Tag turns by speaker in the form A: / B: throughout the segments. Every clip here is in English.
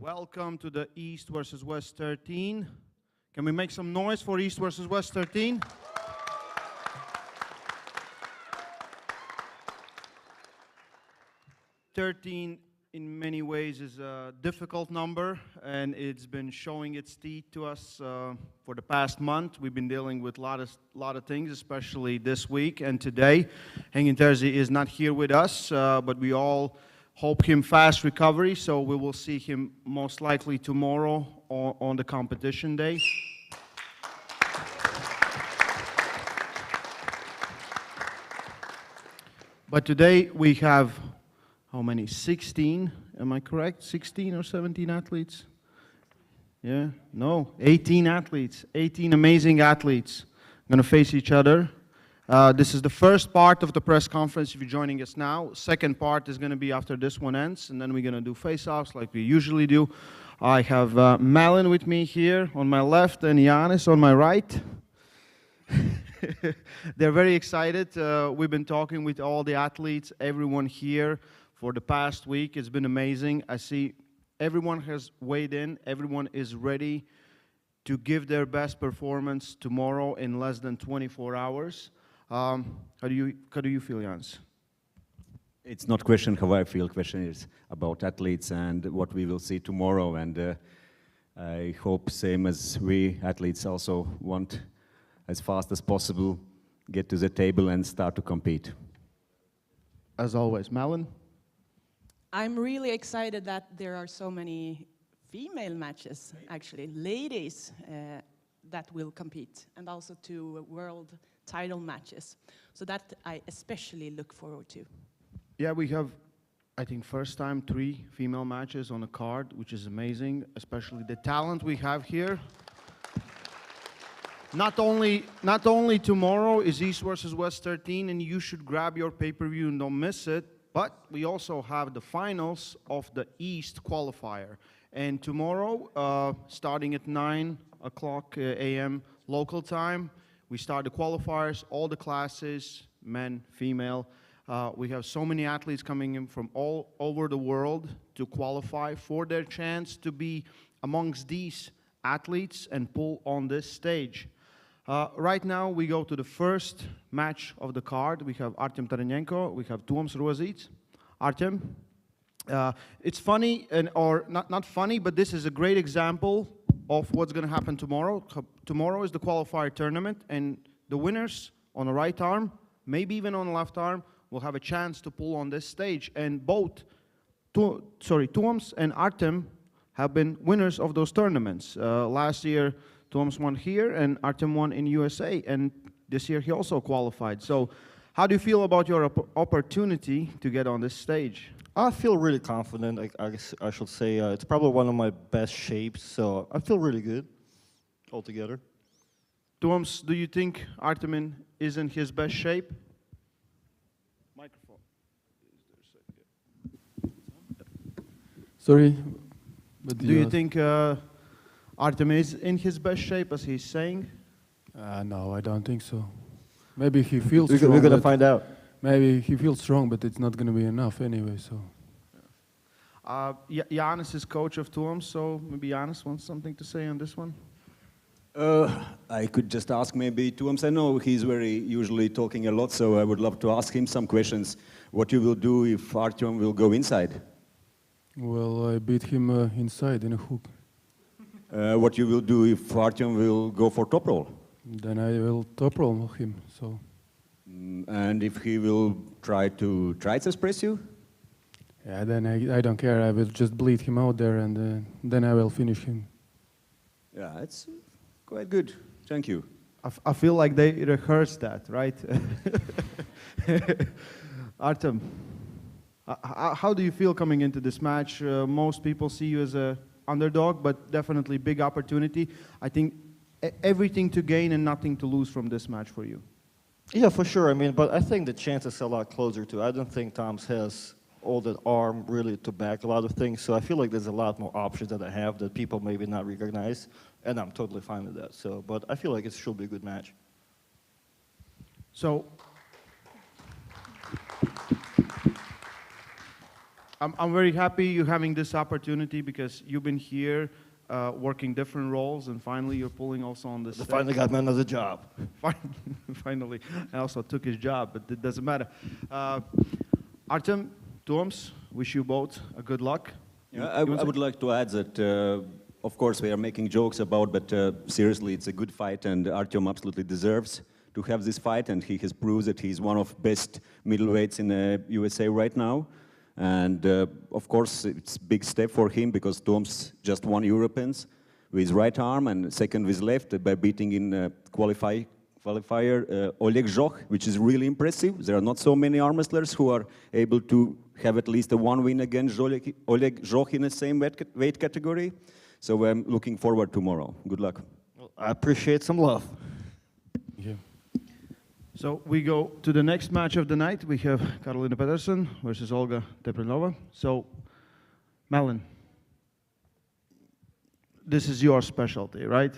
A: Welcome to the East versus West 13. Can we make some noise for East versus West 13? Thirteen, in many ways, is a difficult number, and it's been showing its teeth to us for the past month. We've been dealing with a lot of things, especially this week and today. Hengin Terzi is not here with us, but we all hope him fast recovery, so we will see him most likely tomorrow on the competition day. But today we have, how many? 16, am I correct? 16 or 17 athletes? Yeah, no, 18 athletes, 18 amazing athletes going to face each other. This is the first part of the press conference if you're joining us now. Second part is going to be after this one ends, and then we're going to do face-offs like we usually do. I have Malin with me here on my left and Giannis on my right. They're very excited. We've been talking with all the athletes, everyone here for the past week. It's been amazing. I see everyone has weighed in. Everyone is ready to give their best performance tomorrow in less than 24 hours. How do you feel, Jans?
B: It's not question how I feel. Question is about athletes and what we will see tomorrow. And I hope same as we athletes also want as fast as possible get to the table and start to compete.
A: As always, Malin?
C: I'm really excited that there are so many female matches, actually, ladies that will compete, and also to world title matches. So that I especially look forward to. Yeah,
A: we have, I think, first time 3 female matches on a card, which is amazing, especially the talent we have here. Not only tomorrow is East versus West 13, and you should grab your pay-per-view and don't miss it, but we also have the finals of the East qualifier. And tomorrow, starting at 9 o'clock a.m. local time, we start the qualifiers, all the classes, men, female. We have so many athletes coming in from all over the world to qualify for their chance to be amongst these athletes and pull on this stage. Right now, we go to the first match of the card. We have Artem Taranenko, we have Tuomas Ruozīts. Artem, it's funny, or not funny, but this is a great example of what's going to happen tomorrow. Tomorrow is the qualifier tournament, and the winners on the right arm, maybe even on the left arm, will have a chance to pull on this stage. And both Tuomas and Artem have been winners of those tournaments. Last year, Tuomas won here, and Artem won in USA, and this year he also qualified. So how do you feel about your opportunity to get on this stage?
D: I feel really confident. I should say it's probably one of my best shapes, so I feel really good altogether.
A: Tuomas, do you think Artem is in his best shape? Microphone.
E: Sorry,
A: but do you think Artem is in his best shape, as he's saying?
E: No, I don't think so. Maybe he feels strong.
D: We're going to find out.
E: Maybe he feels strong, but it's not going to be enough anyway, so.
A: Giannis is coach of Tuomas, so maybe Giannis wants something to say on this one?
B: I could just ask maybe Tuomas. I know he's very usually talking a lot, so I would love to ask him some questions. What you will do if Artem will go inside?
E: Well, I beat him inside in a hook.
B: What you will do if Artem will go for top roll?
E: Then I will top roll him, so.
B: And if he will try to triceps press you?
E: Yeah, then I don't care. I will just bleed him out there, and then I will finish him.
B: Yeah, it's quite good. Thank you.
A: I feel like they rehearsed that, right? Artem, how do you feel coming into this match? Most people see you as an underdog, but definitely big opportunity. I think everything to gain and nothing to lose from this match for you.
D: Yeah, for sure. I mean, but I think the chances are a lot closer to. I don't think Tom's has all that arm really to back a lot of things. So I feel like there's a lot more options that I have that people maybe not recognize, and I'm totally fine with that. So, but I feel like it should be a good match.
A: So I'm very happy you're having this opportunity because you've been here working different roles, and finally you're pulling also on this.
D: I finally got me another job.
A: Finally, I also took his job, but it doesn't matter. Artem, Toms, wish you both a good luck.
B: Yeah, I would like to add that, of course, we are making jokes about, but seriously, it's a good fight, and Artem absolutely deserves to have this fight, and he has proved that he's one of best middleweights in USA right now. And of course, it's a big step for him because Toms just won Europeans with his right arm and second with left by beating in qualifier Oleg, which is really impressive. There are not so many arm wrestlers who are able to have at least a one win against Oleg in the same weight category. So I'm looking forward tomorrow. Good luck.
D: Well, I appreciate some love.
E: Yeah.
A: So we go to the next match of the night. We have Karolina Pedersen versus Olga Teprinova. So, Malin, this is your specialty, right?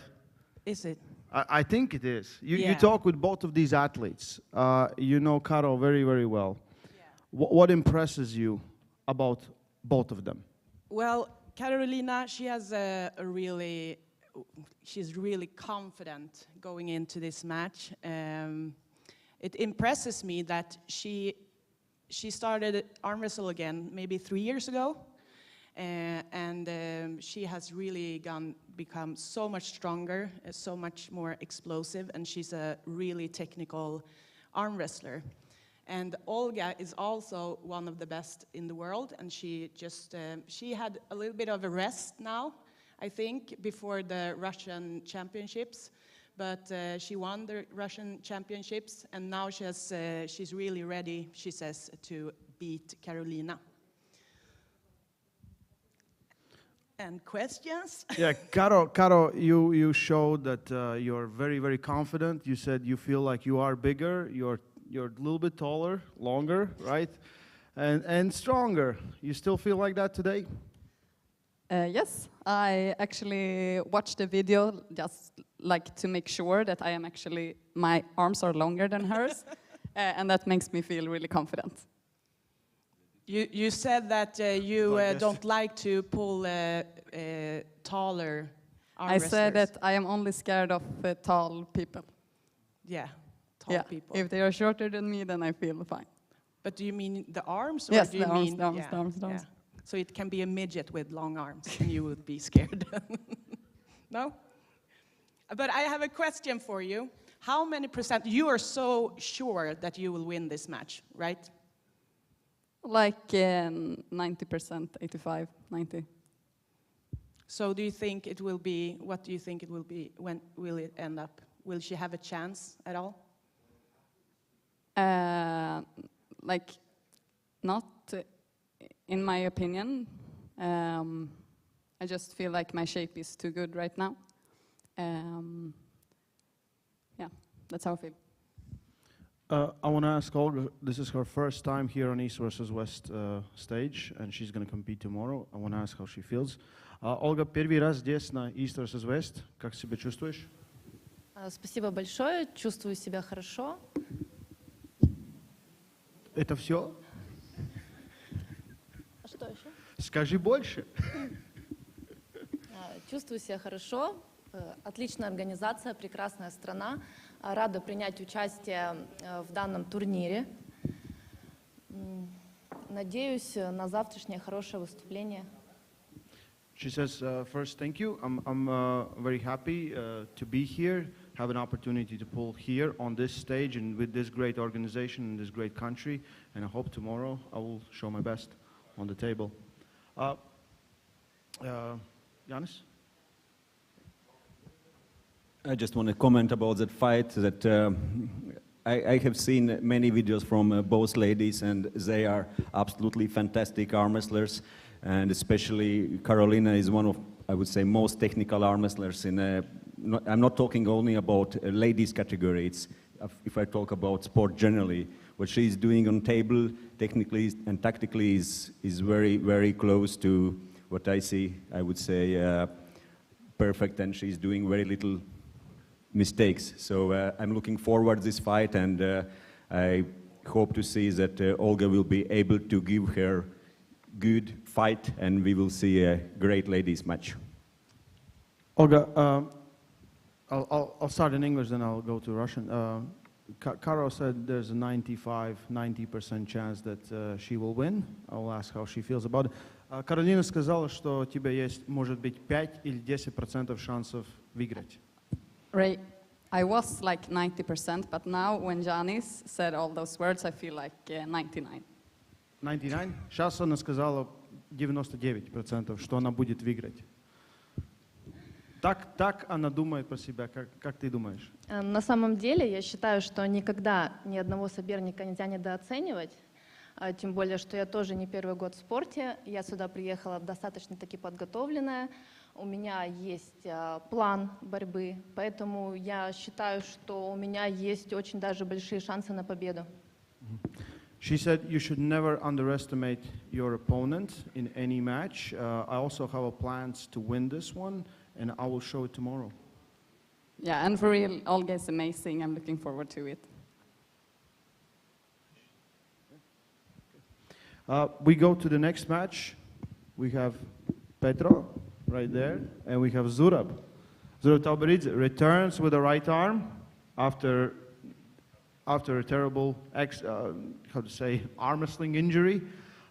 C: Is it?
A: I think it is. You
C: Yeah.
A: talk with both of these athletes. You know Karo very, very well.
C: Yeah.
A: What impresses you about both of them?
C: Well, Karolina, she has she's really confident going into this match. It impresses me that she started arm wrestle again maybe 3 years ago, and she has really become so much stronger, so much more explosive, and she's a really technical arm wrestler. And Olga is also one of the best in the world, and she had a little bit of a rest now, I think, before the Russian championships. But she won the Russian championships, and now she's really ready, she says, to beat Karolina. And questions?
A: Yeah, Karo, you showed that you're very, very confident. You said you feel like you are bigger, you're a little bit taller, longer, right? And stronger. You still feel like that today?
F: Yes, I actually watched the video just like to make sure that my arms are longer than hers, and that makes me feel really confident.
C: You said that you don't like to pull taller arm
F: I
C: wrestlers.
F: said that I am only scared of tall people.
C: Yeah, tall people.
F: If they are shorter than me, then I feel fine.
C: But do you mean the arms? Or
F: Yes,
C: do you
F: the arms,
C: mean,
F: the arms,
C: yeah,
F: the arms, the arms.
C: yeah. So it can be a midget with long arms, and you would be scared. No? But I have a question for you. How many percent, you are so sure that you will win this match, right?
F: Like 90%, 85, 90.
C: So do you think it will be, what do you think it will be, when will it end up? Will she have a chance at all?
F: Like, not in my opinion. I just feel like my shape is too good right now. Yeah, that's how I feel.
A: I want to ask Olga, this is her first time here on East versus West stage, and she's going to compete tomorrow. I want to ask how she feels. Olga, первый раз здесь на East versus West. Как себя чувствуешь?
G: Спасибо большое, чувствую себя хорошо.
A: Это все?
G: А что еще?
A: Скажи больше.
G: Чувствую себя хорошо, отличная организация, прекрасная страна. Рада принять участие в данном турнире. Надеюсь на завтрашнее хорошее выступление.
A: She says, first, thank you. I'm very happy to be here, have an opportunity to pull here on this stage and with this great organization in this great country. And I hope tomorrow I will show my best on the table. Yanis?
B: I just want to comment about that fight that I have seen many videos from both ladies, and they are absolutely fantastic arm wrestlers, and especially Karolina is one of, I would say, most technical arm wrestlers in I'm not talking only about a ladies category, it's if I talk about sport generally. What she's doing on table technically and tactically is very, very close to what I see, I would say, perfect, and she's doing very little mistakes. So I'm looking forward to this fight, and I hope to see that Olga will be able to give her good fight, and we will see a great ladies match.
A: Olga, I'll start in English, then I'll go to Russian. Karo said there's a 90% chance that she will win. I'll ask how she feels about it. Karolina сказала, что у тебя есть, может быть, 5 или 10% шансов выиграть.
F: Ray, I was like 90%, but now when Janis said all those words, I feel like 99.
A: 99? Сейчас она сказала 99%, что она будет выиграть. Так она думает про себя. Как ты думаешь?
G: На самом деле, я считаю, что никогда ни одного соперника нельзя недооценивать. Тем более, что я тоже не первый год в спорте. Я сюда приехала достаточно-таки подготовленная. У меня есть план борьбы, поэтому я считаю, что у меня есть очень даже большие шансы на победу.
A: She said you should never underestimate your opponent in any match. I also have plans to win this one, and I will show it tomorrow.
F: Yeah, and for real, Olga is amazing. I'm looking forward to it.
A: We go to the next match. We have Petro right there, and we have Zurab. Zurab Tauberidze returns with the right arm after a terrible, arm wrestling injury.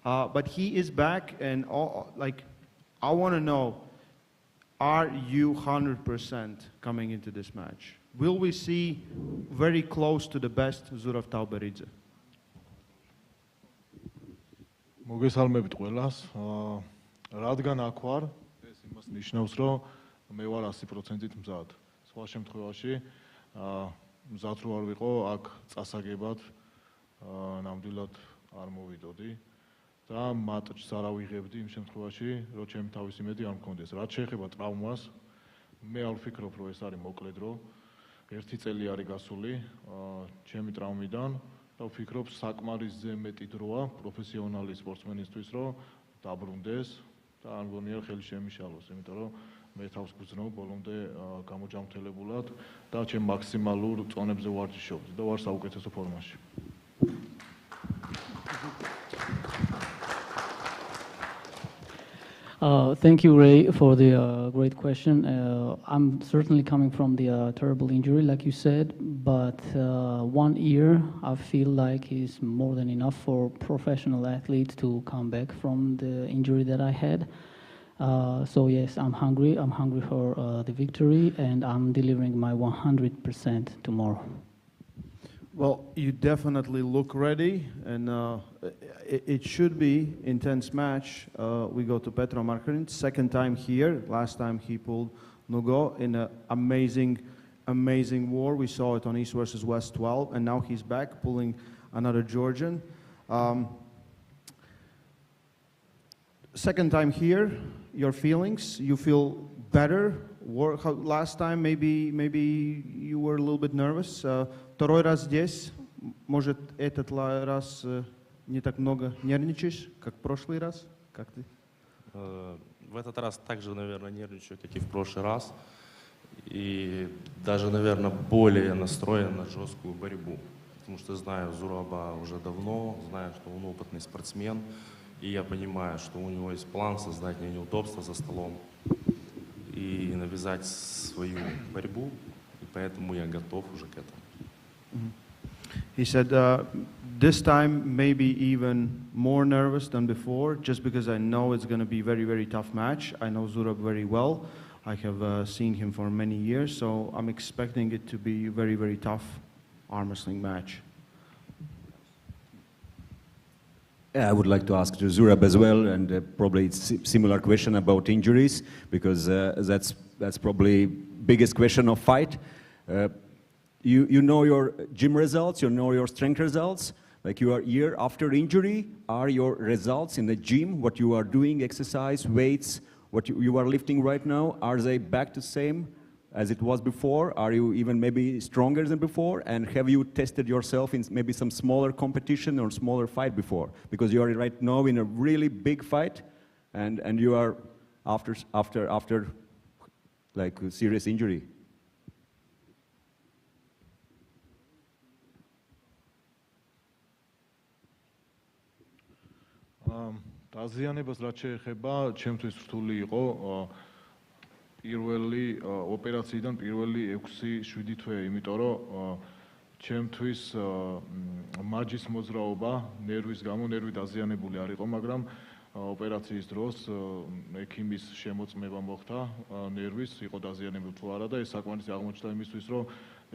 A: But he is back, and I want to know, are you 100% coming into this match? Will we see very close to the best Zurab Tauberidze?
H: მოგესალმებით ყველას. რადგან აქ ვარ, ეს იმას ნიშნავს, რომ მე ვარ 100%-ით მზად. სხვა შემთხვევაში მზად რო არ ვიყო, აქ წასაგებად ნამდვილად არ მოვიდოდი და მატჩს არ ავიღებდი იმ შემთხვევაში, რომ ჩემი თავის იმედი არ მქონდეს. რაც შეეხება ტრავმას, მე არ ვფიქრობ, რომ ეს არის მოკლე დრო. 1 წელი არის გასული ჩემი ტრავმიდან. და ვფიქრობ, საკმარისზე მეტი დროა პროფესიონალი სპორტსმენისთვის, რომ დაბრუნდეს და არ მგონია ხელი შემიშალოს, იმიტომ რომ მე თავს გვძნობ ბოლომდე გამოჯანმრთელებულად და ჩემ მაქსიმალურ წონებზე ვარჯიშობდი და ვარ საუკეთესო ფორმაში.
I: Thank you, Ray, for the great question. I'm certainly coming from the terrible injury, like you said, but 1 year I feel like is more than enough for professional athletes to come back from the injury that I had. So yes, I'm hungry. I'm hungry for the victory, and I'm delivering my 100% tomorrow.
A: Well, you definitely look ready, and it should be intense match. We go to Petro Markarin, second time here. Last time he pulled Nugo in an amazing war. We saw it on East versus West 12, and now he's back pulling another Georgian. Second time here, your feelings? You feel better? Last time maybe you were a little bit nervous. Второй раз здесь, может, этот раз не так много нервничаешь, как в прошлый раз? Как ты?
J: В этот раз также, наверное, нервничаю, как и в прошлый раз. И даже, наверное, более настроен на жесткую борьбу. Потому что знаю Зураба уже давно, знаю, что он опытный спортсмен. И я понимаю, что у него есть план создать мне неудобства за столом и навязать свою борьбу. И поэтому я готов уже к этому.
A: He said, this time maybe even more nervous than before, just because I know it's going to be a very, very tough match. I know Zurab very well. I have seen him for many years, so I'm expecting it to be a very, very tough arm wrestling match.
B: I would like to ask Zurab as well, and probably it's a similar question about injuries, because that's probably biggest question of fight. You know your gym results, you know your strength results, like you are year after injury, are your results in the gym, what you are doing, exercise, weights, what you are lifting right now, are they back to same as it was before? Are you even maybe stronger than before? And have you tested yourself in maybe some smaller competition or smaller fight before? Because you are right now in a really big fight, and you are after like a serious injury.
H: დაზიანებას რაც შეეხება, ჩემთვის რთული იყო პირველი ოპერაციიდან პირველი 6-7 თვე, იმიტომ რომ ჩემთვის მაჯის მოძრაობა ნერვის გამო ნერვი დაზიანებული არ იყო, მაგრამ ოპერაციის დროს ექიმის შემოწმება მოხდა ნერვის, იყო დაზიანებული თუ არა და ეს საკმარისი აღმოჩნდა იმისთვის, რომ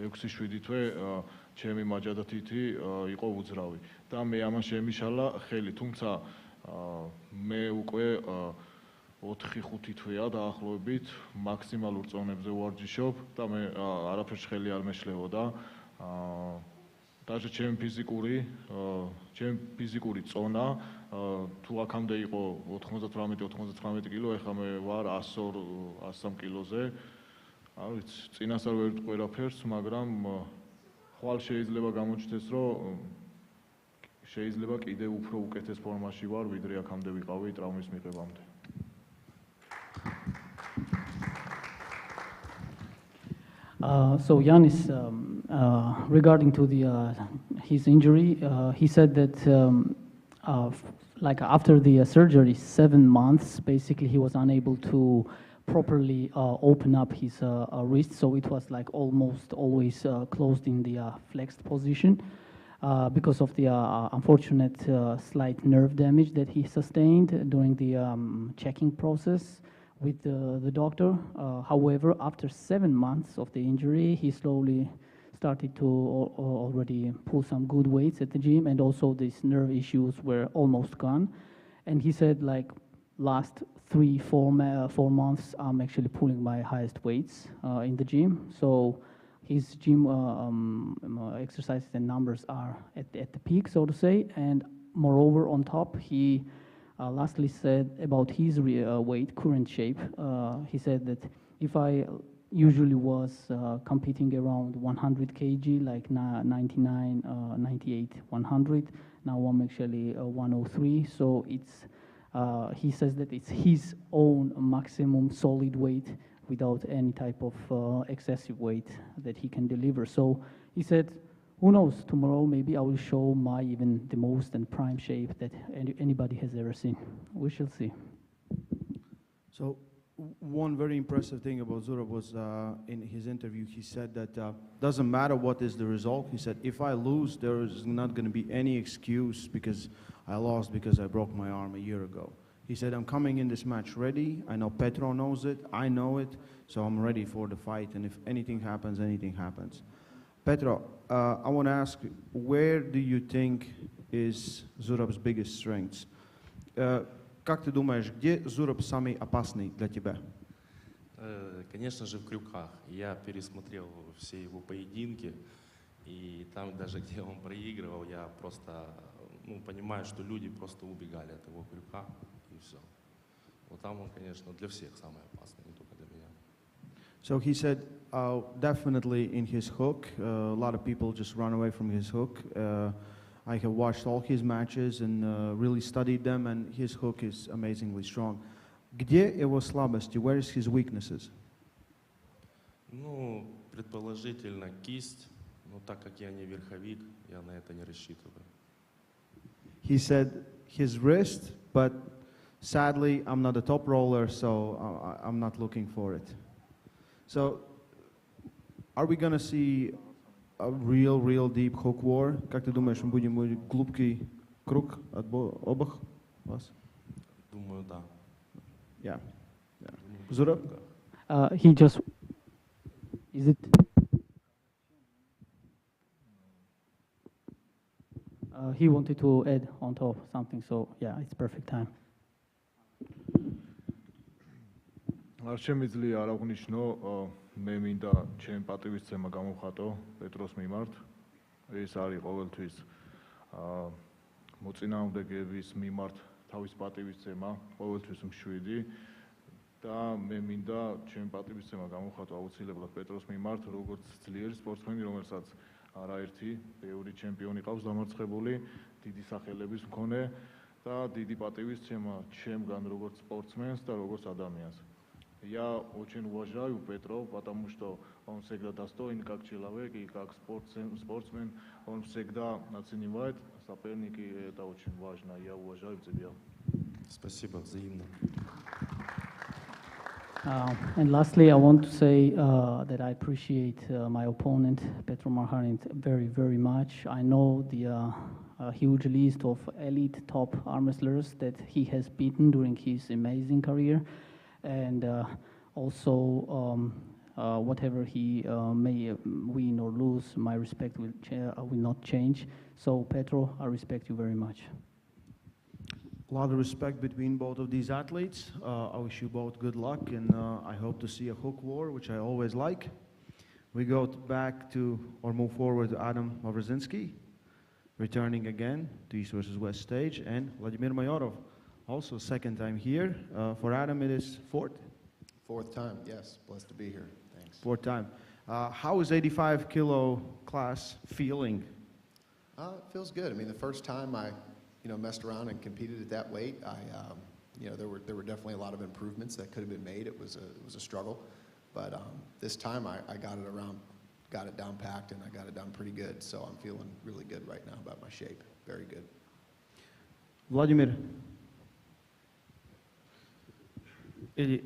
H: 6-7 თვე ჩემი მაჯა და თითი იყო უძრავი და მე ამან შემიშალა ხელი, თუმცა მე უკვე 4-5 თვეა დაახლოებით მაქსიმალურ წონებზე ვარჯიშობ და მე არაფერს ხელი არ მეშლებოდა. Даже ჩემი ფიზიკური წონა თუ აქამდე იყო 98-99 კილო, ეხლა მე ვარ 103 კილოზე. არ ვიცი, წინას არ ვერ ვიტყვი ყველაფერს, მაგრამ ხვალ შეიძლება გამოჩნდეს, რომ შეიძლება კიდევ უფრო უკეთეს ფორმაში ვარ, ვიდრე აქამდე ვიყავი ტრავმის მიღებამდე.
I: So Yanis, regarding to his injury, he said that like after the surgery, 7 months, basically he was unable to properly open up his wrist, so it was like almost always closed in the flexed position because of the unfortunate slight nerve damage that he sustained during the checking process with the doctor. However, after 7 months of the injury, he slowly started to already pull some good weights at the gym, and also these nerve issues were almost gone. And he said, like, last 3-4 months, I'm actually pulling my highest weights in the gym. So his gym exercises and numbers are at the peak, so to say. And moreover, on top, he lastly said about his weight, current shape. He said that if I usually was competing around 100 kg, like 99, 98, 100, now I'm actually 103. So it's he says that it's his own maximum solid weight without any type of excessive weight that he can deliver. So he said, who knows, tomorrow maybe I will show my even the most and prime shape that anybody has ever seen. We shall see.
A: So one very impressive thing about Zurab was in his interview, he said that doesn't matter what is the result. He said, if I lose, there is not going to be any excuse because I lost because I broke my arm a year ago. He said, I'm coming in this match ready. I know Petro knows it. I know it. So I'm ready for the fight. And if anything happens, anything happens. Petro, I want to ask, where do you think is Zurab's biggest strengths? Как ты думаешь, где Zurab самый опасный для тебя?
J: Конечно же, в крюках. Я пересмотрел все его поединки, и там даже где он проигрывал, я просто понимаю, что люди просто убегали от его крюка, и все. Вот там он, конечно, для всех самый опасный, не только для меня.
A: So he said, definitely in his hook, a lot of people just run away from his hook. I have watched all his matches and really studied them, and his hook is amazingly strong. Где его слабости? Where is his weaknesses?
J: Предположительно, кисть, но так как я не верховик, я на это не рассчитываю.
A: He said his wrist, but sadly, I'm not a top roller, so I'm not looking for it. So, are we going to see a real deep hook war? Как ты думаешь, мы будем глубокий круг от обоих вас?
J: Думаю, да.
A: Yeah. Zurab?
I: He just, is it? He wanted to add on top something, so yeah, it's perfect time.
H: არ შემიძლია არ აღნიშნო, მე მინდა ჩემ პატივისცემა გამოვხატო პეტროს მიმართ. ეს არის ყოველთვის მოწინააღმდეგეების მიმართ თავის პატივისცემა, ყოველთვის მშვიდი და მე მინდა ჩემ პატივისცემა გამოვხატო აუცილებლად პეტროს მიმართ, როგორც ძლიერი სპორტსმენი, რომელსაც არაერთი ბევრი ჩემპიონი ყავს დამარცხებული, დიდი სახელების მქონე და დიდი пативისცემა ჩემგან როგორც спортсменს და როგორც ადამიანს. Я очень уважаю Петро, потому что он всегда достойный как человек и как спортсмен. Он всегда оценивает соперники, и это очень важно. Я уважаю тебя.
J: Спасибо, взаимно.
I: And lastly, I want to say that I appreciate my opponent, Petro very, very much. I know the huge list of elite top arm wrestlers that he has beaten during his amazing career. And also, whatever he may win or lose, my respect will not change. So, Petro, I respect you very much.
A: A lot of respect between both of these athletes. I wish you both good luck, and I hope to see a hook war, which I always like. We go back to, or move forward to Adam Wawrzyński, returning again to East versus West stage, and Vladimir Mayorov, also second time here. For Adam, it is fourth?
K: Fourth time, yes. Blessed to be here. Thanks.
A: Fourth time. How is 85 kilo class feeling?
K: It feels good. I mean, the first time I messed around and competed at that weight, there were definitely a lot of improvements that could have been made. It was a struggle, but this time I got it down packed, and I got it done pretty good. So I'm feeling really good right now about my shape. Very good.
A: Vladimir.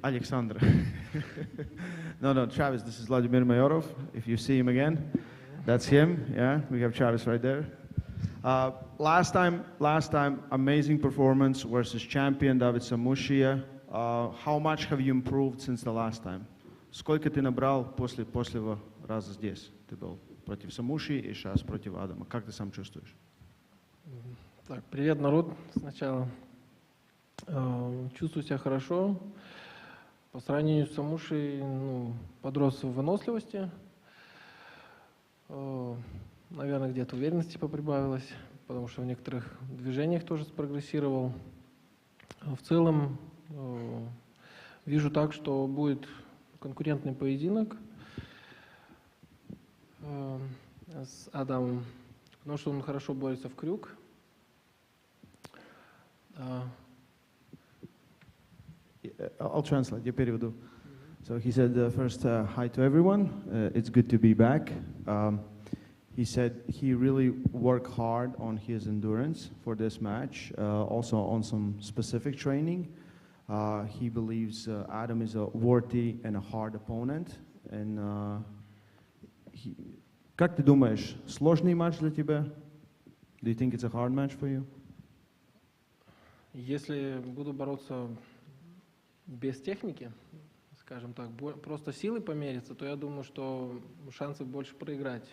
A: Alexandra. No, Travis, this is Vladimir Mayorov. If you see him again, that's him. Yeah, we have Travis right there. Last time, amazing performance versus champion David Samushia. How much have you improved since the last time? Сколько ты набрал после раза здесь? Ты был против Самуши и сейчас против Адама. Как ты сам чувствуешь?
L: Так, привет, народ, сначала. Чувствую себя хорошо. По сравнению с Самушей, подрос в выносливости. Наверное, где-то уверенности поприбавилось, потому что в некоторых движениях тоже спрогрессировал. В целом, вижу так, что будет конкурентный поединок с Адамом, потому что он хорошо борется в крюк.
A: I'll translate, я переведу. So he said first, hi to everyone. It's good to be back. He said he really worked hard on his endurance for this match, also on some specific training. He believes Adam is a worthy and a hard opponent. And как ты думаешь, сложный матч для тебя? Do you think it's a hard match for you?
L: Если буду бороться без техники, скажем так, просто силой помериться, то я думаю, что шансов больше проиграть.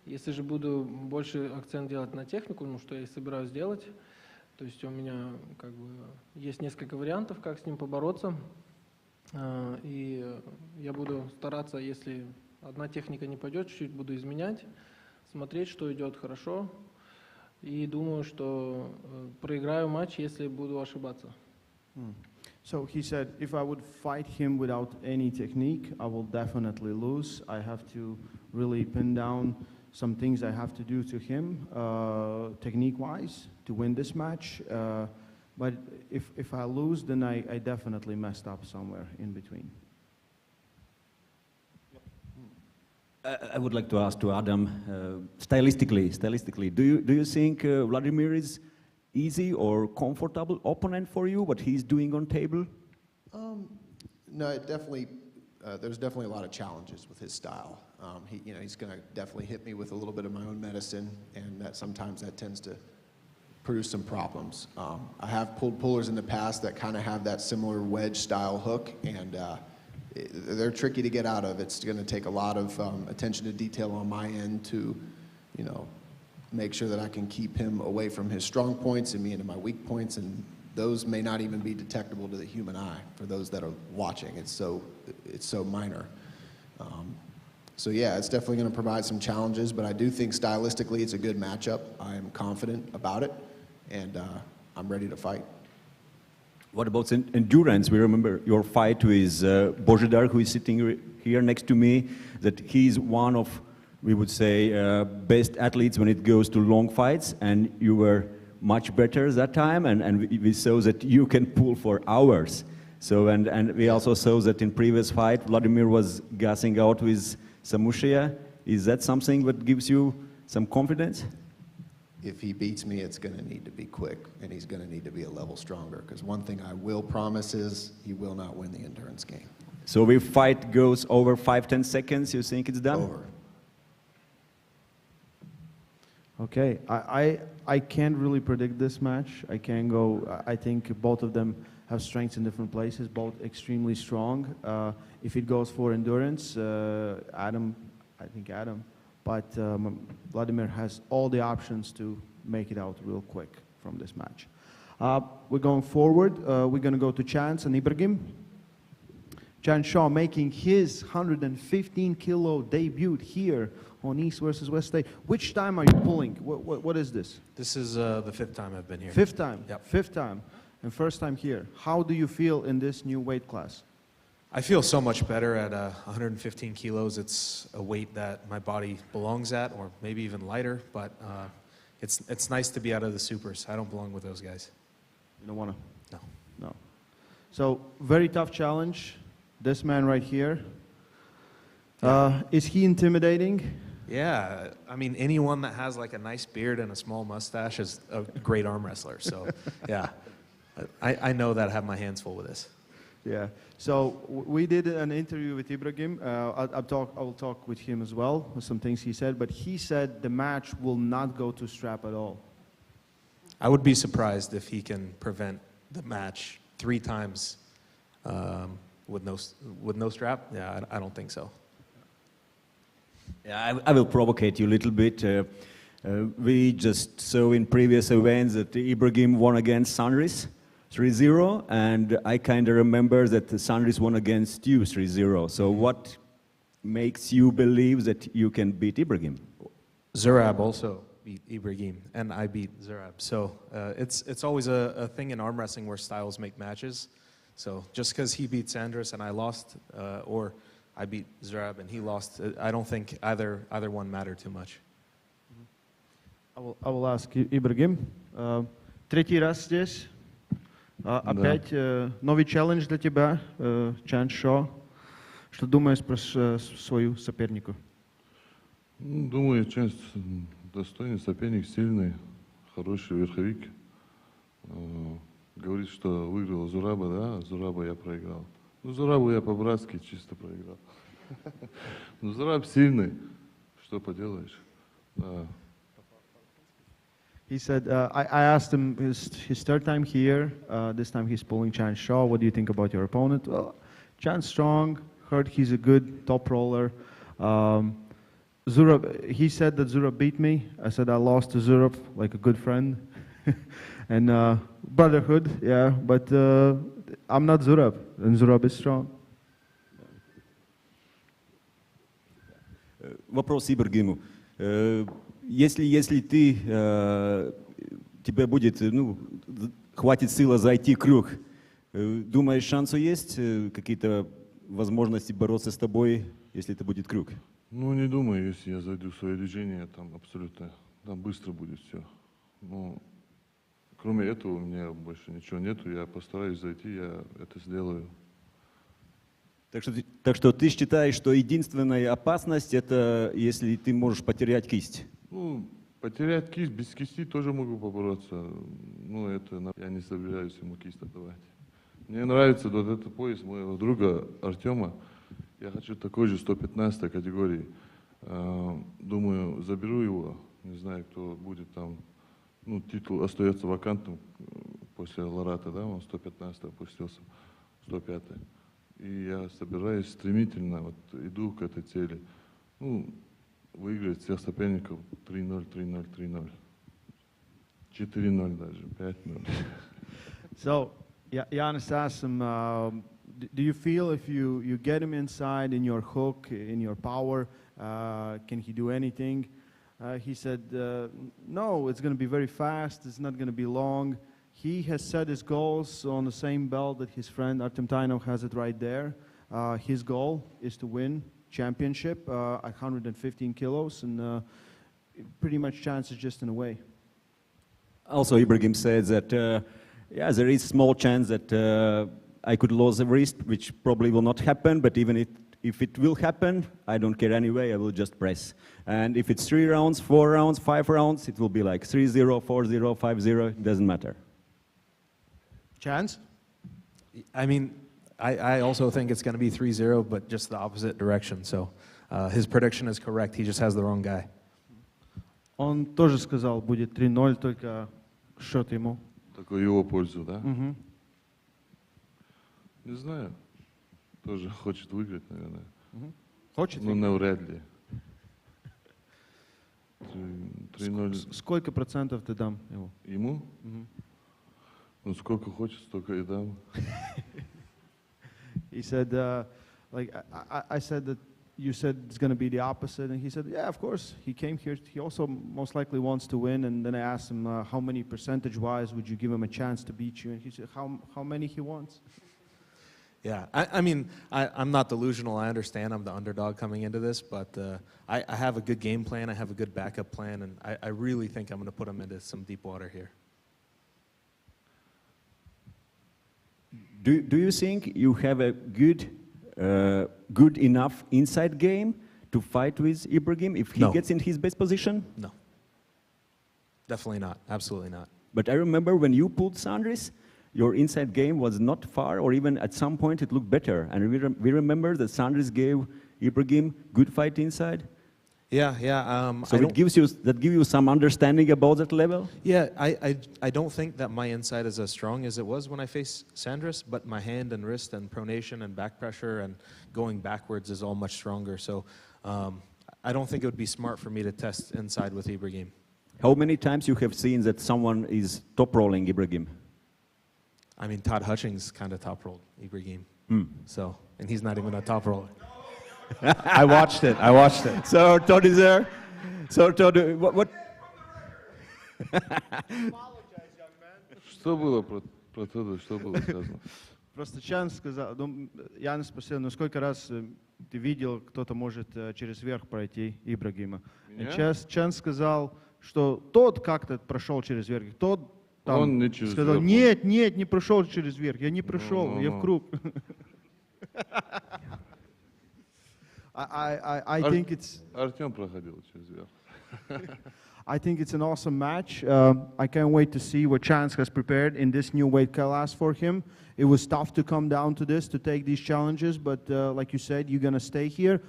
L: Если же буду больше акцент делать на технику, что я и собираюсь делать, то есть у меня есть несколько вариантов, как с ним побороться, и я буду стараться, если одна техника не пойдет, чуть-чуть буду изменять, смотреть, что идет хорошо, и думаю, что проиграю матч, если буду ошибаться.
A: So he said, if I would fight him without any technique, I will definitely lose. I have to really pin down some things I have to do to him, technique-wise, to win this match. But if I lose, then I definitely messed up somewhere in between.
B: I would like to ask to Adam, stylistically, do you think Vladimir is easy or comfortable opponent for you? What he's doing on table?
K: No, it definitely. There's definitely a lot of challenges with his style. He's going to definitely hit me with a little bit of my own medicine, and sometimes that tends to produce some problems. I have pulled pullers in the past that kind of have that similar wedge-style hook, and they're tricky to get out of. It's going to take a lot of attention to detail on my end to, make sure that I can keep him away from his strong points and me into my weak points, and those may not even be detectable to the human eye for those that are watching. It's so minor. So yeah, it's definitely going to provide some challenges, but I do think stylistically it's a good matchup. I am confident about it, and I'm ready to fight.
B: What about endurance? We remember your fight with Bedar, who is sitting here next to me, that he's one of, we would say, best athletes when it goes to long fights, and you were much better that time, and we saw that you can pull for hours. So, and we also saw that in previous fight, Vladimir was gassing out with Samushia. Is that something that gives you some confidence?
K: if he beats me, it's going to need to be quick, and he's going to need to be a level stronger. Because one thing I will promise is he will not win the endurance game.
B: So if fight goes over 5-10 seconds, you think it's done?
K: Over.
A: Okay, I can't really predict this match. I can't go. I think both of them have strengths in different places, both extremely strong. If it goes for endurance, Adam, I think Adam. But Vladimir has all the options to make it out real quick from this match. We're going forward. We're going to go to Chance and Ibragim. Chance Shaw making his 115-kilo debut here on East versus West State. Which time are you pulling? What is this?
M: This is the 5th time I've been here.
A: 5th time?
M: Yep.
A: 5th time. And first time here. How do you feel in this new weight class?
M: I feel so much better at 115 kilos. It's a weight that my body belongs at, or maybe even lighter, but it's nice to be out of the supers. I don't belong with those guys.
A: You don't want to?
M: No.
A: No. So, very tough challenge. This man right here. Is he intimidating?
M: Yeah, I mean, anyone that has like a nice beard and a small mustache is a great arm wrestler. So, yeah, I know that I have my hands full with this.
A: Yeah. So we did an interview with Ibragim. I will talk with him as well, with some things he said. But he said the match will not go to strap at all.
M: I would be surprised if he can prevent the match 3 times with no strap. Yeah, I don't think so.
B: Yeah, I will provocate you a little bit. We just saw in previous events that Ibragim won against Sanris 3-0, and I kind of remember that Sanris won against you 3-0. So what makes you believe that you can beat Ibragim?
M: Zurab also beat Ibragim, and I beat Zurab. So it's always a thing in arm wrestling where styles make matches. So just because he beat Sandris and I lost, or I beat Zurab and he lost, I don't think either one mattered too much.
A: I will ask Ibragim. Третий раз здесь. Опять новый челлендж для тебя, Chance Shaw. Что думаешь про свою сопернику?
N: Думаю, Chance достойный соперник, сильный, хороший верховик. Говорит, что выиграл Зураба, да? Зураба я проиграл. Ну, Зурабу я по-братски чисто проиграл. Ну, Зураб сильный, что поделаешь.
A: He said, I asked him his third time here. This time he's pulling Chance Shaw. What do you think about your opponent? Well, Chance strong. Heard he's a good top roller. Zurab, he said that Zurab beat me. I said I lost to Zurab like a good friend. And brotherhood, yeah. But I'm not Zurab, and Zurab is strong.
B: Вопрос Ибрагиму. Если ты, тебе будет, хватит сила зайти круг, думаешь, шансы есть, какие-то возможности бороться с тобой, если это будет круг?
N: Ну, не думаю, если я зайду в свое движение, там абсолютно, там быстро будет все. Ну, кроме этого у меня больше ничего нету, я постараюсь зайти, я это сделаю.
B: Так что ты считаешь, что единственная опасность это если ты можешь потерять кисть?
N: Ну, потерять кисть, без кисти тоже могу побороться. Ну, это я не собираюсь ему кисть отдавать. Мне нравится вот этот пояс моего друга Артема. Я хочу такой же 115 категории. Думаю, заберу его. Не знаю, кто будет там. Ну, титул остается вакантным после Ларата, да? Он 115 опустился, 105. И я собираюсь стремительно, вот иду к этой цели. Ну, выиграть всех соперников 3-0, 3-0, 3-0. 4-0 даже, 5-0.
A: So, Giannis asked him, do you feel if you get him inside in your hook, in your power, can he do anything? He said, no, it's going to be very fast, it's not going to be long. He has set his goals on the same belt that his friend Artem has it right there. His goal is to win championship at 115 kilos, and pretty much Chance is just in a way.
B: Also, Ibragim said that, yeah, there is small chance that I could lose the wrist, which probably will not happen, but even if it will happen, I don't care anyway, I will just press. And if it's 3 rounds, 4 rounds, 5 rounds, it will be like 3-0, 4-0, 5-0, it doesn't matter.
A: Chance?
M: I mean, I also think it's going to be 3-0, but just the opposite direction. So his prediction is correct. He just has the wrong guy.
A: Он тоже сказал, будет 3-0, только счет ему.
N: Такой его пользу, да?
A: Мгм.
N: Не знаю. Тоже хочет выиграть, наверное.
A: Хочет
N: Ну,
A: выиграть?
N: навряд ли. 3-0.
A: Сколько процентов ты дам ему?
N: Ему? Ну, сколько хочет, столько и дам.
A: He said, like, I said that you said it's going to be the opposite, and he said, yeah, of course. He came here. He also most likely wants to win, and then I asked him, how many percentage-wise would you give him a chance to beat you? And he said, how many he wants?
M: Yeah, I mean, I'm not delusional. I understand I'm the underdog coming into this, but I have a good game plan. I have a good backup plan, and I really think I'm going to put him into some deep water here.
B: Do you think you have a good enough inside game to fight with Ibragim if he
M: No.
B: gets in his best position?
M: No. Definitely not. Absolutely not.
B: But I remember when you pulled Sandris, your inside game was not far, or even at some point it looked better. And we remember that Sandris gave Ibragim good fight inside.
M: Yeah.
B: So that gives you some understanding about that level.
M: Yeah, I don't think that my inside is as strong as it was when I faced Sandris, but my hand and wrist and pronation and back pressure and going backwards is all much stronger. So I don't think it would be smart for me to test inside with Ibragim.
B: How many times you have seen that someone is top rolling Ibragim?
M: I mean, Todd Hutchings kind of top rolled Ibragim.
B: Hmm.
M: So, and he's not even a top roller. I watched it.
B: So Todd is there. So Todd, what?
N: Что было про Тодда, что было сказано?
A: Просто Чан сказал, Яна спросил, ну сколько раз ты видел, кто-то может через верх пройти Ибрагима? Чан сказал, что тот как-то прошел через верх. Тот там
N: Он не через
A: сказал,
N: верх.
A: нет, не прошел через верх, я не прошел, я в круг. I think it's.
N: Артем проходил через верх.
A: I think it's an awesome match. I can't wait to see what Chance has prepared in this new weight class for him. It was tough to come down to this, to take these challenges, but like you said, you're going to stay here.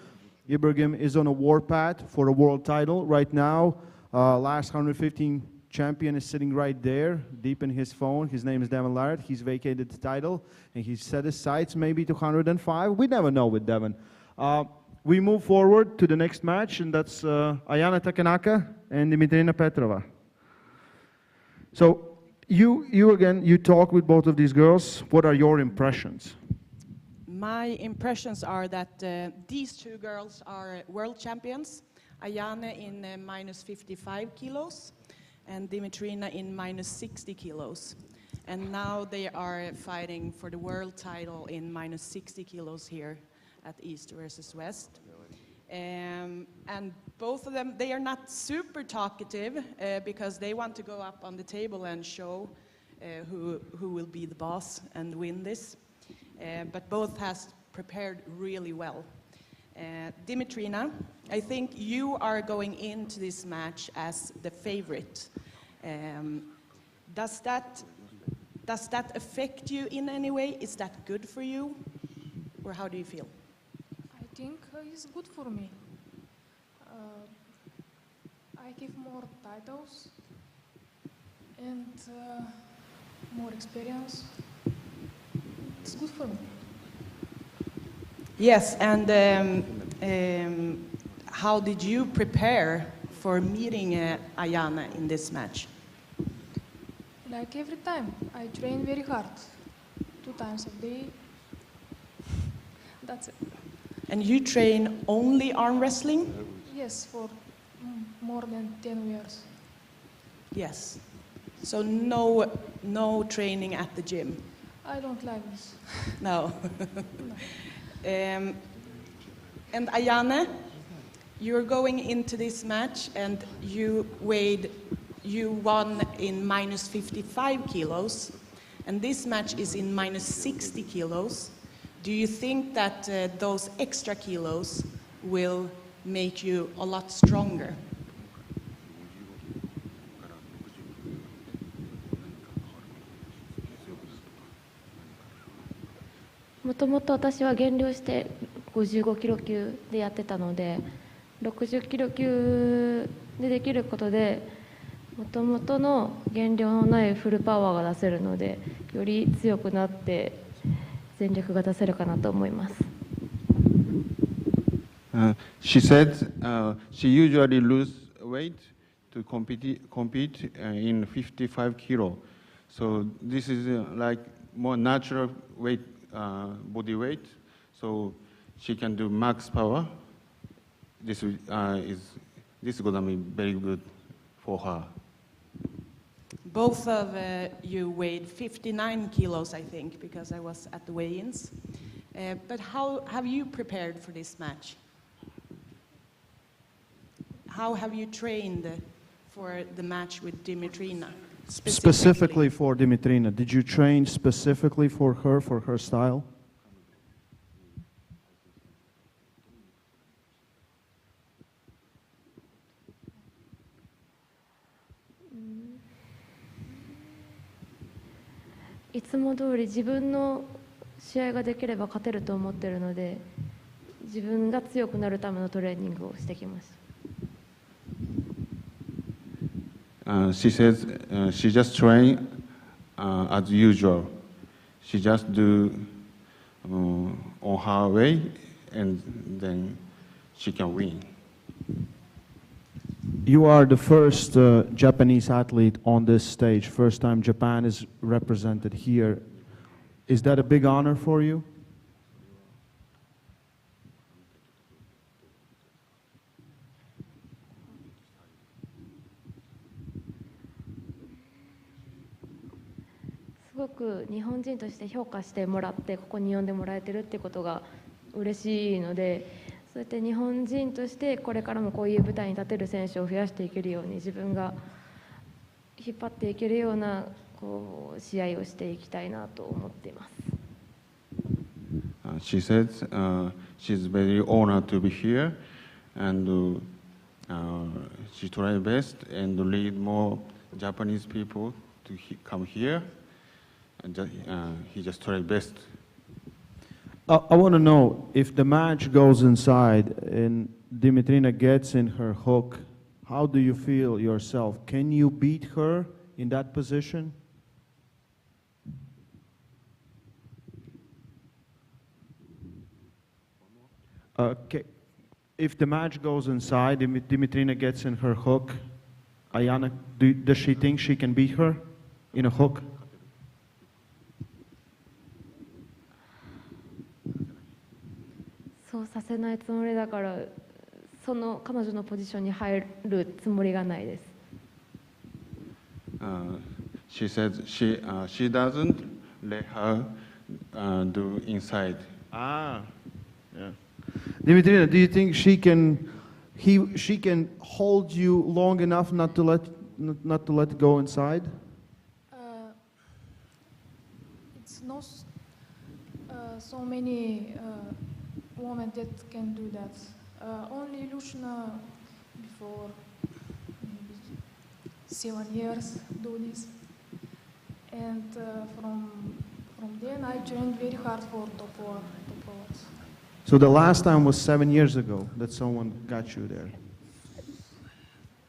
A: Ibragim is on a warpath for a world title right now. Last 115 champion is sitting right there, deep in his phone. His name is Devon Larratt. He's vacated the title, and he's set his sights maybe to 105. We never know with Devon. We move forward to the next match, and that's Ayana Takenaka and Dimitrina Petrova. So you talk with both of these girls. What are your impressions?
C: My impressions are that these two girls are world champions. Ayana in minus 55 kilos and Dimitrina in minus 60 kilos. And now they are fighting for the world title in minus 60 kilos here at East versus West. And both of them, they are not super talkative because they want to go up on the table and show who will be the boss and win this. But both has prepared really well. Dimitrina, I think you are going into this match as the favorite. Does that affect you in any way? Is that good for you? Or how do you feel?
O: I think it's good for me. I give more titles and more experience. It's good for me.
C: Yes, and how did you prepare for meeting Ayana in this match?
O: Like every time, I train very hard, 2 times a day. That's it.
C: And you train only arm wrestling?
O: Yes, for more than 10 years.
C: Yes. So no training at the gym?
O: I don't like this.
C: No. And Ayana, you're going into this match and you won in minus 55 kilos. And this match is in minus 60 kilos. Do you think that those extra kilos will make you a lot stronger?
G: もともと私は減量して55キロ級でやってたので、60キロ級でできることでもともとの減量のないフルパワーが出せるので、より強くなって全力が出せるかなと思います。
P: She said she usually lose weight to compete in 55 kilo. So this is like more natural weight, body weight. So she can do max power. This is gonna be very good for her.
C: Both of you weighed 59 kilos, I think, because I was at the weigh-ins. But how have you prepared for this match? How have you trained for the match with Dimitrina?
A: Specifically for Dimitrina, did you train specifically for her style?
G: Mm. いつも通り自分の試合ができれば勝てると思っているので、自分が強くなるためのトレーニングをしてきました。
P: She says she just train as usual. She just do on her way, and then she can win.
A: You are the first Japanese athlete on this stage. First time Japan is represented here. Is that a big honor for you?
G: すごく日本人として評価してもらってここに呼んでもらえてるってことが嬉しいので、そうやって日本人としてこれからもこういう舞台に立てる選手を増やしていけるように、自分が引っ張っていけるようなこう試合をしていきたいなと思っています。
P: She said she's very honored to be here, and she tried best and lead more Japanese people to come here. And he just tried best.
A: I want to know, if the match goes inside and Dimitrina gets in her hook, how do you feel yourself? Can you beat her in that position? Okay. If the match goes inside, Dimitrina gets in her hook, Ayana, does she think she can beat her in a hook?
G: そうさせないつもりだから、その彼女のポジションに入るつもりがないです。
P: She said she doesn't let her do inside.
A: Ah, yeah. Dimitrina, do you think she can hold you long enough not to let go inside?
O: It's not so many women that can do that. Only Lushna before maybe 7 years do this, and from then I trained very hard for top rows.
A: So the last time was 7 years ago that someone got you there.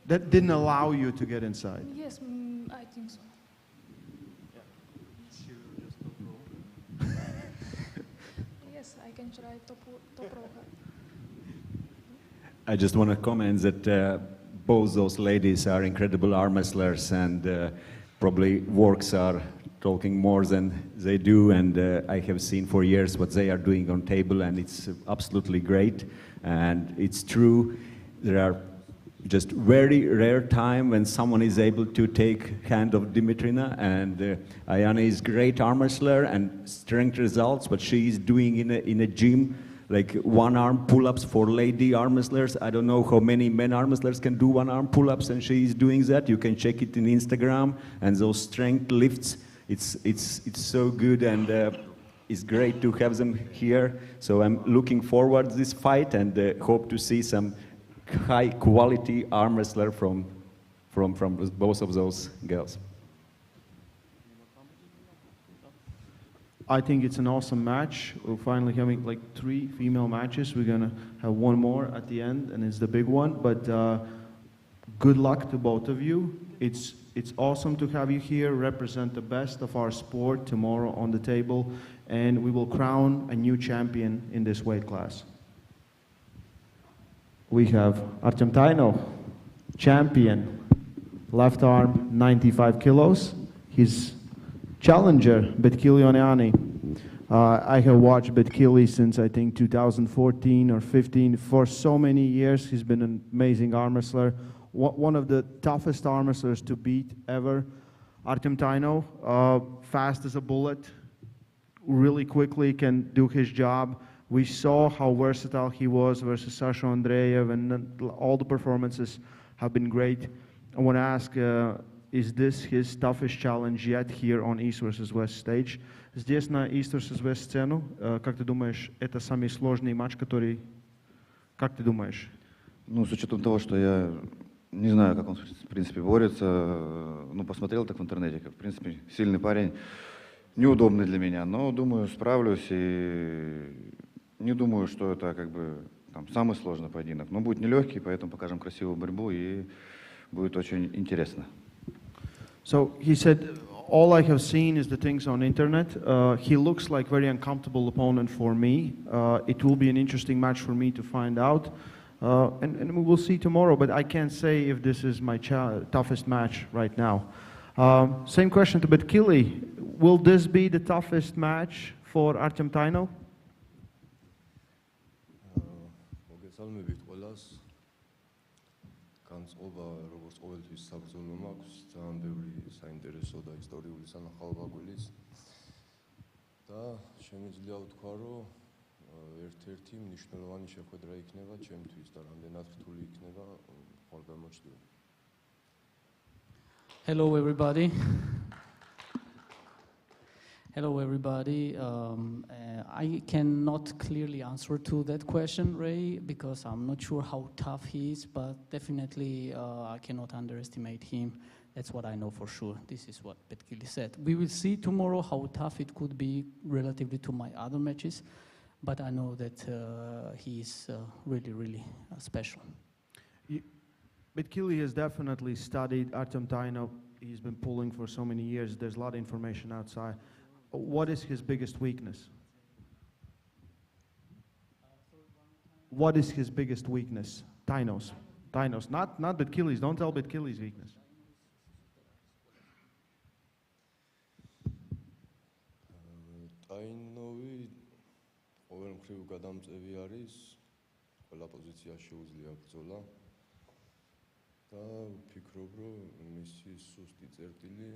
A: That didn't allow you to get inside.
O: Yes, I think so. Yes, I can try top row.
B: I just want to comment that both those ladies are incredible arm wrestlers, and probably works are talking more than they do, and I have seen for years what they are doing on table, and it's absolutely great. And it's true, there are just very rare time when someone is able to take hand of Dimitrina, and Ayana is great arm wrestler and strength results, what she is doing in a gym, like one-arm pull-ups for lady arm wrestlers. I don't know how many men arm wrestlers can do one-arm pull-ups, and she is doing that. You can check it in Instagram, and those strength lifts, it's so good, and It's great to have them here. So I'm looking forward to this fight and hope to see some high quality arm wrestler from both of those girls.
A: I think it's an awesome match. We're finally having like 3 female matches. We're gonna have one more at the end, and it's the big one. But good luck to both of you. It's awesome to have you here, represent the best of our sport tomorrow on the table, and we will crown a new champion in this weight class. We have Artem Tainov, champion, left arm, 95 kilos. His challenger, Betkili Oneani. I have watched Betkili since I think 2014 or 15. For so many years, he's been an amazing arm wrestler. One of the toughest arm wrestlers to beat ever. Artem Tainov, fast as a bullet, really quickly can do his job. We saw how versatile he was versus Sasha Andreev, and all the performances have been great. I want to ask, is this his toughest challenge yet here on East vs. West stage? Здесь на East vs. West сцену, как ты думаешь, это самый сложный матч, который... Как ты думаешь?
Q: Ну, с учетом того, что я не знаю, как он, в принципе, борется, ну, посмотрел так в интернете, как, в принципе, сильный парень, неудобный для меня, но, думаю, справлюсь, и не думаю, что это, как бы, там, самый сложный поединок. Но будет нелегкий, поэтому покажем красивую борьбу, и будет очень интересно.
A: So he said, all I have seen is the things on internet. He looks like very uncomfortable opponent for me. It will be an interesting match for me to find out. And we will see tomorrow, but I can't say if this is my toughest match right now. Same question to Betkili. Will this be the toughest match for Artem Tainov?
R: მოგესალმებით ყველას. განწყობა როგორც ყოველთვის საბრძოლო მაქვს, ძალიან ბევრი საინტერესო და ისტორიული სანახაობა გვილის. და შემიძლია ვთქვა, რომ ერთ-ერთი მნიშვნელოვანი შეხვედრა იქნება ჩემთვის და რამდენად რთული იქნება, ხვალ გამოჩნდება.
I: Hello everybody. Hello everybody. I cannot clearly answer to that question, Ray, because I'm not sure how tough he is, but definitely I cannot underestimate him. That's what I know for sure. This is what Betkili said. We will see tomorrow how tough it could be relatively to my other matches, but I know that he is really, really special.
A: Betkili has definitely studied Artem Tainov. He's been pulling for so many years. There's a lot of information outside. What is his biggest weakness? What is his biggest weakness? Tainov's. Not Betkili's. Don't tell Betkili's weakness.
R: Tainovi ყოველ მხრივ გადამწევი არის, ყველა პოზიციაში უძლია ბრძოლა. და ვფიქრობ, რომ მისი სუსტი წერტილი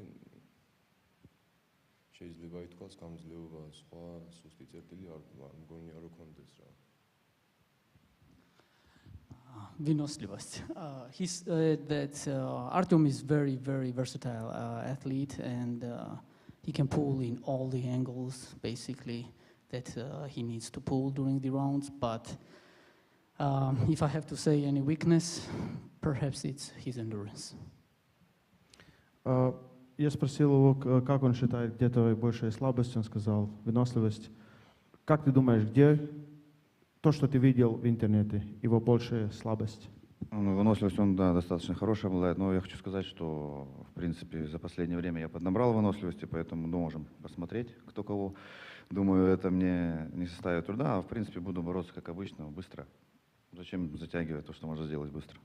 R: შეიძლება ითქვას გამძლეობა, სხვა სუსტი წერტილი არ მგონია რომ კონდეს რა.
I: Выносливость. He said that Artem is very, very versatile athlete, and he can pull in all the angles, basically, that he needs to pull during the rounds. But if I have to say any weakness, perhaps it's his endurance.
A: Я спросил его, как он считает, где твоя большая слабость, он сказал, выносливость. Как ты думаешь, где то, что ты видел в интернете, его большая слабость?
Q: Ну, выносливость он, да, достаточно хорошая обладает, но я хочу сказать, что, в принципе, за последнее время я поднабрал выносливости, поэтому можем посмотреть, кто кого. Думаю, это мне не составит труда, а, в принципе, буду бороться, как обычно, быстро. Зачем затягивать то, что можно сделать быстро?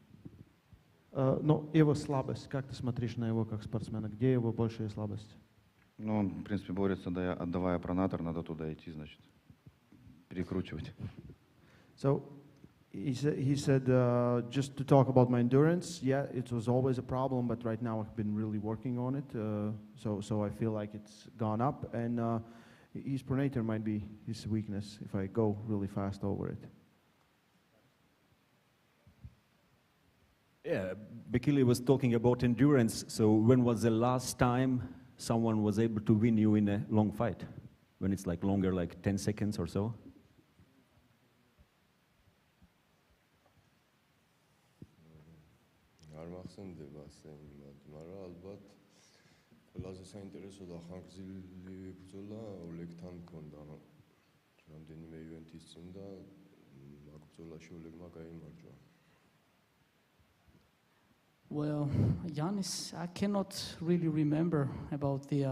A: Но его слабость, как ты смотришь на его как спортсмена, где его большая слабость?
Q: Ну, он, в принципе, борется, да, отдавая пронатор, надо туда идти, значит, перекручивать.
A: So he said just to talk about my endurance, yeah, it was always a problem, but right now I've been really working on it, so I feel like it's gone up, and his pronator might be his weakness if I go really fast over it.
B: Yeah, Betkili was talking about endurance. So when was the last time someone was able to win you in a long fight? when it's like longer, like 10 seconds or so?
R: არ მახსენდება ასენიმად, მაგრამ ალბათ ყველაზე საინტერესო და ხანგრძლივი ბრძოლა ოლეგთან მქონდა რამდენიმე ივენთის წინ და მაგ ბრძოლაში ოლეგმა გაიმარჯვა.
I: Well, Yanis, I cannot really remember about the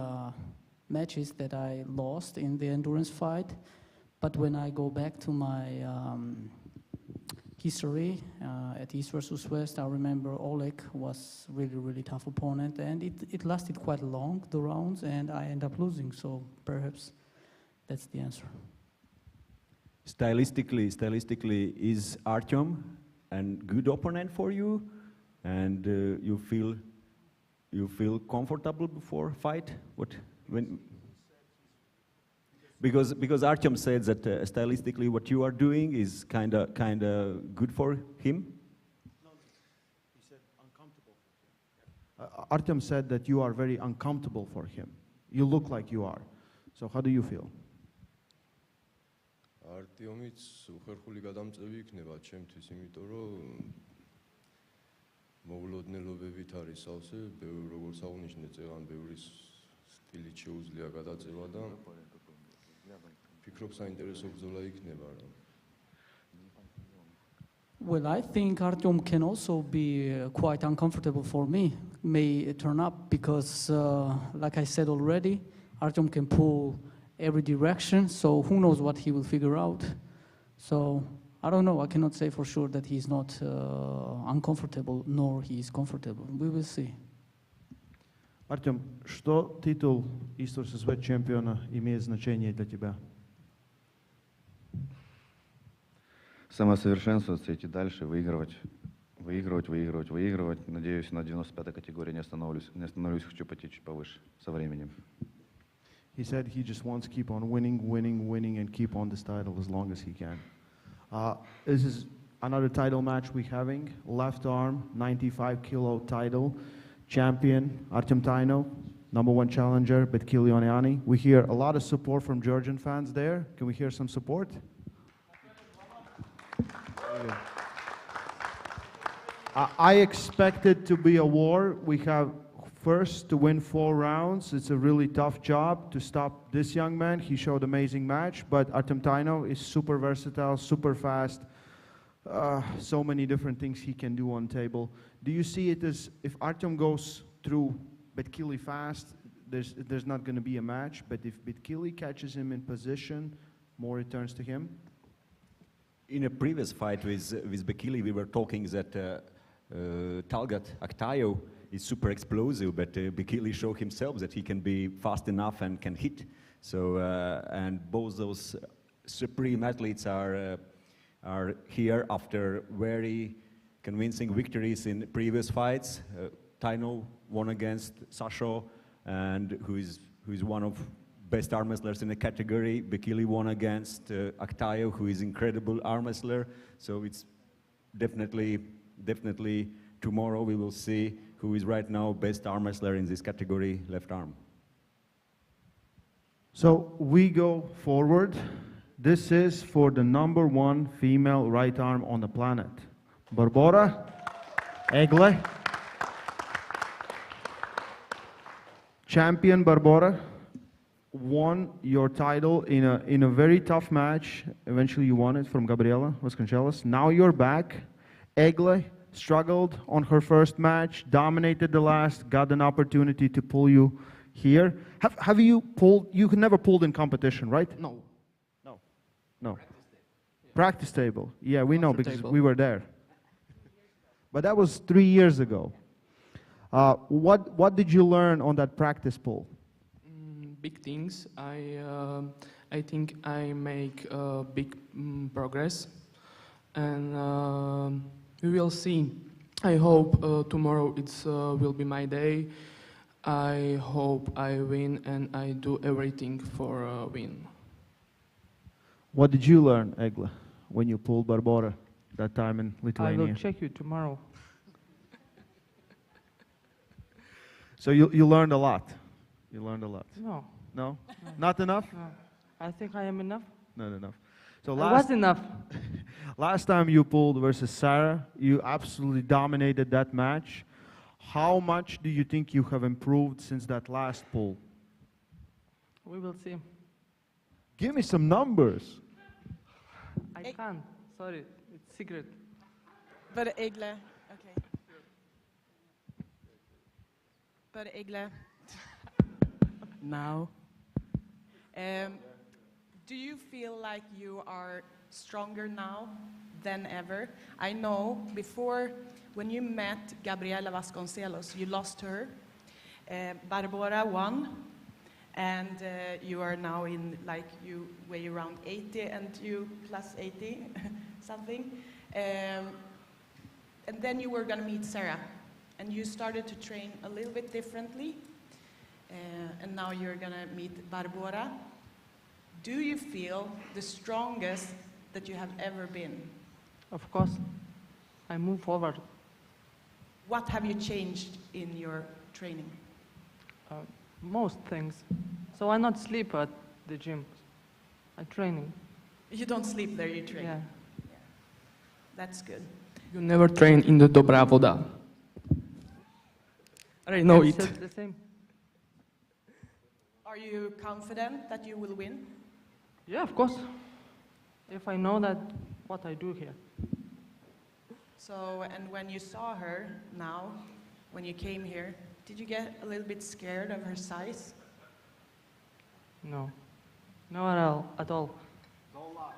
I: matches that I lost in the endurance fight, but when I go back to my history at East versus West, I remember Oleg was really tough opponent, and it lasted quite long, the rounds, and I end up losing, so perhaps that's the answer.
B: Stylistically, is Artem a good opponent for you? And you feel comfortable before fight? Because Artem said that stylistically what you are doing is kind of good for him.
A: No, he said uncomfortable. Artem said that you are very uncomfortable for him. You look like you are. So how do you feel?
R: არტემიც უხერხული გადამწევი იქნება ჩემთვის, იმიტომ რომ მოულოდნელობებით არის სავსე, როგორც აღნიშნე წევან ბევრი სტილით შეუძლია გადაწევა და ფიქრობ საინტერესო ბრძოლა იქნება რა.
I: Well, I think Artem can also be quite uncomfortable for me, may turn up, because like I said already, Artem can pull every direction, so who knows what he will figure out. So I don't know, I cannot say for sure that he's not uncomfortable, nor he is comfortable. We will see.
A: Артем, что титул East vs West чемпиона имеет значение для тебя?
Q: Самосовершенствоваться, идти дальше, выигрывать. Надеюсь, на 95-й категории не остановлюсь, хочу пойти чуть повыше со временем.
A: He said he just wants to keep on winning, and keep on this title as long as he can. This is another title match we're having. Left arm, 95 kilo title. Champion, Artem Taino, #1 challenger, Betkili Oniani. We hear a lot of support from Georgian fans there. Can we hear some support? I expect it to be a war. We have first to win 4 rounds. It's a really tough job to stop this young man. He showed amazing match, but Artem Taino is super versatile, super fast. So many different things he can do on table. Do you see it as if Artem goes through Betkili fast, there's not going to be a match, but if Betkili catches him in position, more returns to him?
B: In a previous fight with Betkili, we were talking that Talgat Aktayo is super explosive, but Betkili showed himself that he can be fast enough and can hit. So, and both those supreme athletes are here after very convincing victories in previous fights. Taino won against Sasha, and who is one of best arm wrestlers in the category. Betkili won against Aktayo, who is incredible arm wrestler. So it's definitely tomorrow we will see who is right now best arm wrestler in this category, left arm.
A: So we go forward. This is for the #1 female right arm on the planet. Barbora, Egle. Champion Barbora won your title in a very tough match. Eventually you won it from Gabriela Vasconcelos. Now you're back. Egle struggled on her first match, dominated the last, got an opportunity to pull you here. Have you pulled? You never pulled in competition, right?
C: No.
A: No. Practice table. Yeah, we know because we were there. But that was 3 years ago. What did you learn on that practice pull?
S: Big things. I think I make big progress, and we will see. I hope tomorrow will be my day. I hope I win, and I do everything for a win.
A: What did you learn, Egle, when you pulled Barbora that time in Lithuania?
T: I will check you tomorrow.
A: So you learned a lot. You learned a lot.
T: No.
A: No? Not enough?
T: No. I think I am enough.
A: Not enough. So
T: I was enough.
A: last time you pulled versus Sarah, you absolutely dominated that match. How much do you think you have improved since that last pull?
T: We will see.
A: Give me some numbers.
T: I can't. Sorry, it's secret.
C: But Egle, okay. But Egle, now. Do you feel like you are stronger now than ever? I know before, when you met Gabriela Vasconcelos, you lost her. Barbora won, and you are now in, like, you weigh around 80 and you plus 80, something. And then you were gonna meet Sarah, and you started to train a little bit differently. And now you're gonna meet Barbora. Do you feel the strongest that you have ever been?
T: Of course. I move forward.
C: What have you changed in your training?
T: Most things. So I not sleep at the gym. I'm training.
C: You don't sleep there, you train?
T: Yeah.
C: That's good.
S: You never train in the Dobra Voda. I know it.
T: The same.
C: Are you confident that you will win?
T: Yeah, of course. If I know that what I do here.
C: So, and when you saw her now, when you came here, did you get a little bit scared of her size?
T: No. No at all. At all.
C: Don't lie.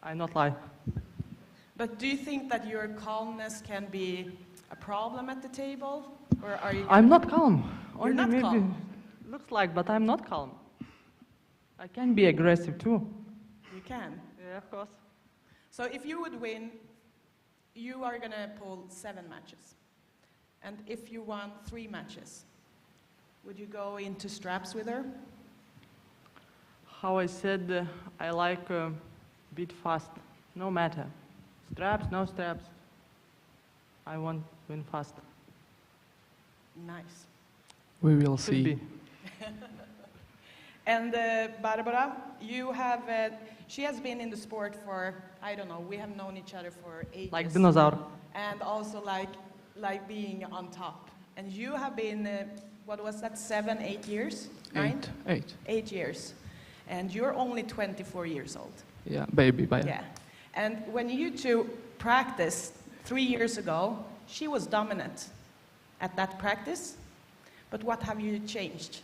T: I not lie.
C: But do you think that your calmness can be a problem at the table? Or are you
T: I'm not calm.
C: You're
T: Only
C: not
T: maybe
C: calm.
T: looks like, but I'm not calm. I can be aggressive too.
C: You can?
T: Yeah, of course.
C: So if you would win, you are going to pull 7 matches. And if you won 3 matches, would you go into straps with her?
T: How I said, I like beat fast, no matter. Straps, no straps. I want win fast.
C: Nice.
S: We will
T: Should
S: see.
T: be.
C: And Barbora, you have, she has been in the sport for, I don't know, we have known each other for ages.
T: Like dinosaur.
C: And also like being on top. And you have been, what was that, 7, 8 years? 9?
S: 8.
C: 8 years. And you're only 24 years old.
S: Yeah, baby, bye.
C: Yeah. And when you two practiced 3 years ago, she was dominant at that practice. But what have you changed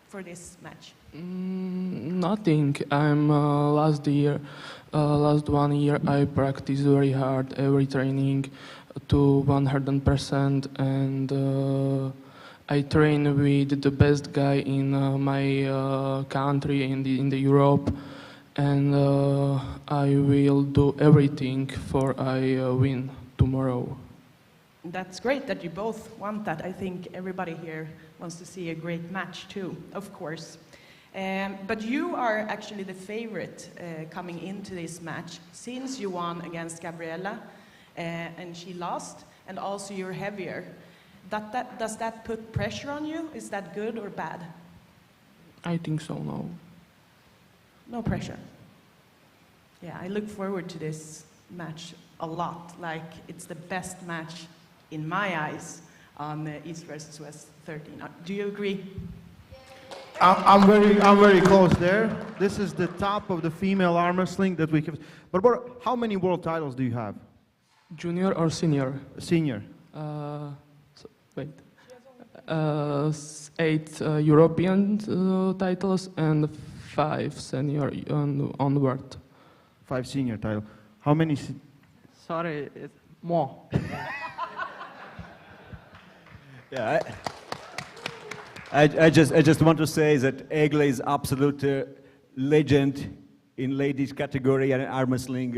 C: for this match?
S: Nothing. I'm last 1 year I practiced very hard every training to 100%, and I train with the best guy in my country in the Europe, and I will do everything for I win tomorrow.
C: That's great that you both want that. I think everybody here wants to see a great match too, of course. But you are actually the favorite coming into this match, since you won against Gabriela and she lost, and also you're heavier. Does that put pressure on you? Is that good or bad?
S: I think so, no.
C: No pressure. Yeah, I look forward to this match a lot. Like, it's the best match in my eyes on East versus West 13. Do you agree?
A: I'm very close there. This is the top of the female arm wrestling that we have. But how many world titles do you have?
S: Junior or senior?
A: Senior.
S: Wait. 8 European titles and 5 senior onward.
A: 5 senior titles. How many?
T: Sorry, it's more.
B: Yeah, I just want to say that Egle is absolute legend in ladies category and arm wrestling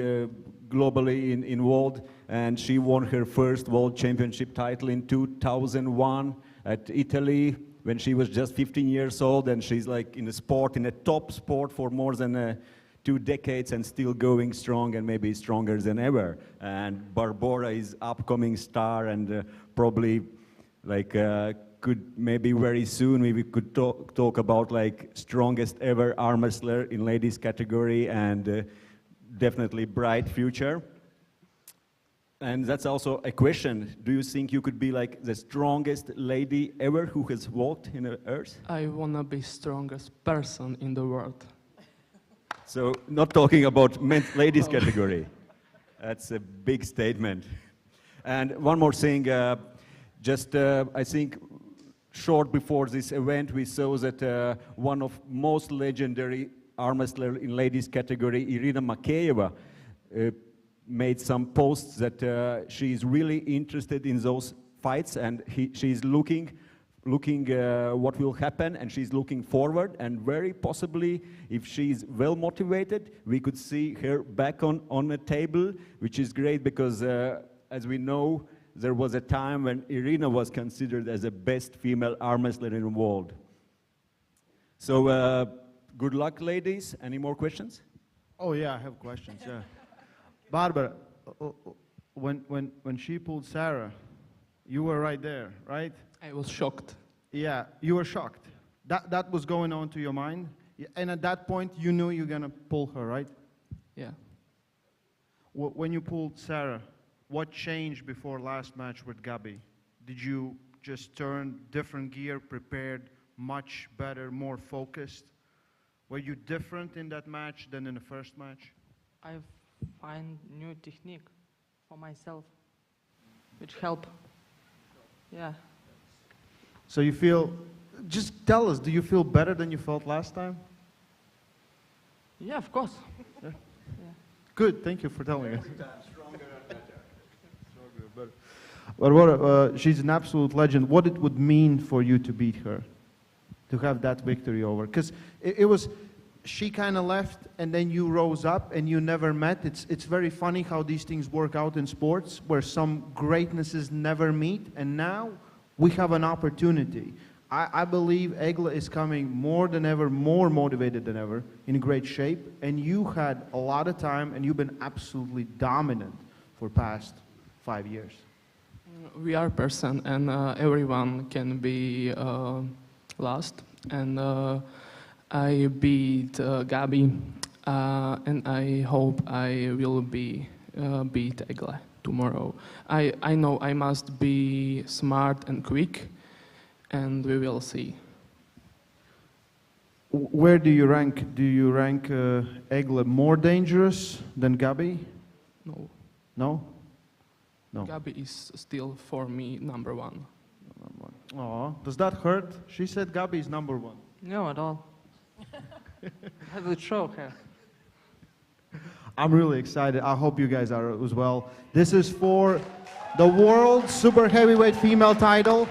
B: globally in world, and she won her first world championship title in 2001 at Italy when she was just 15 years old, and she's like in a top sport for more than 2 decades and still going strong and maybe stronger than ever. And Barbora is upcoming star and probably like could maybe very soon we could talk about like strongest ever arm wrestler in ladies category and definitely bright future. And that's also a question. Do you think you could be like the strongest lady ever who has walked in the earth?
S: I wanna be strongest person in the world.
B: So not talking about men's ladies category. That's a big statement. And one more thing, I think short before this event we saw that one of most legendary arm wrestler in ladies category, Irina Makeyeva, made some posts that she is really interested in those fights and she's looking what will happen and she's looking forward and very possibly if she's well motivated we could see her back on a table, which is great because as we know there was a time when Irina was considered as the best female arm wrestler in the world. So good luck ladies. Any more questions?
A: Oh yeah, I have questions, yeah. Barbara, when she pulled Sarah, you were right there, right?
S: I was shocked.
A: Yeah, you were shocked. That was going on to your mind? And at that point, you knew you were going to pull her, right?
S: Yeah.
A: When you pulled Sarah, what changed before last match with Gabi? Did you just turn different gear, prepared much better, more focused? Were you different in that match than in the first match?
T: I find new technique for myself, which help. Yeah.
A: So you feel, just tell us, do you feel better than you felt last time?
T: Yeah, of course.
A: Yeah. Good, thank you for telling us. Barbora, she's an absolute legend. What it would mean for you to beat her, to have that victory over? Because it was, she kind of left and then you rose up and you never met. It's very funny how these things work out in sports where some greatnesses never meet and now we have an opportunity. I believe Egle is coming more than ever, more motivated than ever, in great shape, and you had a lot of time and you've been absolutely dominant for past 5 years.
S: We are person and everyone can be lost and I beat Gabi and I hope I will beat Egle tomorrow. I know I must be smart and quick and we will see.
A: Where do you rank? Do you rank Egle more dangerous than Gabi?
S: No.
A: No? No.
S: Gabi is still for me number one.
A: Oh, does that hurt? She said Gabi is number one.
T: No, at all. I will show her.
A: I'm really excited. I hope you guys are as well. This is for the world super heavyweight female title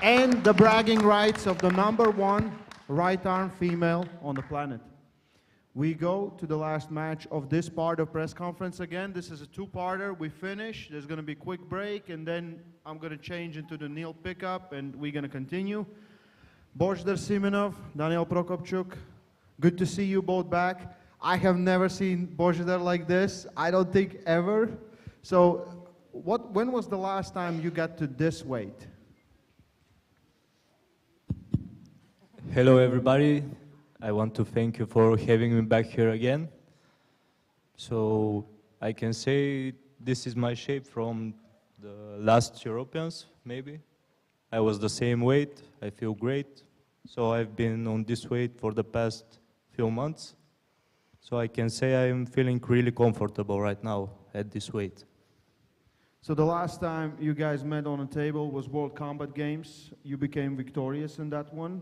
A: and the bragging rights of the number one right arm female on the planet. We go to the last match of this part of press conference again. This is a two-parter. We finish. There's going to be a quick break, and then I'm going to change into the Neil pickup, and we're going to continue. Božidar Simonov, Daniel Prokopchuk, good to see you both back. I have never seen Božidar like this. I don't think ever. So when was the last time you got to this weight?
U: Hello, everybody. I want to thank you for having me back here again. So I can say this is my shape from the last Europeans, maybe. I was the same weight. I feel great. So I've been on this weight for the past few months. So I can say I'm feeling really comfortable right now at this weight.
A: So the last time you guys met on a table was World Combat Games. You became victorious in that one,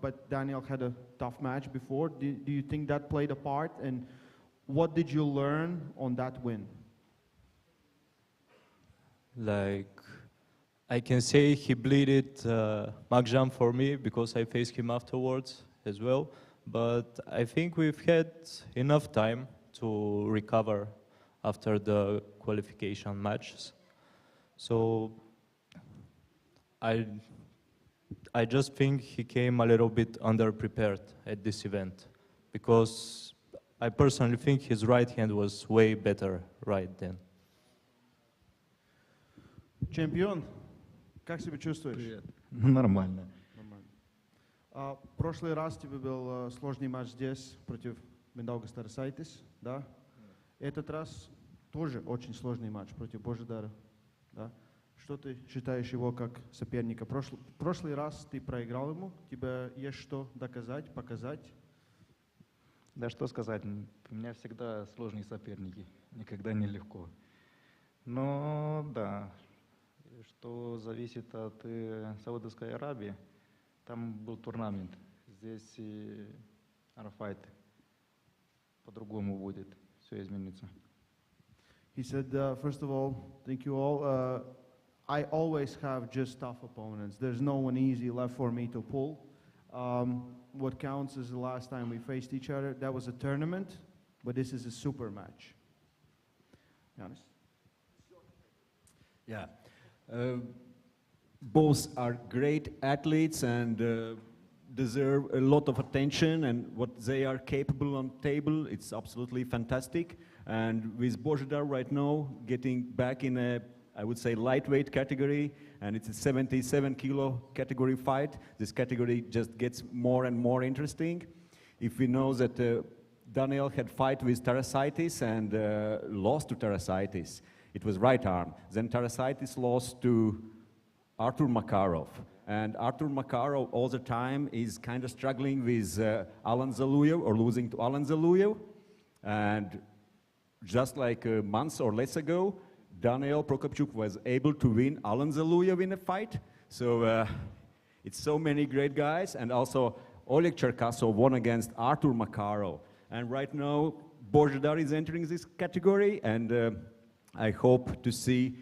A: but Daniel had a tough match before. Do you think that played a part? And what did you learn on that win?
U: Like, I can say he bleeded Magjam for me because I faced him afterwards as well. But I think we've had enough time to recover after the qualification matches. So I just think he came a little bit underprepared at this event because I personally think his right hand was way better right then.
A: Чемпион, как себя чувствуешь?
V: Привет.
D: Ну, нормально.
A: Прошлый раз тебе был сложный матч здесь против Миндаугас Тарасайтис, да? Этот раз тоже очень сложный матч против Божидара, да? Что ты считаешь его как соперника? Прошлый раз ты проиграл ему, тебе есть что доказать, показать?
D: Да что сказать, у меня всегда сложные соперники, никогда не легко. Но да, что зависит от Саудовской Аравии, там был турнамент, здесь и арфайт по-другому будет, все изменится.
A: He said, first of all, thank you all. I always have just tough opponents. There's no one easy left for me to pull. What counts is the last time we faced each other. That was a tournament, but this is a super match. Giannis?
B: Yeah. Both are great athletes and deserve a lot of attention, and what they are capable on table, it's absolutely fantastic. And with Bozhidar right now getting back in a, I would say, lightweight category, and it's a 77-kilo category fight, this category just gets more and more interesting. If we know that Daniel had fight with Tarasaitis and lost to Tarasaitis, it was right arm. Then Tarasaitis lost to Artur Makarov. And Artur Makarov all the time is kind of struggling with Alan Zaluyev or losing to Alan Zaluyev. And just like a month or less ago, Daniel Prokopchuk was able to win Alan Zaluyev in a fight. So it's so many great guys. And also Oleg Cherkasov won against Artur Makarov. And right now, Bozhidar is entering this category. And I hope to see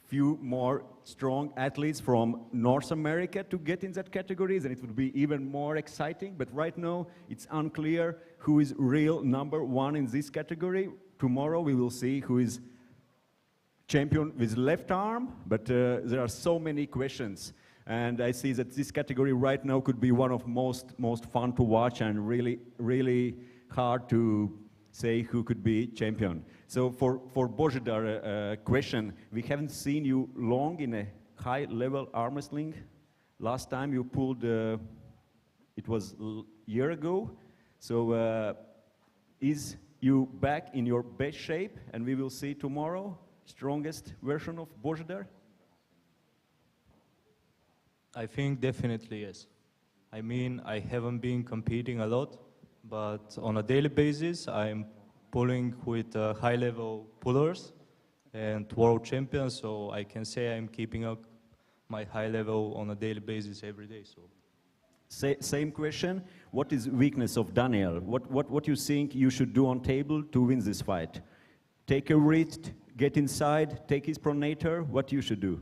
B: few more strong athletes from North America to get in that category, then it would be even more exciting. But right now, it's unclear who is real #1 in this category. Tomorrow, we will see who is champion with left arm, but there are so many questions. And I see that this category right now could be one of most fun to watch and really hard to say who could be champion. So for Bozhidar, question, we haven't seen you long in a high-level arm wrestling. Last time you pulled, it was a year ago. So is you back in your best shape, and we will see tomorrow strongest version of Bozhidar?
U: I think definitely yes. I mean, I haven't been competing a lot, but on a daily basis, I'm pulling with high-level pullers and world champions, so I can say I'm keeping up my high level on a daily basis every day. So,
B: same question. What is weakness of Daniel? What you think you should do on table to win this fight? Take a wrist, get inside, take his pronator. What you should do?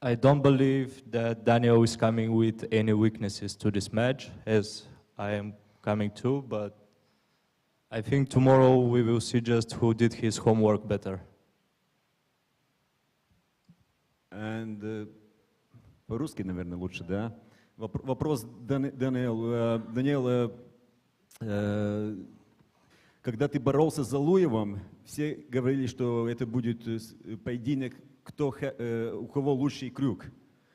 U: I don't believe that Daniel is coming with any weaknesses to this match, as I am coming to, but I think tomorrow we will see just who did his homework better.
B: And по-русски, наверное, лучше, да? Вопрос, Даниэл. Даниэл, когда ты боролся с Залуевым, все говорили, что это будет поединок, у кого лучший крюк.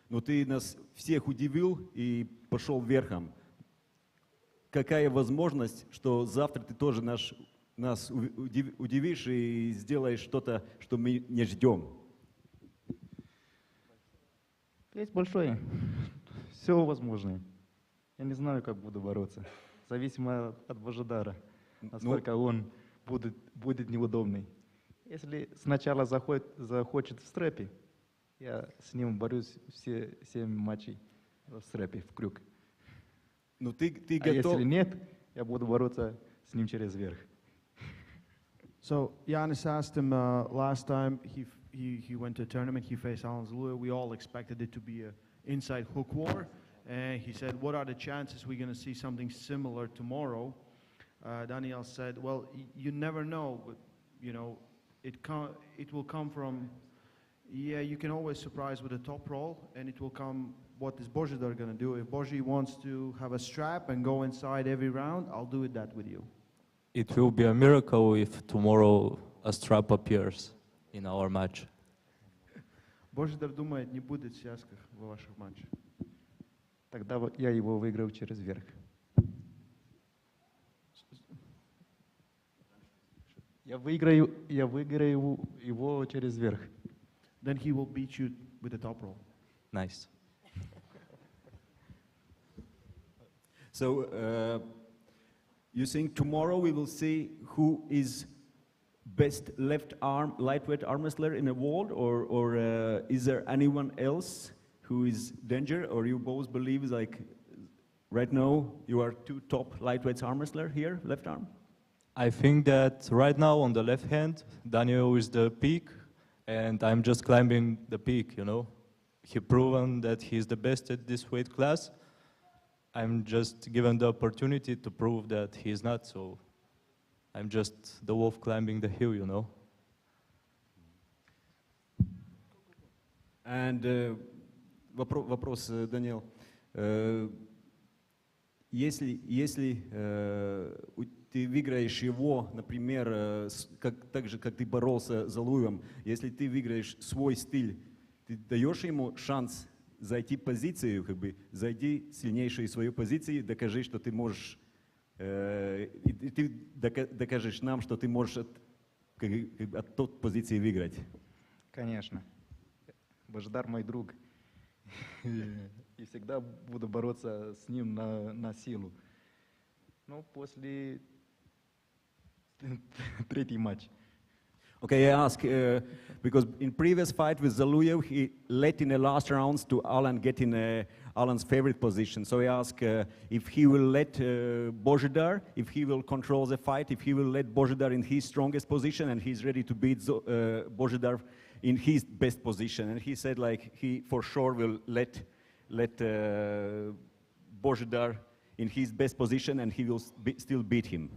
B: Но ты нас всех удивил и пошел верхом. Какая возможность, что завтра ты тоже нас удивишь и сделаешь что-то, что мы не ждем?
D: Есть большое. Все возможно. Я не знаю, как буду бороться. Зависимо от Божидара, насколько он будет неудобный. Если сначала захочет в стрэпе, я с ним борюсь все 7 матчей в стрэпе, в крюк.
B: Ну, ты
D: готов... если нет, я буду бороться с ним через верх.
A: So Giannis asked him last time he went to a tournament, he faced Alan Zaluyev. We all expected it to be an inside hook war. And he said, what are the chances we're going to see something similar tomorrow? Daniel said, well, you never know, but, you know, it will come from, yeah, you can always surprise with a top roll, and it will come, what is Bozhidar going to do? If Bozhi wants to have a strap and go inside every round, I'll do that with you.
U: It will be a miracle if tomorrow a strap appears in our match.
A: Божидар думает, не будет в связках в ваших матчах.
D: Тогда я его выиграю через верх. Я выиграю его через верх.
A: Then he will beat you with the top roll.
U: Nice.
B: So, you think tomorrow we will see who is best left arm, lightweight arm wrestler in the world, or is there anyone else who is danger, or you both believe like right now you are two top lightweight arm wrestler here, left arm?
U: I think that right now on the left hand, Daniel is the peak, and I'm just climbing the peak, you know. He proven that he's the best at this weight class. I'm just given the opportunity to prove that he's not, so I'm just the wolf climbing the hill, you know.
B: And вопрос, Даниэл. Если ты выиграешь его, например, так же, как ты боролся за Луем, если ты выиграешь свой стиль, ты даешь ему шанс зайти в позицию, как бы, зайди сильнейшую свою позицию, докажи, что ты можешь, и ты докажешь нам, что ты можешь от той позиции выиграть.
D: Конечно. Божидар мой друг. И всегда буду бороться с ним на силу. Но после третий матч.
B: Okay, I ask, because in previous fight with Zaluyev, he led in the last rounds to Alan get in Alan's favorite position. So I ask if he will let Bozhidar, if he will control the fight, if he will let Bozhidar in his strongest position, and he's ready to beat Bozhidar in his best position. And he said like he for sure will let Bozhidar in his best position, and he will still beat him.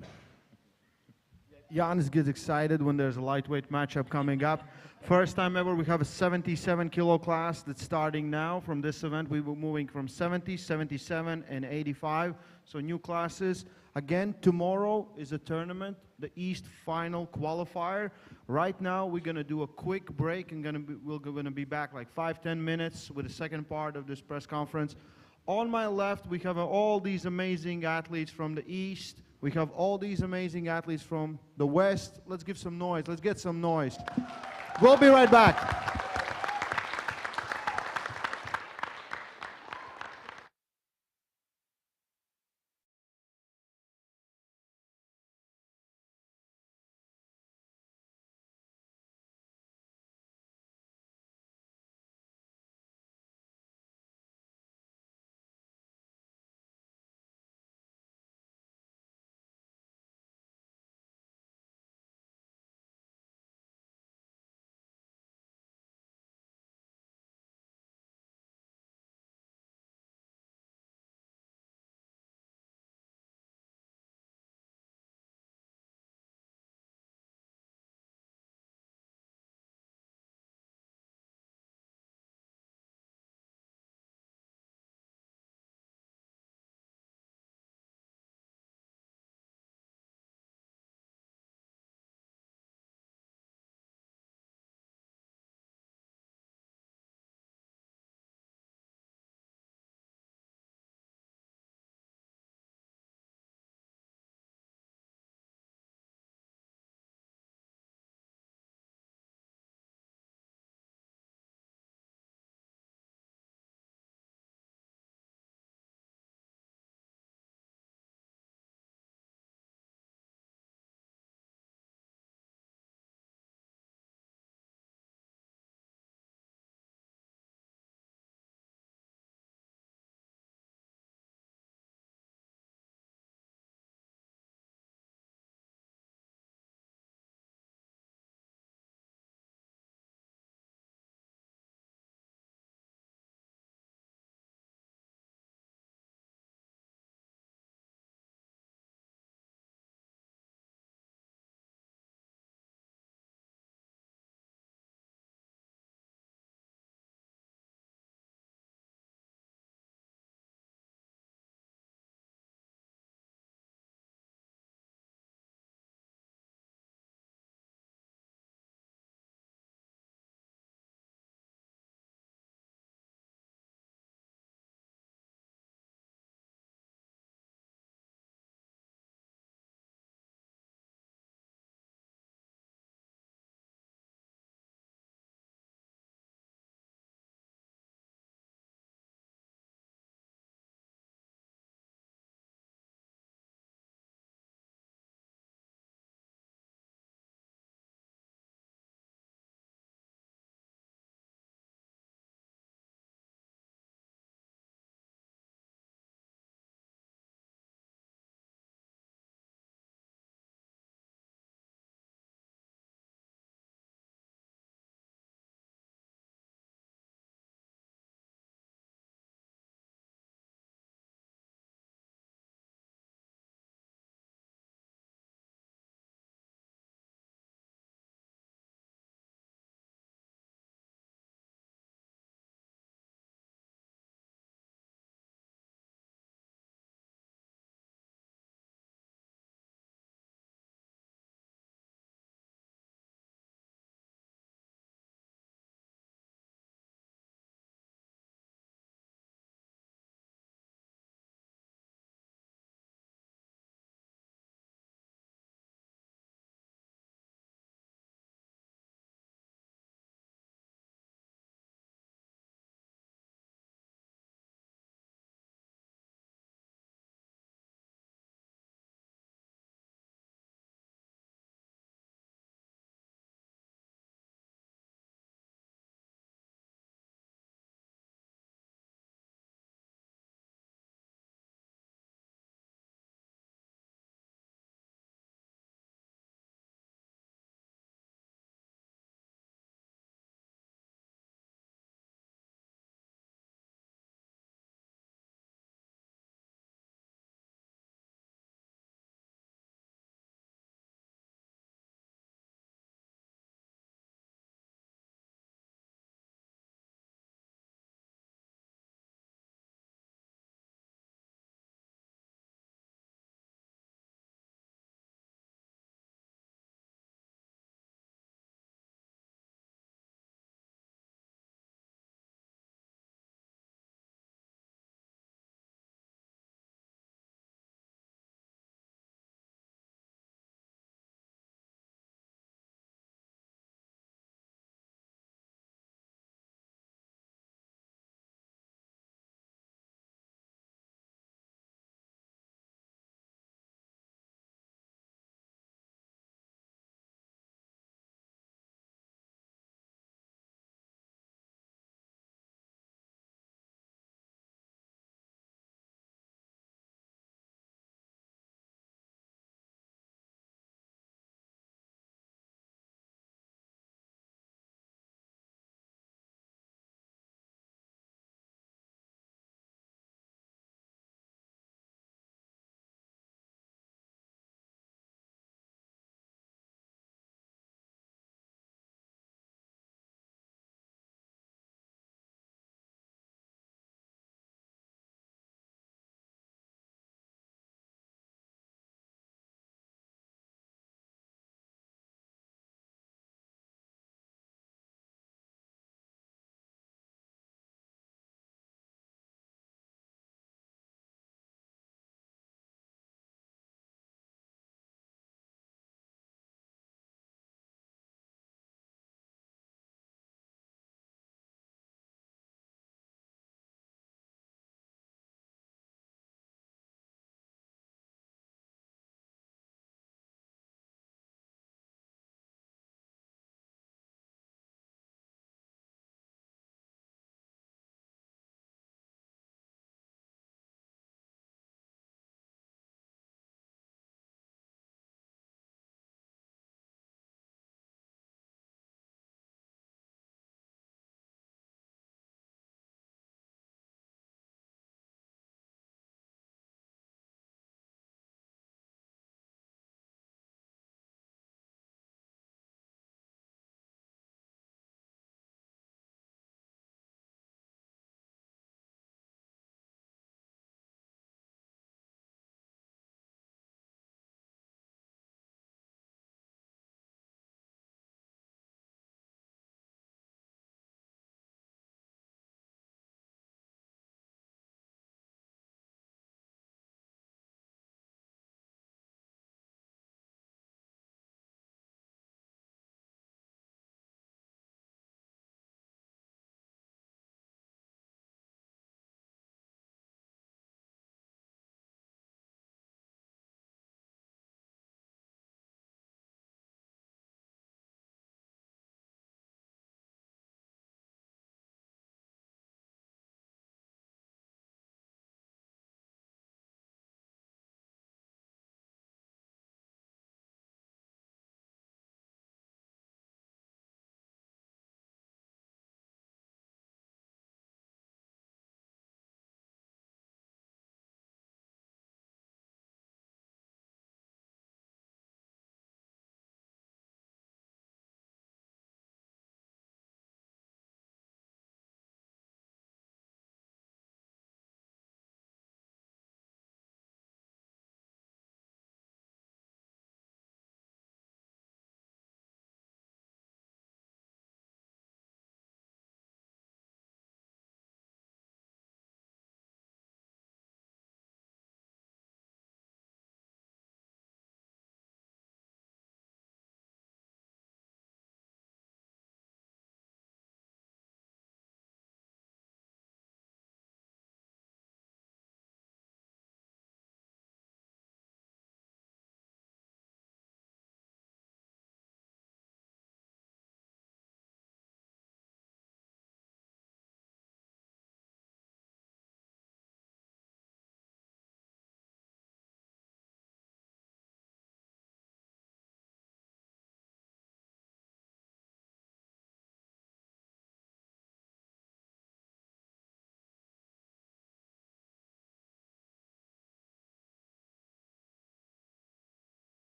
A: Giannis gets excited when there's a lightweight matchup coming up. First time ever, we have a 77 kilo class that's starting now. From this event, we were moving from 70, 77, and 85. So new classes. Again, tomorrow is a tournament, the East final qualifier. Right now, we're going to do a quick break and we're going to be back like 5-10 minutes with the second part of this press conference. On my left, we have all these amazing athletes from the East. We have all these amazing athletes from the West. Let's give some noise. Let's get some noise. We'll be right back.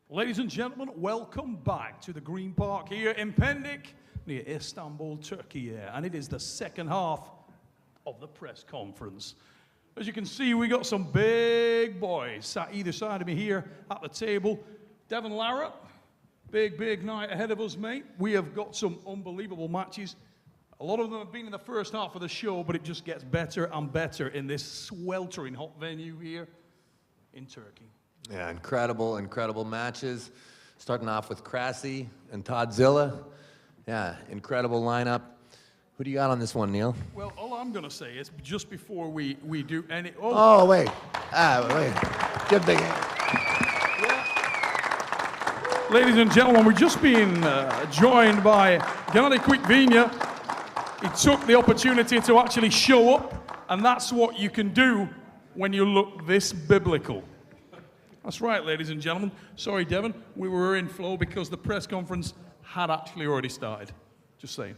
E: Ladies and gentlemen, welcome back to the Green Park here in Pendik, near Istanbul, Turkey. And it is the second half of the press conference. As you can see, we got some big boys sat either side of me here at the table. Devon Larratt, big night ahead of us, mate. We have got some unbelievable matches. A lot of them have been in the first half of the show, but it just gets better and better in this sweltering hot venue here in Turkey.
V: Yeah, incredible matches. Starting off with Crassy and Toddzilla. Yeah, incredible lineup. Who do you got on this one, Neil?
E: Well, all I'm going to say is just before we do any...
V: Wait. Give the game.
E: Ladies and gentlemen, we're just being joined by Gennady Quickvinia. He took the opportunity to actually show up, and that's what you can do when you look this biblical. That's right, ladies and gentlemen. Sorry, Devon, we were in flow because the press conference had actually already started. Just saying.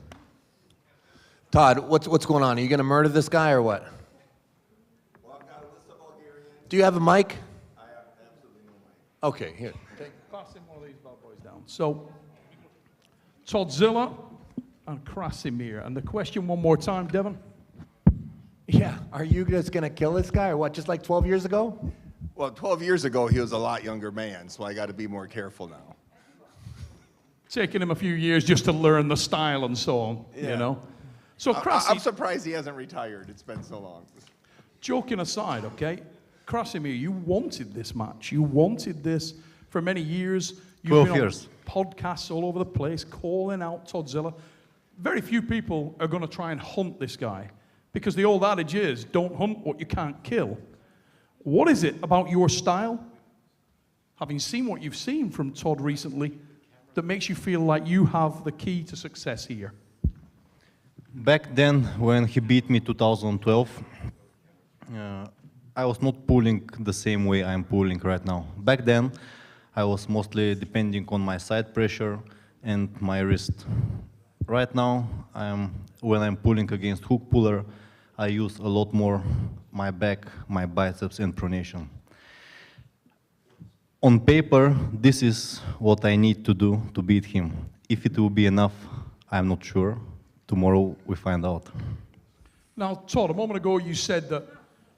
V: Todd, what's going on? Are you going to murder this guy or what? Do you have a mic? I have absolutely no mic. Okay, here.
E: Pass him one of these bad boys down. So, Toddzilla and Krasimir. And the question one more time, Devon.
V: Yeah, are you just going to kill this guy or what, just like 12 years ago?
W: Well, 12 years ago, he was a lot younger man, so I got to be more careful now.
E: Taking him a few years just to learn the style and so on, you know. So, Crassy,
W: I'm surprised he hasn't retired. It's been so long.
E: Joking aside, okay, Krasimir, you wanted this match. You wanted this for many years. You've
U: 12
E: been on
U: years.
E: Podcasts all over the place, calling out Toddzilla. Very few people are going to try and hunt this guy because the old adage is, don't hunt what you can't kill. What is it about your style, having seen what you've seen from Todd recently, that makes you feel like you have the key to success here?
U: Back then, when he beat me 2012, I was not pulling the same way I'm pulling right now. Back then, I was mostly depending on my side pressure and my wrist. Right now, when I'm pulling against hook puller, I use a lot more my back, my biceps, and pronation. On paper, this is what I need to do to beat him. If it will be enough, I'm not sure. Tomorrow we find out.
E: Now, Todd, a moment ago you said that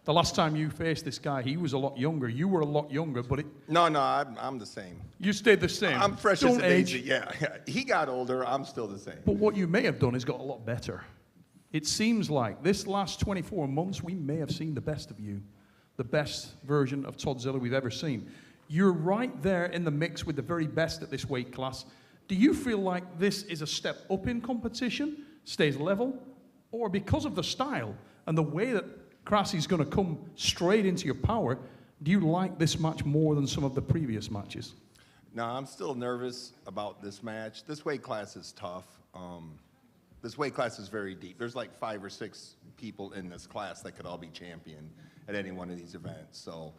E: the last time you faced this guy, he was a lot younger. You were a lot younger, but
W: No, I'm the same.
E: You stayed the same.
W: I'm fresh
E: Don't
W: as a
E: age.
W: daisy. Yeah. He got older. I'm still the same.
E: But what you may have done is got a lot better. It seems like this last 24 months, we may have seen the best of you, the best version of Toddzilla we've ever seen. You're right there in the mix with the very best at this weight class. Do you feel like this is a step up in competition, stays level, or because of the style and the way that Crassy's going to come straight into your power, do you like this match more than some of the previous matches?
W: No, I'm still nervous about this match. This weight class is tough. This weight class is very deep. There's like 5 or 6 people in this class that could all be champion at any one of these events. So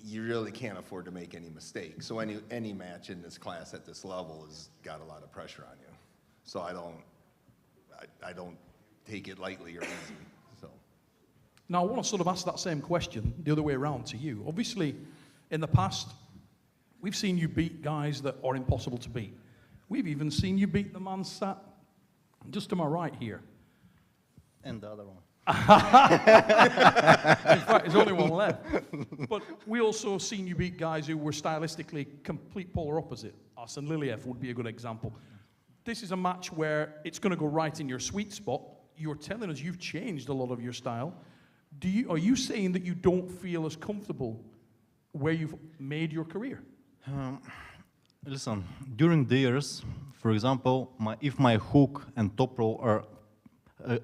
W: you really can't afford to make any mistakes. So any match in this class at this level has got a lot of pressure on you. So I don't take it lightly or easy. So.
E: Now I want to sort of ask that same question the other way around to you. Obviously, in the past, we've seen you beat guys that are impossible to beat. We've even seen you beat the man sat just to my right here.
U: And the other one.
E: In fact, there's only one left. But we also seen you beat guys who were stylistically complete polar opposite. Arsene Liliev would be a good example. This is a match where it's going to go right in your sweet spot. You're telling us you've changed a lot of your style. Are you saying that you don't feel as comfortable where you've made your career?
U: Listen, during the years, for example, if my hook and top row are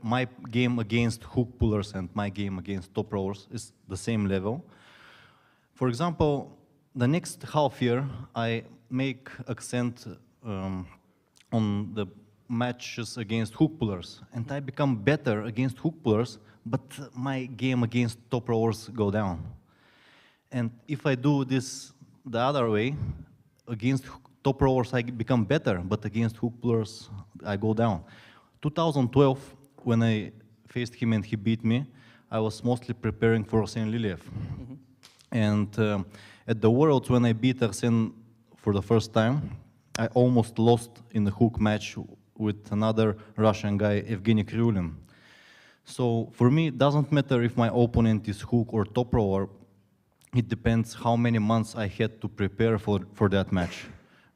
U: my game against hook pullers and my game against top rowers is the same level. For example, the next half year, I make accent on the matches against hook pullers, and I become better against hook pullers, but my game against top rowers go down. And if I do this the other way, against top rowers I become better, but against hook pullers I go down. 2012, when I faced him and he beat me, I was mostly preparing for Arsene Liliev. And at the Worlds, when I beat Arsene
F: for the first time. I almost lost in the hook match with another Russian guy, Evgeny Karolina. So for me, it doesn't matter if my opponent is hook or top rower. It depends how many months I had to prepare for that match.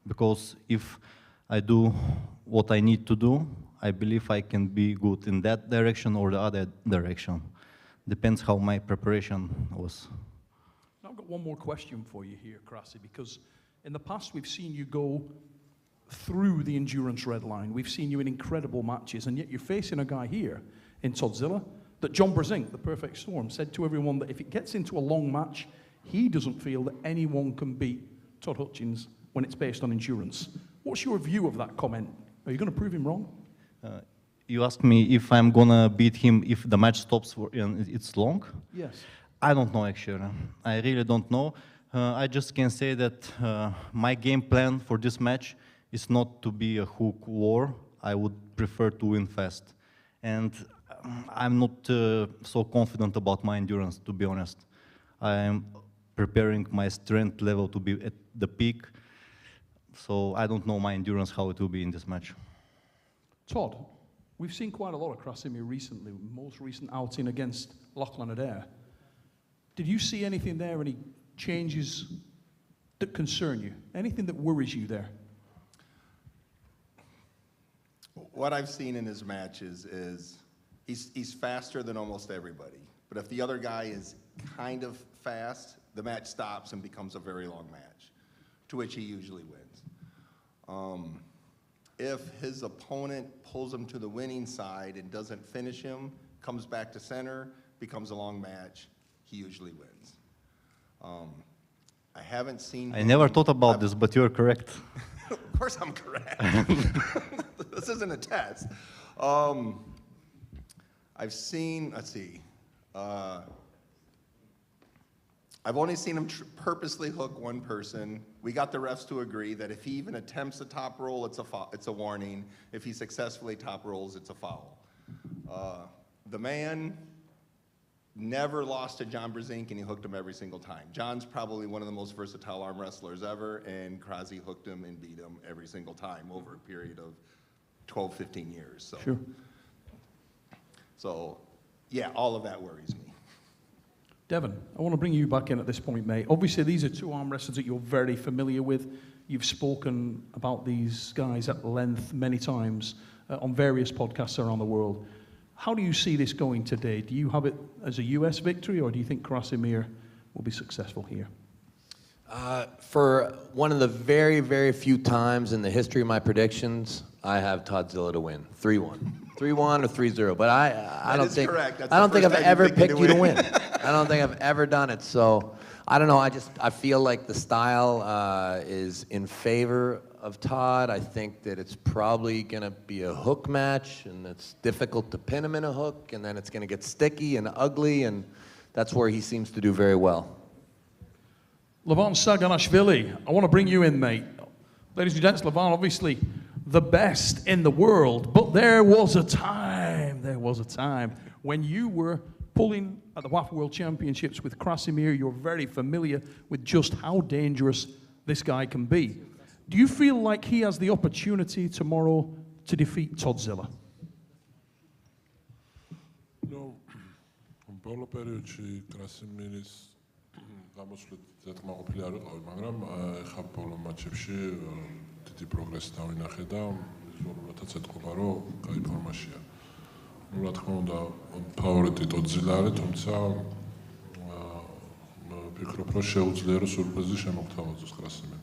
F: Because if I do what I need to do, I believe I can be good in that direction or the other direction. Depends how my preparation was.
E: I've got one more question for you here, Crassy, because in the past we've seen you go through the endurance red line. We've seen you in incredible matches, and yet you're facing a guy here in Toddzilla that John Brezink, the perfect storm, said to everyone that if it gets into a long match, he doesn't feel that anyone can beat Todd Hutchins when it's based on endurance. What's your view of that comment? Are you going to prove him wrong?
F: You asked me if I'm gonna beat him if the match stops and it's long?
E: Yes.
F: I don't know actually. I really don't know. I just can say that my game plan for this match is not to be a hook war. I would prefer to win fast. And I'm not so confident about my endurance, to be honest. I'm preparing my strength level to be at the peak. So I don't know my endurance, how it will be in this match.
E: Todd, we've seen quite a lot of Krasimir recently, most recent outing against Lachlan Adair. Did you see anything there, any changes that concern you? Anything that worries you there?
W: What I've seen in his matches is he's faster than almost everybody. But if the other guy is kind of fast, the match stops and becomes a very long match, to which he usually wins. If his opponent pulls him to the winning side and doesn't finish him, comes back to center, becomes a long match, he usually wins. I haven't seen
F: I never thought about this, but you're correct.
W: Of course I'm correct. This isn't a test. I've seen, let's see, I've only seen him purposely hook one person. We got the refs to agree that if he even attempts a top roll, it's a warning. If he successfully top rolls, it's a foul. The man never lost to John Brezink, and he hooked him every single time. John's probably one of the most versatile arm wrestlers ever, and Crassy hooked him and beat him every single time over a period of 12, 15 years. So,
E: sure.
W: So, yeah, all of that worries me.
E: Devon, I want to bring you back in at this point, mate. Obviously, these are two arm wrestlers that you're very familiar with. You've spoken about these guys at length many times on various podcasts around the world. How do you see this going today? Do you have it as a US victory, or do you think Krasimir will be successful here?
V: For one of the very, very few times in the history of my predictions, I have Toddzilla to win, 3-1. 3-1 or 3-0, but I don't think I've ever picked you to win. I don't think I've ever done it. So I don't know. I feel like the style is in favor of Todd. I think that it's probably going to be a hook match, and it's difficult to pin him in a hook, and then it's going to get sticky and ugly, and that's where he seems to do very well.
E: Levan Saganashvili, I want to bring you in, mate. Ladies and gents, Levan, obviously the best in the world, but there was a time when you were pulling at the WAF World Championships with Krasimir. You're very familiar with just how dangerous this guy can be. Do you feel like he has the opportunity tomorrow to defeat Toddzilla?
H: No, բոլոր პერიოდში Krasimir-ის გამოსვლით დათმაყოფილი არ ვიყავი, მაგრამ ეხლა ბოლო მატჩებში დიდი პროგრესი დავინახე და ვიზუალურადაც ეთქობა, რომ კაი ფორმაშია. Ну, რა თქმა უნდა, ფავორიტი Toddzilla არის, თუმცა ვფიქრობ, რომ შეუძლია რომ სურპრიზი შემოგთავაზოს Krasimir.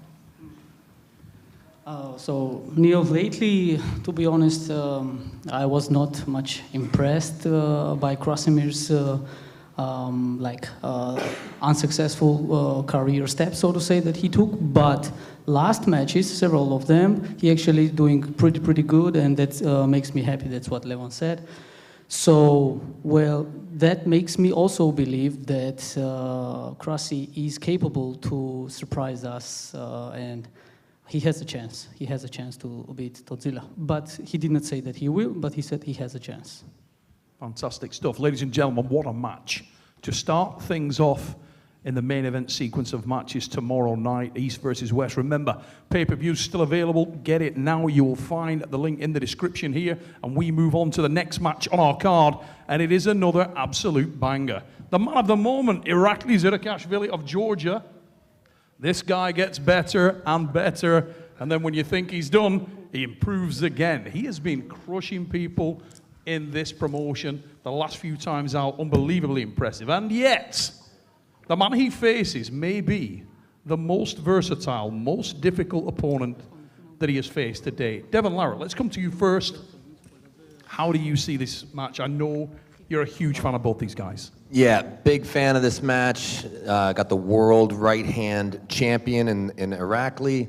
I: So Neil, lately, to be honest, I was not much impressed by Krasimir's unsuccessful career steps, so to say, that he took. But last matches, several of them, he actually doing pretty good, and that makes me happy. That's what Levan said. So, well, that makes me also believe that Crassy is capable to surprise us, and he has a chance. He has a chance to beat Toddzilla. But he did not say that he will, but he said he has a chance.
E: Fantastic stuff. Ladies and gentlemen, what a match. To start things off in the main event sequence of matches tomorrow night, East versus West. Remember, pay-per-view still available. Get it now. You will find the link in the description here. And we move on to the next match on our card. And it is another absolute banger. The man of the moment, Irakli Zurab of Georgia. This guy gets better and better. And then when you think he's done, he improves again. He has been crushing people in this promotion the last few times out. Unbelievably impressive. And yet, the man he faces may be the most versatile, most difficult opponent that he has faced to date. Devon Larratt, let's come to you first. How do you see this match? I know you're a huge fan of both these guys.
V: Yeah, big fan of this match. Got the world right-hand champion in Irakli,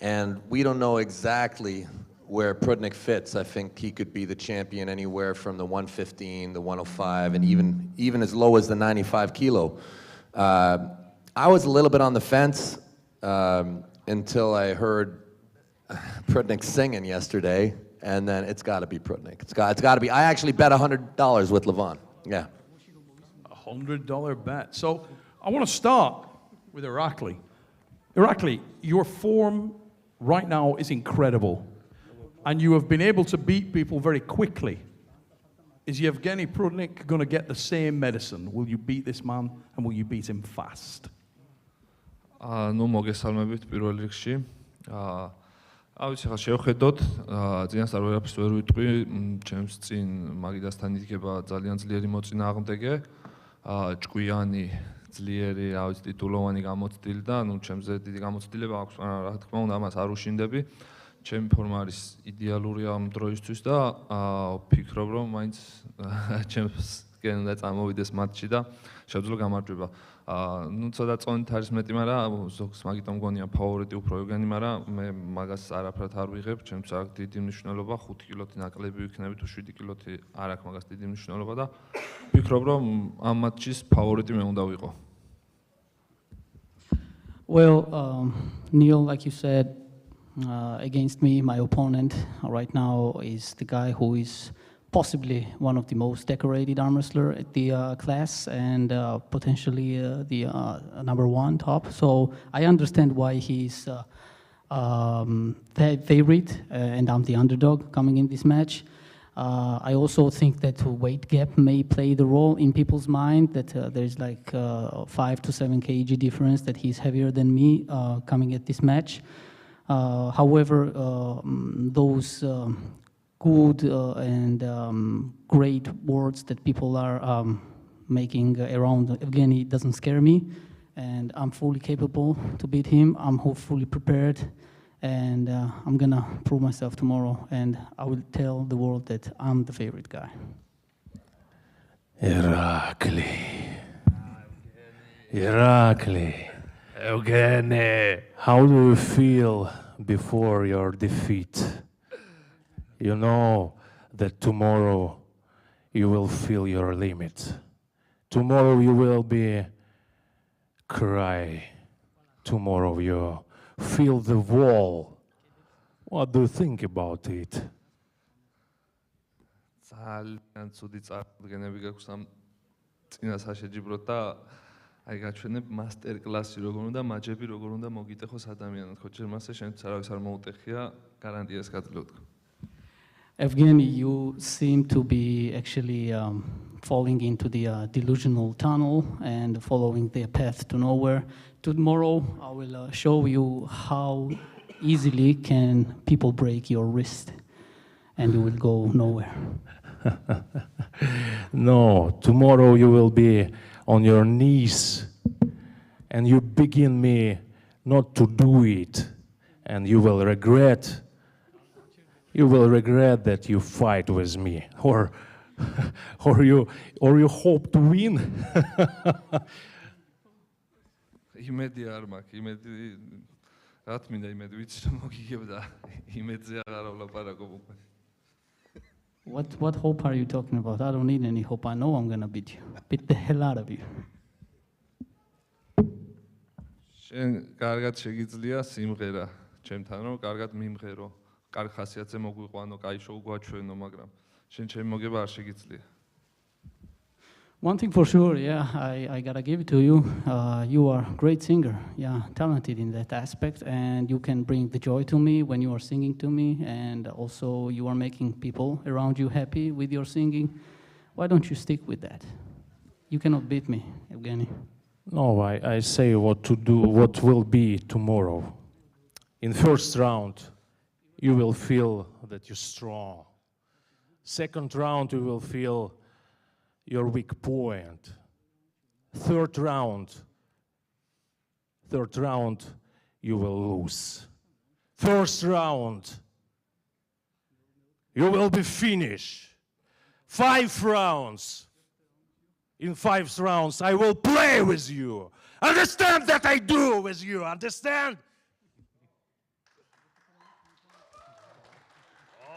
V: and we don't know exactly where Prudnik fits. I think he could be the champion anywhere from the 115, the 105, and even as low as the 95 kilo. I was a little bit on the fence until I heard Prudnik singing yesterday, and then it's got to be Prudnik. It's got to be. I actually bet $100 with Levon. Yeah.
E: $100 bet. So I want to start with Irakli. Irakli, your form right now is incredible, and you have been able to beat people very quickly. Is Yevgeny Prudnik going to get the same medicine? Will you beat this man, and will you beat him fast?
J: ნუ მოგესალმებით პირველ რიგში. ავიცი ხა შევხედოთ, წინასწარ ვერაფერს ვერ ვიტყვი, ჩემს წინ მაგიდასთან იდგება ძალიან ძლიერი მოწინააღმდეგე, ჭკვიანი, ძლიერი, ავიცი ტიტულოვანი გამოცდილი და ნუ ჩემზე დიდი გამოცდილება აქვს, რა თქმა უნდა, ამას არ უშინდები. ჩემი ფორმა არის იდეალური ამ დროისთვის და ვფიქრობ, რომ მაინც ჩემსკენ უნდა წამოვიდეს მატჩი და შევძლო გამარჯვება. ნუ ცოტა წონით არის მეტი, მაგრამ ზოგს მაგიტომ მგონია ფავორიტი უფრო ევგენი, მაგრამ მე მაგას არაფრად არ ვიღებ, ჩემს აქვს დიდი მნიშვნელობა, 5 კილოთი ნაკლები ვიქნები თუ 7 კილოთი არ აქვს მაგას დიდი მნიშვნელობა და ვფიქრობ, რომ ამ მატჩის ფავორიტი მე უნდა ვიყო.
I: Well, Neil, like you said, against me, my opponent right now is the guy who is possibly one of the most decorated arm wrestler at the class and potentially the #1 top. So I understand why he's the favorite and I'm the underdog coming in this match. I also think that weight gap may play the role in people's mind, that there's like 5 to 7 kg difference, that he's heavier than me coming at this match. However, those good and great words that people are making around Evgeny doesn't scare me, and I'm fully capable to beat him. I'm fully prepared, and I'm gonna prove myself tomorrow, and I will tell the world that I'm the favorite guy.
K: Irakli, Evgeny, how do you feel before your defeat? You know that tomorrow you will feel your limit. Tomorrow you will be cry. Tomorrow you feel the wall. What do you think about it?
J: ძალიან ცუდი წარდგენები გაქვს ამ წინა საშეჯიბროთ და აი გაჩვენებ მასტერ კლასი როგორ უნდა მაჯები როგორ უნდა მოგიტეხოს ადამიანად. ხო ჯერ მასე შენ არავის არ მოუტეხია, გარანტიას გაძლევ თქო.
I: Evgeny, you seem to be actually falling into the delusional tunnel and following the path to nowhere. Tomorrow, I will show you how easily can people break your wrist, and you will go nowhere.
K: No, tomorrow you will be on your knees, and you begin me not to do it, and you will regret. You will regret that you fight with me, or you hope to win.
J: იმედი არ მაქვს, იმედი რა თქმა უნდა, იმედი ვიცი რომ მოგიგებდა, იმედზე აღარ ვლაპარაკობ უკვე.
I: What hope are you talking about? I don't need any hope. I know I'm gonna beat you. Beat the hell out of you.
J: შენ კარგად შეგიძლია სიმღერა, ჩემთან რომ კარგად მიმღერო. კარგ ხასიათზე მოგვიყვანო, კაი შოუ გვაჩვენო, მაგრამ შენ ჩემი მოგება არ შეგიძლია.
I: One thing for sure, yeah, I gotta give it to you. You are a great singer, yeah, talented in that aspect, and you can bring the joy to me when you are singing to me, and also you are making people around you happy with your singing. Why don't you stick with that? You cannot beat me, Evgeny.
K: No, I say what to do, what will be tomorrow. In first round, you will feel that you're strong. Second round, you will feel your weak point. Third round, you will lose. First round, you will be finished. 5 rounds. In 5 rounds, I will play with you. Understand that I do with you, understand?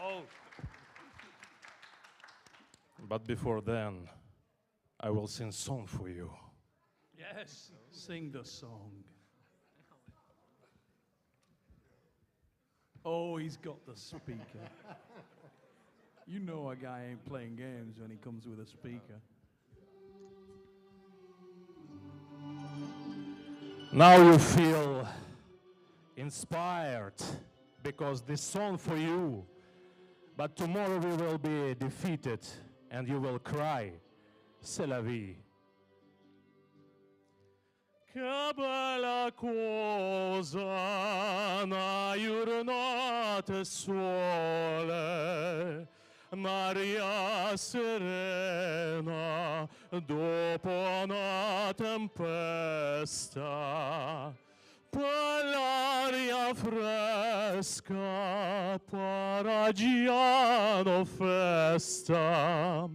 K: Oh. But before then, I will sing song for you.
E: Yes, sing the song. Oh, he's got the speaker. You know a guy ain't playing games when he comes with a speaker.
K: Now you feel inspired because this song for you, but tomorrow we will be defeated and you will cry. C'est la vie. Che bella cosa una giornata sole, un'aria serena dopo una tempesta, l'aria fresca paragiano festa.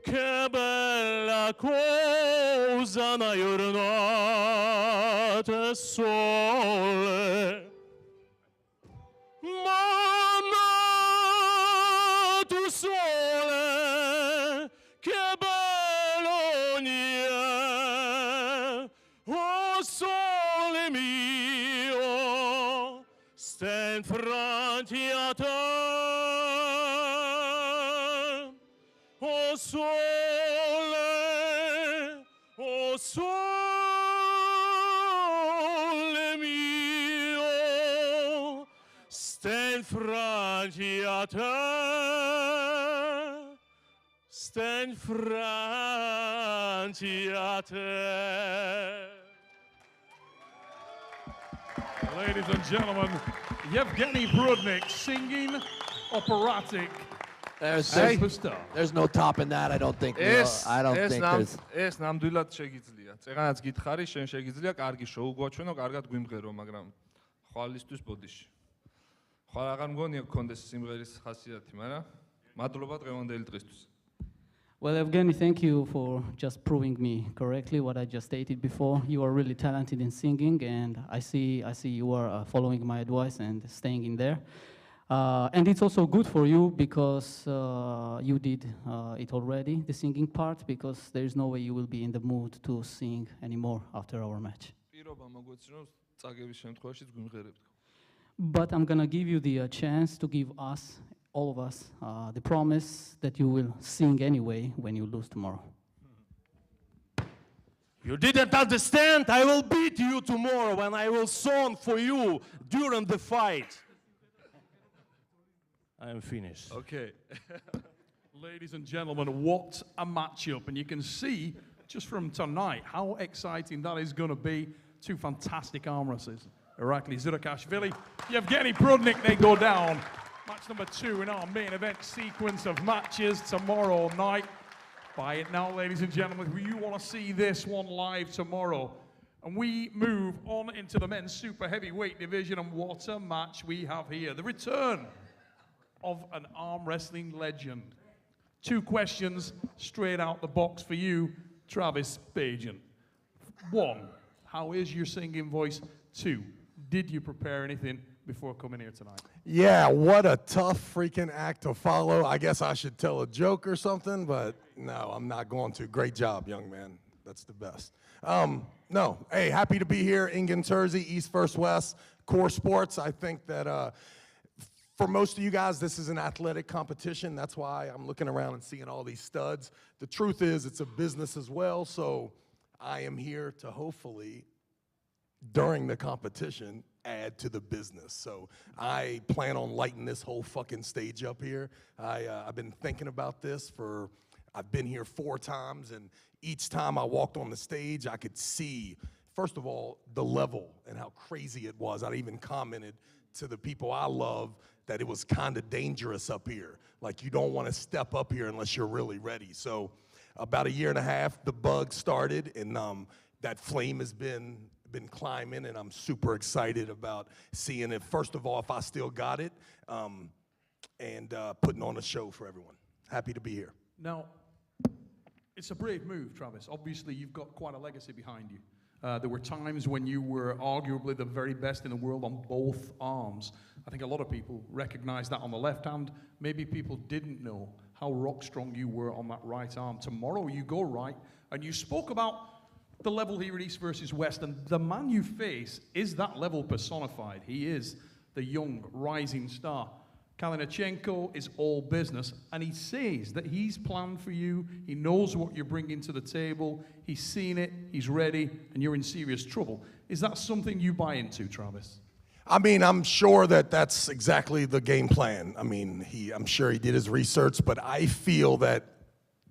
K: Che bella cosa una giornata sole. Ma tu sole, che bello nie. Oh sole mio, sta in fronte a te. Oh sole mio, sta in fronte a te, sta in fronte a te.
E: Ladies and gentlemen, Yevgeny Prudnik singing operatic.
V: There's no topping that, I don't think. I don't think there's...
J: ეს ნამდვილად შეგიძლია. წეღანაც გითხარი, შენ შეგიძლია კარგი შოუ გვაჩვენო, კარგად გვიმღერო, მაგრამ ხვალისთვის ბოდიში. ხვალ აღარ მგონია გქონდეს სიმღერის ხასიათი, მაგრამ მადლობა დღევანდელი დღისთვის.
I: Well, Evgeny, thank you for just proving me correctly what I just stated before. You are really talented in singing, and I see you are following my advice and staying in there. And it's also good for you because you did it already, the singing part, because there's no way you will be in the mood to sing anymore after our match. But I'm going to give you the chance to give us, all of us, the promise that you will sing anyway when you lose tomorrow.
K: You didn't understand? I will beat you tomorrow and I will song for you during the fight. I am finished.
E: Okay. Ladies and gentlemen, what a matchup. And you can see just from tonight how exciting that is going to be. 2 fantastic arm wrestlers. Irakli Zurab, Yevgeny Prudnik, they go down. Match number 2 in our main event sequence of matches tomorrow night. Buy it now, ladies and gentlemen. You want to see this one live tomorrow. And we move on into the men's super heavyweight division. And what a match we have here. The return of an arm wrestling legend. 2 questions straight out the box for you, Travis Bajan. 1, how is your singing voice? 2, did you prepare anything before coming here tonight?
L: Yeah, what a tough freaking act to follow. I guess I should tell a joke or something, but no, I'm not going to. Great job, young man. That's the best. No, hey, happy to be here. Ingen Terzi, East vs. West, Core Sports. I think that For most of you guys, this is an athletic competition. That's why I'm looking around and seeing all these studs. The truth is, it's a business as well, so I am here to hopefully, during the competition, add to the business. So I plan on lighting this whole fucking stage up here. I've been thinking about this I've been here 4 times, and each time I walked on the stage, I could see, first of all, the level and how crazy it was. I even commented to the people I love that it was kind of dangerous up here. Like, you don't want to step up here unless you're really ready. So about 1.5 years, the bug started, and that flame has been climbing, and I'm super excited about seeing it, first of all, if I still got it, and putting on a show for everyone. Happy to be here.
E: Now, it's a brave move, Travis. Obviously, you've got quite a legacy behind you. There were times when you were arguably the very best in the world on both arms. I think a lot of people recognize that on the left hand. Maybe people didn't know how rock strong you were on that right arm. Tomorrow you go right, and you spoke about the level here at East versus West, and the man you face is that level personified. He is the young, rising star. Kalinachenko is all business, and he says that he's planned for you, he knows what you're bringing to the table, he's seen it, he's ready, and you're in serious trouble. Is that something you buy into, Travis?
L: I mean, I'm sure that that's exactly the game plan. I mean, I'm sure he did his research, but I feel that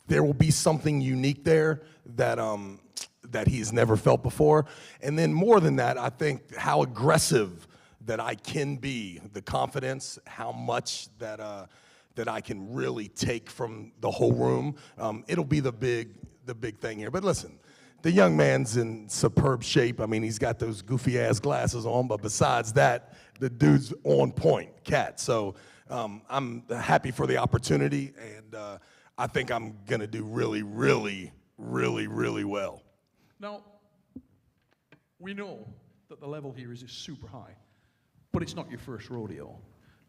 L: there will be something unique there that he's never felt before. And then more than that, I think how aggressive that I can be, the confidence, how much that I can really take from the whole room. It'll be the big thing here. But listen, the young man's in superb shape. I mean, he's got those goofy ass glasses on, but besides that, the dude's on point, cat. So I'm happy for the opportunity, and I think I'm gonna do really, really, really, really well.
E: Now, we know that the level here is super high, but it's not your first rodeo.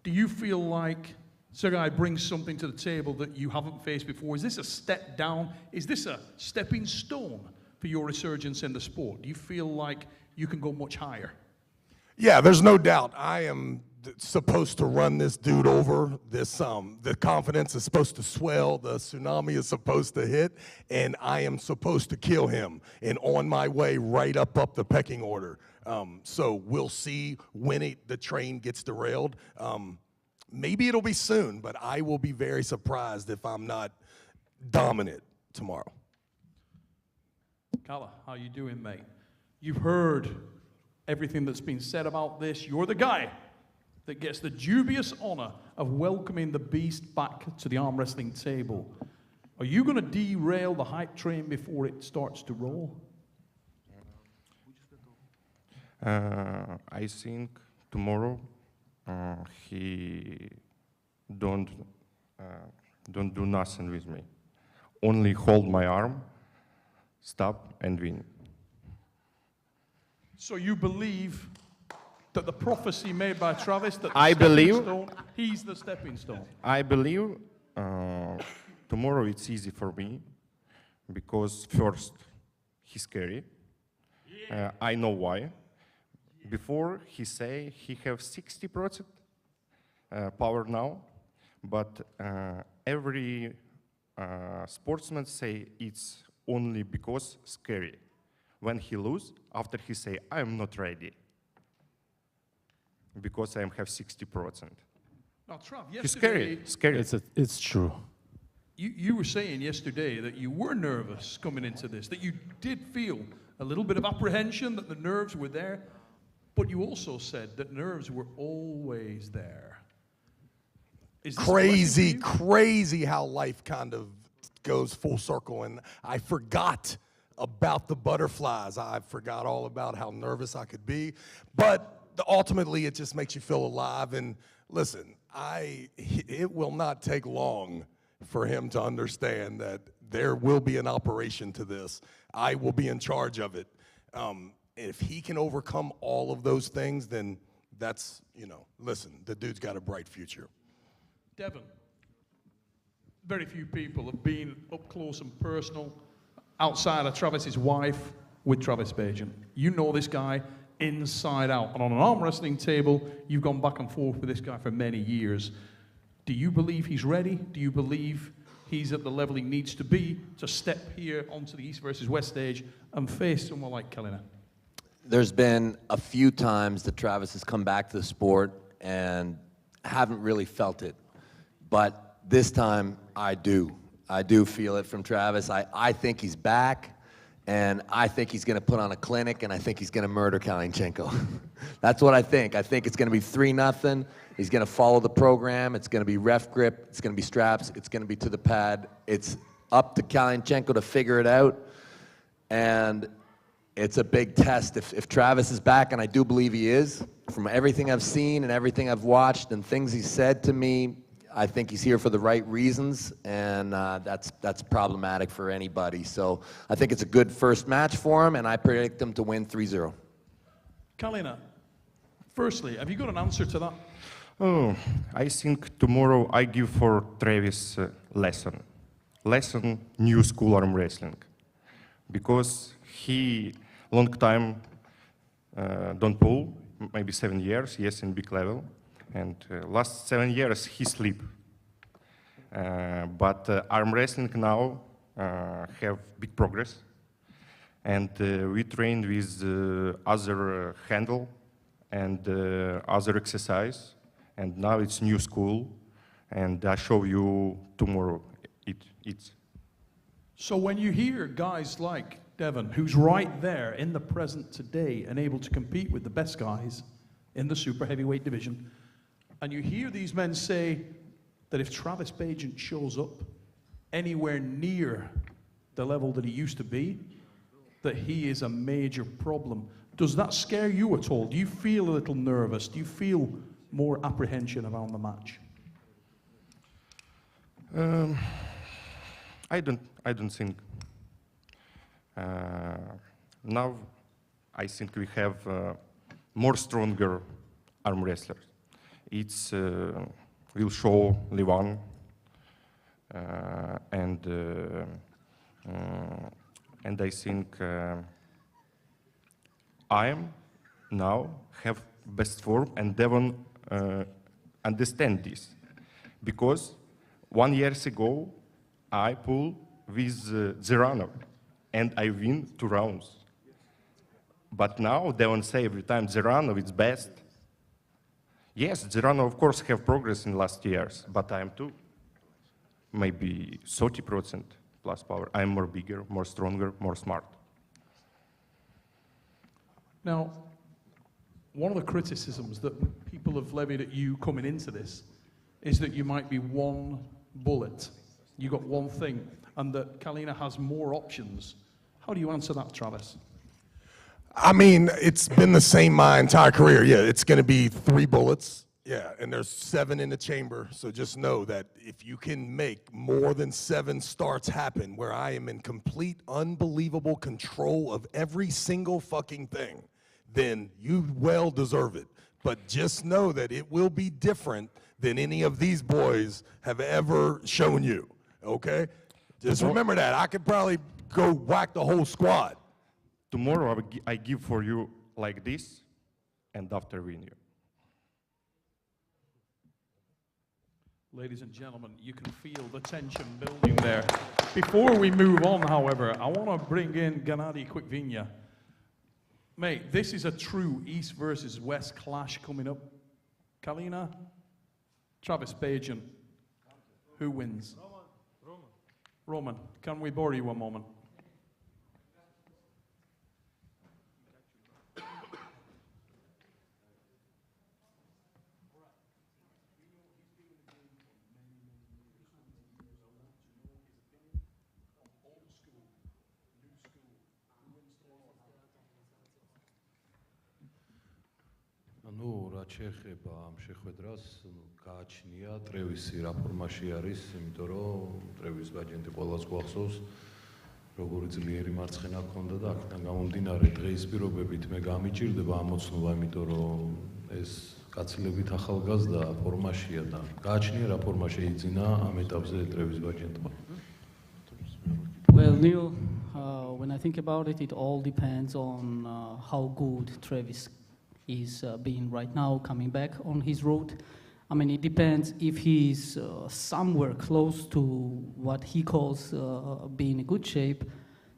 E: Do you feel like Sergei brings something to the table that you haven't faced before? Is this a step down? Is this a stepping stone for your resurgence in the sport? Do you feel like you can go much higher?
L: Yeah, there's no doubt. I am supposed to run this dude over. The confidence is supposed to swell. The tsunami is supposed to hit, and I am supposed to kill him. And on my way right up the pecking order. So we'll see when the train gets derailed. Maybe it'll be soon, but I will be very surprised if I'm not dominant tomorrow.
E: Kala, how you doing, mate? You've heard everything that's been said about this. You're the guy that gets the dubious honor of welcoming the beast back to the arm wrestling table. Are you going to derail the hype train before it starts to roll?
G: I think tomorrow he don't do nothing with me. Only hold my arm, stop, and win.
E: So you believe that the prophecy made by Travis, that he's the stepping stone?
G: I believe tomorrow it's easy for me because first, he's scary. I know why. Before, he say he have 60% power now, but every sportsman say it's only because scary. When he lose, after he say, I am not ready, because I have 60%.
E: Now, Trav,
G: He's
E: yesterday,
G: scary.
K: It's true.
E: You were saying yesterday that you were nervous coming into this, that you did feel a little bit of apprehension, that the nerves were there, but you also said that nerves were always there. Is this
L: crazy how life kind of goes full circle, and I forgot about the butterflies. I forgot all about how nervous I could be, but ultimately it just makes you feel alive. And listen, it will not take long for him to understand that there will be an operation to this. I will be in charge of it. If he can overcome all of those things, then that's, listen, the dude's got a bright future.
E: Devon, very few people have been up close and personal outside of Travis's wife with Travis Bajan. You know this guy inside out. And on an arm wrestling table, you've gone back and forth with this guy for many years. Do you believe he's ready? Do you believe he's at the level he needs to be to step here onto the East versus West stage and face someone like Karolina?
V: There's been a few times that Travis has come back to the sport and haven't really felt it. But this time, I do. I do feel it from Travis. I think he's back, and I think he's going to put on a clinic, and I think he's going to murder Kalenko. That's what I think. I think it's going to be 3-0. He's going to follow the program. It's going to be ref grip. It's going to be straps. It's going to be to the pad. It's up to Kalenko to figure it out, and it's a big test. If Travis is back, and I do believe he is, from everything I've seen and everything I've watched and things he said to me, I think he's here for the right reasons, and that's problematic for anybody. So I think it's a good first match for him, and I predict him to win 3-0.
E: Karolina, firstly, have you got an answer to that?
G: Oh, I think tomorrow I give for Travis lesson new school arm wrestling, because he long time don't pull, maybe 7 years, yes, in big level. And last 7 years, he sleep. But arm wrestling now have big progress. And we trained with other handle and other exercise. And now it's new school. And I show you tomorrow. It's.
E: So when you hear guys like Devon, who's right there in the present today and able to compete with the best guys in the super heavyweight division, and you hear these men say that if Travis Bagent shows up anywhere near the level that he used to be, that he is a major problem. Does that scare you at all? Do you feel a little nervous? Do you feel more apprehension around the match?
G: I don't think. Now, I think we have more stronger arm wrestlers. It's will show Livan and I think I am now have best form, and Devon understand this, because 1 year ago I pull with Zurab and I win 2 rounds. But now Devon say every time Zurab is best. Yes, Zurab of course have progress in last years, but I am too. Maybe 30% plus power. I'm more bigger, more stronger, more smart.
E: Now, one of the criticisms that people have levied at you coming into this is that you might be one bullet. You got one thing, and that Karolina has more options. How do you answer that, Travis?
L: I mean, it's been the same my entire career. Yeah, it's going to be 3 bullets. Yeah, and there's 7 in the chamber. So just know that if you can make more than 7 starts happen where I am in complete, unbelievable control of every single fucking thing, then you well deserve it. But just know that it will be different than any of these boys have ever shown you, okay? Just remember that. I could probably go whack the whole squad.
G: Tomorrow I give for you like this, and after win you.
E: Ladies and gentlemen, you can feel the tension building there. Before we move on, however, I want to bring in Gennady Quickvinya. Mate, this is a true East versus West clash coming up. Karolina, Travis Bagent, who wins? Roman, can we borrow you one moment?
M: ну, რაც შეეხება ამ შეხვედრას, გააჩნია ტრევისი რა ფორმაში არის, იმიტომ რომ ტრევის ბაჯენტი ყველას გვახსოვს, როგორი ძლიერი მარცხენა ჰქონდა და აქედან გამომდინარე დღეის პირობებით მე გამიჭირდება ამოცნობა, იმიტომ რომ ეს კაცილებით ახალგაზრდა ფორმაშია და გააჩნია რა ფორმა sheიძინა ამ ეტაპზე ტრევის ბაჯენტმა.
I: Well, Neil, When I think about it, it all depends on how good Travis is being right now, coming back on his road. I mean, it depends if he's somewhere close to what he calls being in good shape,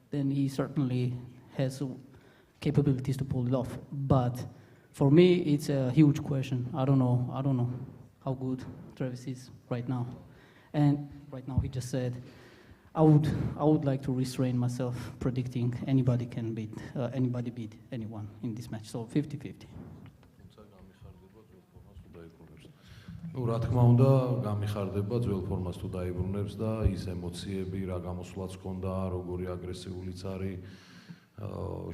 I: then he certainly has capabilities to pull it off. But for me, it's a huge question. I don't know how good Travis is right now. And right now, he just said, I would like to restrain myself predicting anybody beat anyone in this match. So 50-50.
M: ну რა თქმა უნდა გამიხარდება ძველ ფორმას თუ დაიბრუნებს და ის ემოციები რა გამოსვლაც ჰქონდა როგორი აგრესიულიც არის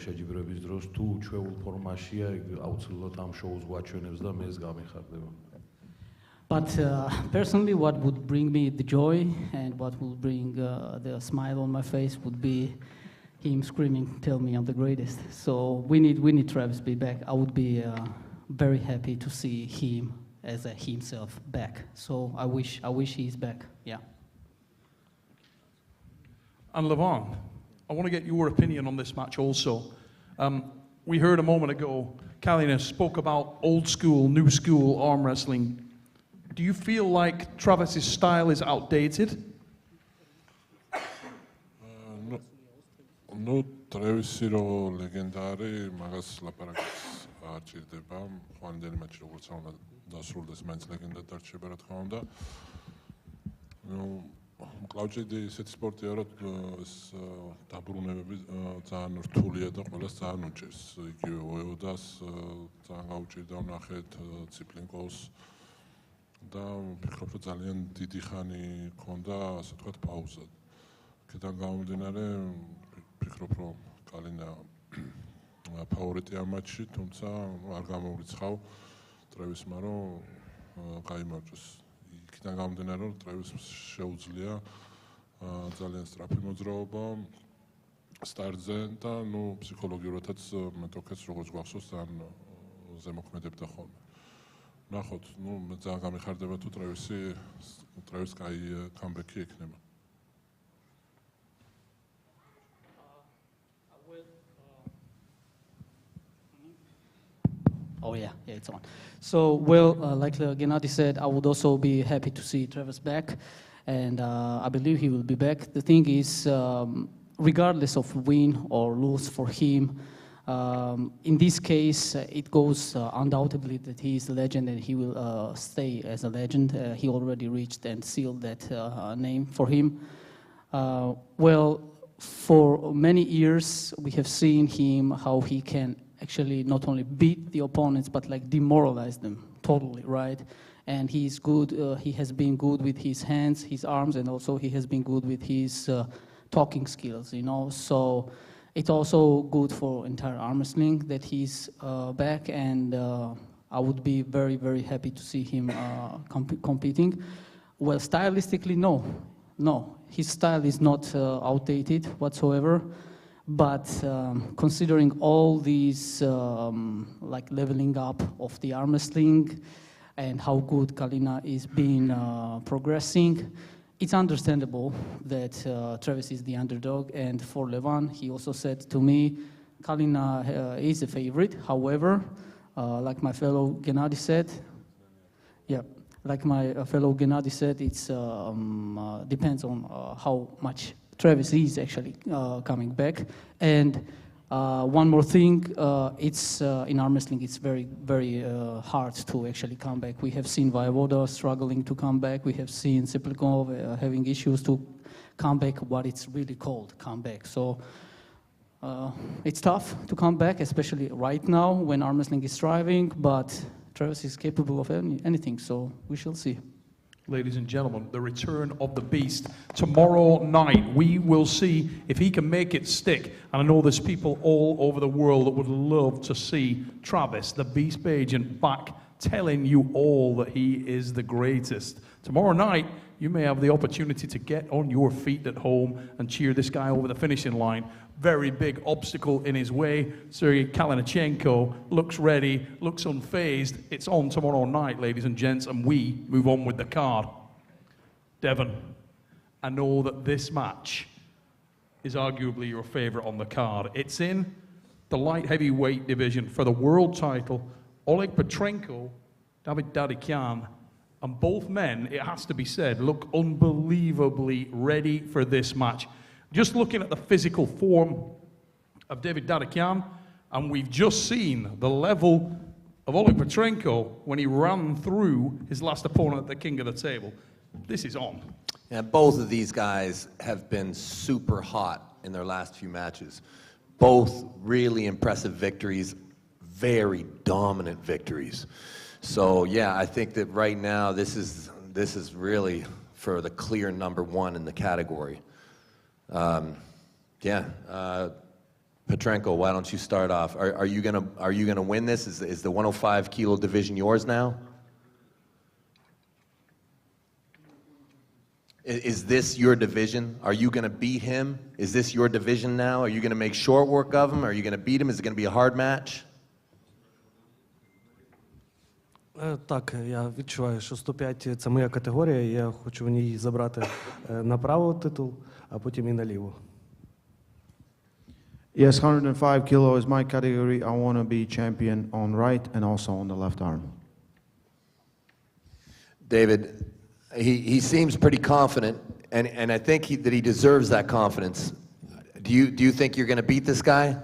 M: შეჯიბრების დროს თუ ჩვეულ ფორმაშია აუცილებლად ამ შოუს გვაჩვენებს და მეც გამიხარდება.
I: But personally, what would bring me the joy and what will bring the smile on my face would be him screaming, "Tell me I'm the greatest." So we need Travis to be back. I would be very happy to see him as himself back. So I wish he's back. Yeah.
E: And Levon, I want to get your opinion on this match also. We heard a moment ago, Karolina spoke about old school, new school arm wrestling. Do you feel like Travis's style is outdated?
H: No, Travis is legendary. Magas laparakas archirდება. Ხვალინდელი მატჩი როგორც უნდა დასრულდეს, მაინც ლეგენდა დარჩება რა თქმა უნდა. კლავჭედი ისეთი სპორტია, რომ ეს დაბრუნებები ძალიან რთულია და ყველას ძალიან უჭირს. იგივე ოევდას ძალიან გაუჭირდა ვნახეთ ციპლინკოს და ვფიქრობ, რომ ძალიან დიდი ხანი ქონდა, ასე ვთქვათ, პაუზა. აქედან გამომდინარე, ვფიქრობ, რომ კალინა ფავორიტი ამ მატჩში, თუმცა არ გამოვრიცხავ ტრევისმა, რომ გაიმარჯვოს. იქიდან გამომდინარე, რომ ტრევისს შეუძლია ძალიან სწრაფი მოძრაობა სტარტზე და ფსიქოლოგიურადაც მეტოქეს როგორც გვახსოვს, ძალიან ზემოქმედებდა ხოლმე. ნახოთ, მე ძალიან გამიხარდება თუ ტრევის კაი კამბექი ექნება.
I: Oh yeah, it's on. So, well, like Gennady said, I would also be happy to see Travis back, and I believe he will be back. The thing is, regardless of win or lose for him, in this case, it goes undoubtedly that he is a legend and he will stay as a legend. He already reached and sealed that name for him. Well, for many years, we have seen him, how he can actually not only beat the opponents, but like demoralize them totally, right? And he's good, he has been good with his hands, his arms, and also he has been good with his talking skills, you know? So it's also good for entire arm wrestling that he's back, and I would be very, very happy to see him competing. Well, stylistically, no, his style is not outdated whatsoever. But considering all these like leveling up of the arm wrestling and how good Karolina is being progressing, it's understandable that Travis is the underdog. And for Levan, he also said to me, Karolina is a favorite. However, like my fellow Gennady said, it's depends on how much Travis is actually coming back. And one more thing, it's in arm wrestling, it's very, very hard to actually come back. We have seen Voivoda struggling to come back. We have seen Siplikov having issues to come back, what it's really called, come back. So it's tough to come back, especially right now when arm wrestling is thriving, but Travis is capable of anything, so we shall see.
E: Ladies and gentlemen, the return of the beast. Tomorrow night, we will see if he can make it stick. And I know there's people all over the world that would love to see Travis, the beast agent, back telling you all that he is the greatest. Tomorrow night, you may have the opportunity to get on your feet at home and cheer this guy over the finishing line. Very big obstacle in his way. Sergei Kalinachenko looks ready, looks unfazed. It's on tomorrow night, ladies and gents, and we move on with the card. Devon, I know that this match is arguably your favorite on the card. It's in the light heavyweight division for the world title. Oleg Petrenko, David Dadikyan, and both men, it has to be said, look unbelievably ready for this match. Just looking at the physical form of David Dadikyan, and we've just seen the level of Oleg Petrenko when he ran through his last opponent at the king of the table. This is on.
V: Yeah, both of these guys have been super hot in their last few matches. Both really impressive victories, very dominant victories. So yeah, I think that right now this is really for the clear #1 in the category. Petrenko, why don't you start off? Are you gonna win this? Is the 105 kilo division yours now? Is this your division? Are you gonna beat him? Is this your division now? Are you gonna make short work of him? Are you gonna beat him? Is it gonna be a hard match?
N: Так, я відчуваю, що 105 – це моя категорія, я хочу в ній забрати направо титул, а потім і наліво.
A: Yes, 105 kilo is my category. I want to be champion on right and also on the left arm.
V: David, he seems pretty confident, and I think that he deserves that confidence. Do you think you're going to beat this guy?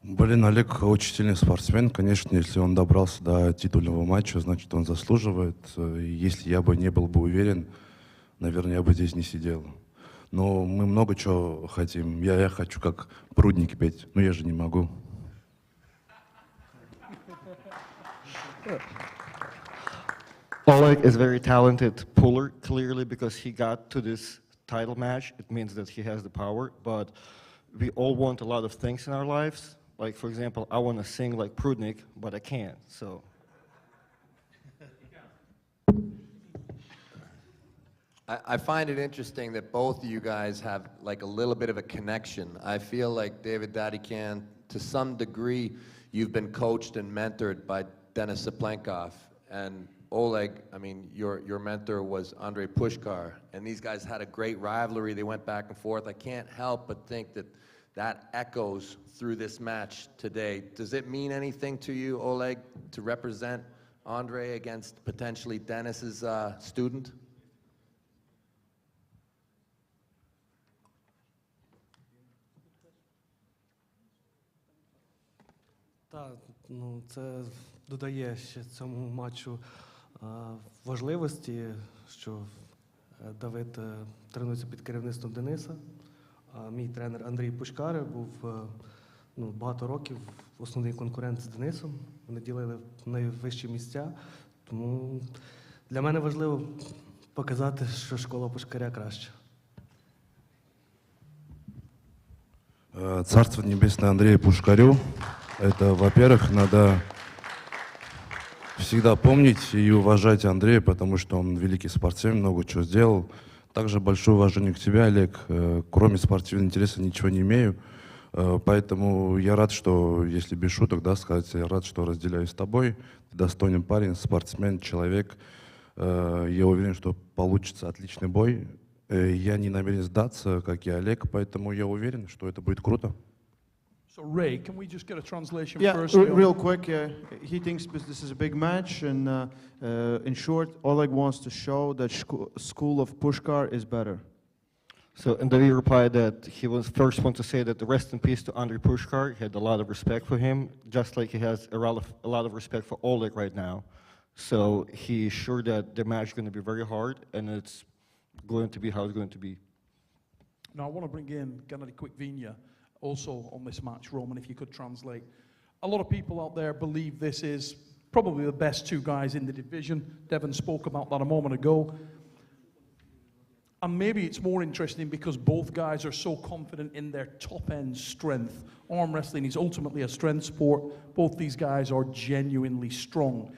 O: Блин, Олег очень сильный спортсмен. Конечно, если он добрался до титульного матча, значит, он заслуживает. Если я бы не был бы уверен, наверное, я бы здесь не сидел. Но мы много чего хотим. Я хочу как Прудник петь, но я же не могу.
P: Oleg is very talented puller, clearly, because he got to this title match. It means that he has the power, but we all want a lot of things in our lives. Like, for example, I want to sing like Prudnik, but I can't, so.
V: I find it interesting that both of you guys have like a little bit of a connection. I feel like David Dadikyan, to some degree, you've been coached and mentored by Denis Saplenkov. And Oleg, I mean, your mentor was Andrei Pushkar. And these guys had a great rivalry. They went back and forth. I can't help but think that that echoes through this match today. Does it mean anything to you, Oleg, to represent Andrei against potentially Denis's student?
N: Так, ну це додає ще цьому матчу важливості, що Давид тренується під керівництвом Дениса. А мій тренер Андрій Пушкар був багато років основний конкурент з Денисом. Вони ділили найвищі місця. Тому для мене важливо показати, що школа Пушкаря краща.
O: Царство небесное Андрею Пушкарю. Это, во-первых, надо всегда помнить и уважать Андрея, потому что он великий спортсмен, много чего сделал. Также большое уважение к тебе, Олег. Кроме спортивного интереса ничего не имею. Поэтому я рад, что, если без шуток, да, сказать, я рад, что разделяю с тобой. Ты достойный парень, спортсмен, человек. Я уверен, что получится отличный бой. Я не намерен сдаться, как и Олег, поэтому я уверен, что это будет круто.
E: So Ray, can we just get a translation
A: Yeah,
E: first?
A: real quick. He thinks this is a big match, and in short, Oleg wants to show that school of Pushkar is better.
P: So, and then he replied that he was first one to say that the rest in peace to Andrei Pushkar. He had a lot of respect for him, just like he has a lot of respect for Oleg right now. So he's sure that the match is going to be very hard, and it's going to be how it's going to be.
E: Now, I want to bring in Gennady Quickvinya also on this match, Roman, if you could translate. A lot of people out there believe this is probably the best two guys in the division. Devon spoke about that a moment ago. And maybe it's more interesting because both guys are so confident in their top-end strength. Arm wrestling is ultimately a strength sport. Both these guys are genuinely strong.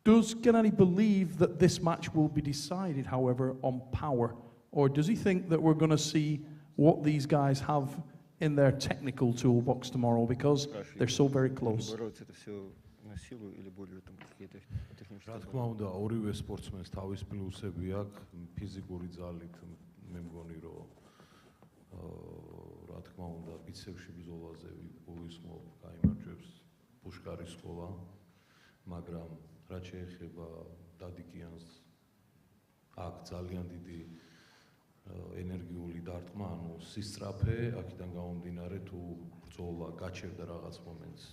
E: Does Gennady believe that this match will be decided, however, on power? Or does he think that we're going to see what these guys have in their technical toolbox tomorrow because they're so very close?
P: на силу или более там какие-то технические?
M: რა თქმა უნდა, ორივე სპორტსმენს თავის პლუსები აქვს, ფიზიკური ძალით მე მგონი რომ რა თქმა უნდა, ბიცეპსში ბრძოლაზე გულისხმობ გაიმარჯვებს პუშკარის სკოლა, მაგრამ რაც შეეხება დადიკიანს აქ ძალიან დიდი ენერგიული დარტყმა, ანუ სისწრაფე, აქედან გამომდინარე თუ ბრძოლა გაჩერდა რაღაც მომენტს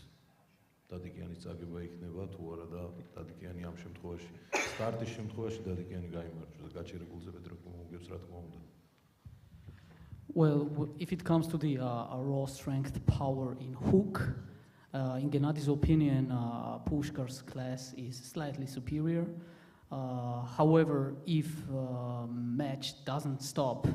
M: დადიკიანის წაგება იქნება თუ არა და დადიკიანი ამ შემთხვევაში სტარტის შემთხვევაში დადიკიანი გაიმარჯვა და გაჩერებულზე პეტრო მომგებს რა თქმა უნდა.
I: Well, if it comes to the raw strength power in hook, in Gennadi's opinion, Pushkar's class is slightly superior. However, if match doesn't stop,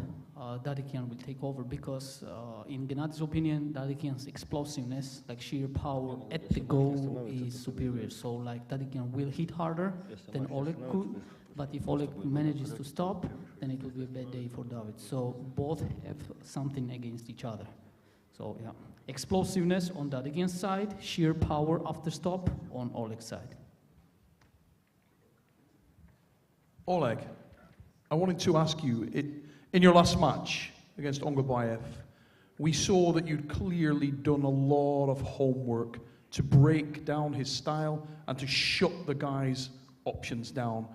I: Dadikian will take over because, in Gennadi's opinion, Dadikian's explosiveness, like sheer power at the goal, is superior. So, like Dadikian will hit harder than Oleg could. But if Oleg manages to stop, then it will be a bad day for David. So both have something against each other. So yeah, explosiveness on Dadikian's side, sheer power after stop on Oleg's side.
E: Oleg, I wanted to ask you, in your last match against Ongabayev, we saw that you'd clearly done a lot of homework to break down his style and to shut the guy's options down.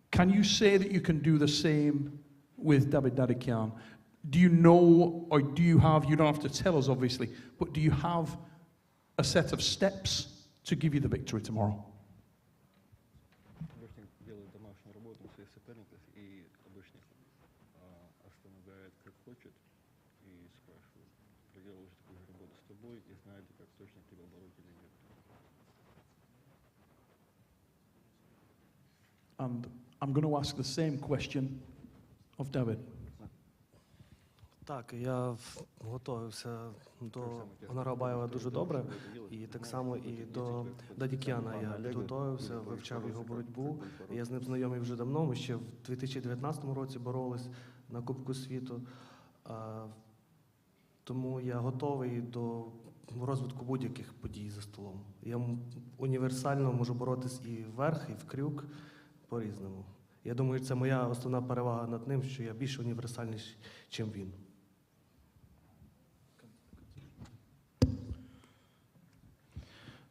E: Can you say that you can do the same with David Dadikian? Do you know, or do you have, you don't have to tell us obviously, but do you have a set of steps to give you the victory tomorrow? And I'm going to ask the same question of David.
N: Так, я готувався до Онарабаєва дуже добре, і так само і до Дадікяна я підготувався, вивчав його боротьбу. Я з ним знайомий вже давно, ми ще в 2019 році боролись на Кубку світу, тому я готовий до розвитку будь-яких подій за столом. Я універсально можу боротись і вверх, і в крюк, по-різному. Я думаю, це моя основна перевага над ним, що я більш універсальний, ніж він.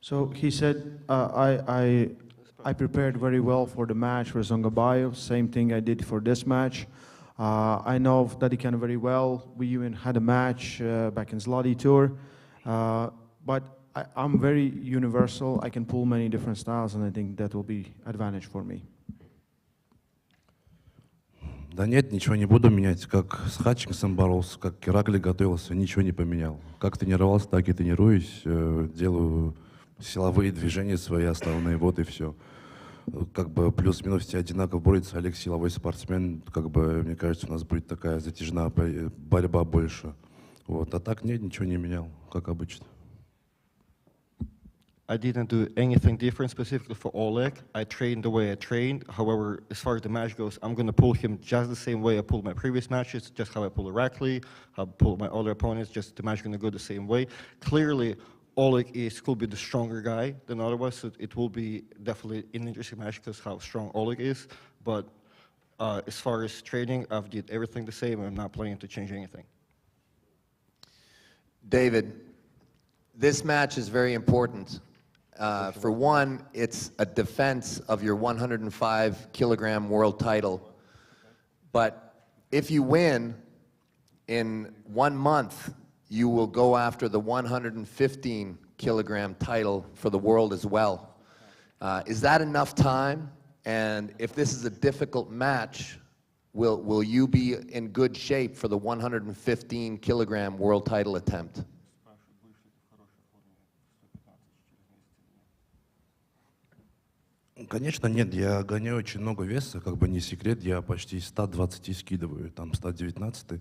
A: So he said, I prepared very well for the match for Zongabayev, same thing I did for this match. I know Dadikian very well. We even had a match back in Zlati Tour. But I'm very universal. I can pull many different styles, and I think that will be advantage for me.
O: Да нет, ничего не буду менять. Как с Хатчинсом боролся, как к Иракли готовился, ничего не поменял. Как тренировался, так и тренируюсь. Делаю силовые движения свои основные, вот и все. Как бы плюс-минус все одинаково борются. Олег силовой спортсмен. Как бы, мне кажется, у нас будет такая затяжная борьба больше. Вот. А так нет, ничего не менял, как обычно.
P: I didn't do anything different specifically for Oleg. I trained the way I trained. However, as far as the match goes, I'm going to pull him just the same way I pulled my previous matches, just how I pull Irakli, how I pull my other opponents, just the match is going to go the same way. Clearly, Oleg could be the stronger guy than otherwise, so it will be definitely an interesting match because how strong Oleg is. But as far as training, I've did everything the same, and I'm not planning to change anything.
V: David, this match is very important. For one, it's a defense of your 105-kilogram world title. But if you win, in 1 month, you will go after the 115-kilogram title for the world as well. Is that enough time? And if this is a difficult match, will you be in good shape for the 115-kilogram world title attempt?
O: Конечно, нет, я гоняю очень много веса, как бы не секрет, я почти 120 скидываю, там 119,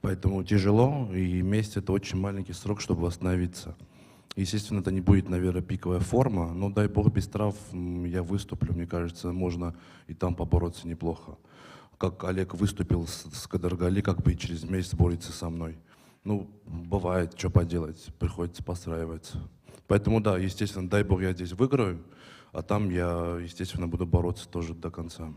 O: поэтому тяжело, и месяц это очень маленький срок, чтобы восстановиться. Естественно, это не будет, наверное, пиковая форма, но дай бог без травм я выступлю, мне кажется, можно и там побороться неплохо. Как Олег выступил с Кадаргали, как бы и через месяц борется со мной. Ну, бывает, что поделать, приходится постраиваться. Поэтому да, естественно, дай бог я здесь выиграю, а там я, естественно, буду бороться тоже до конца.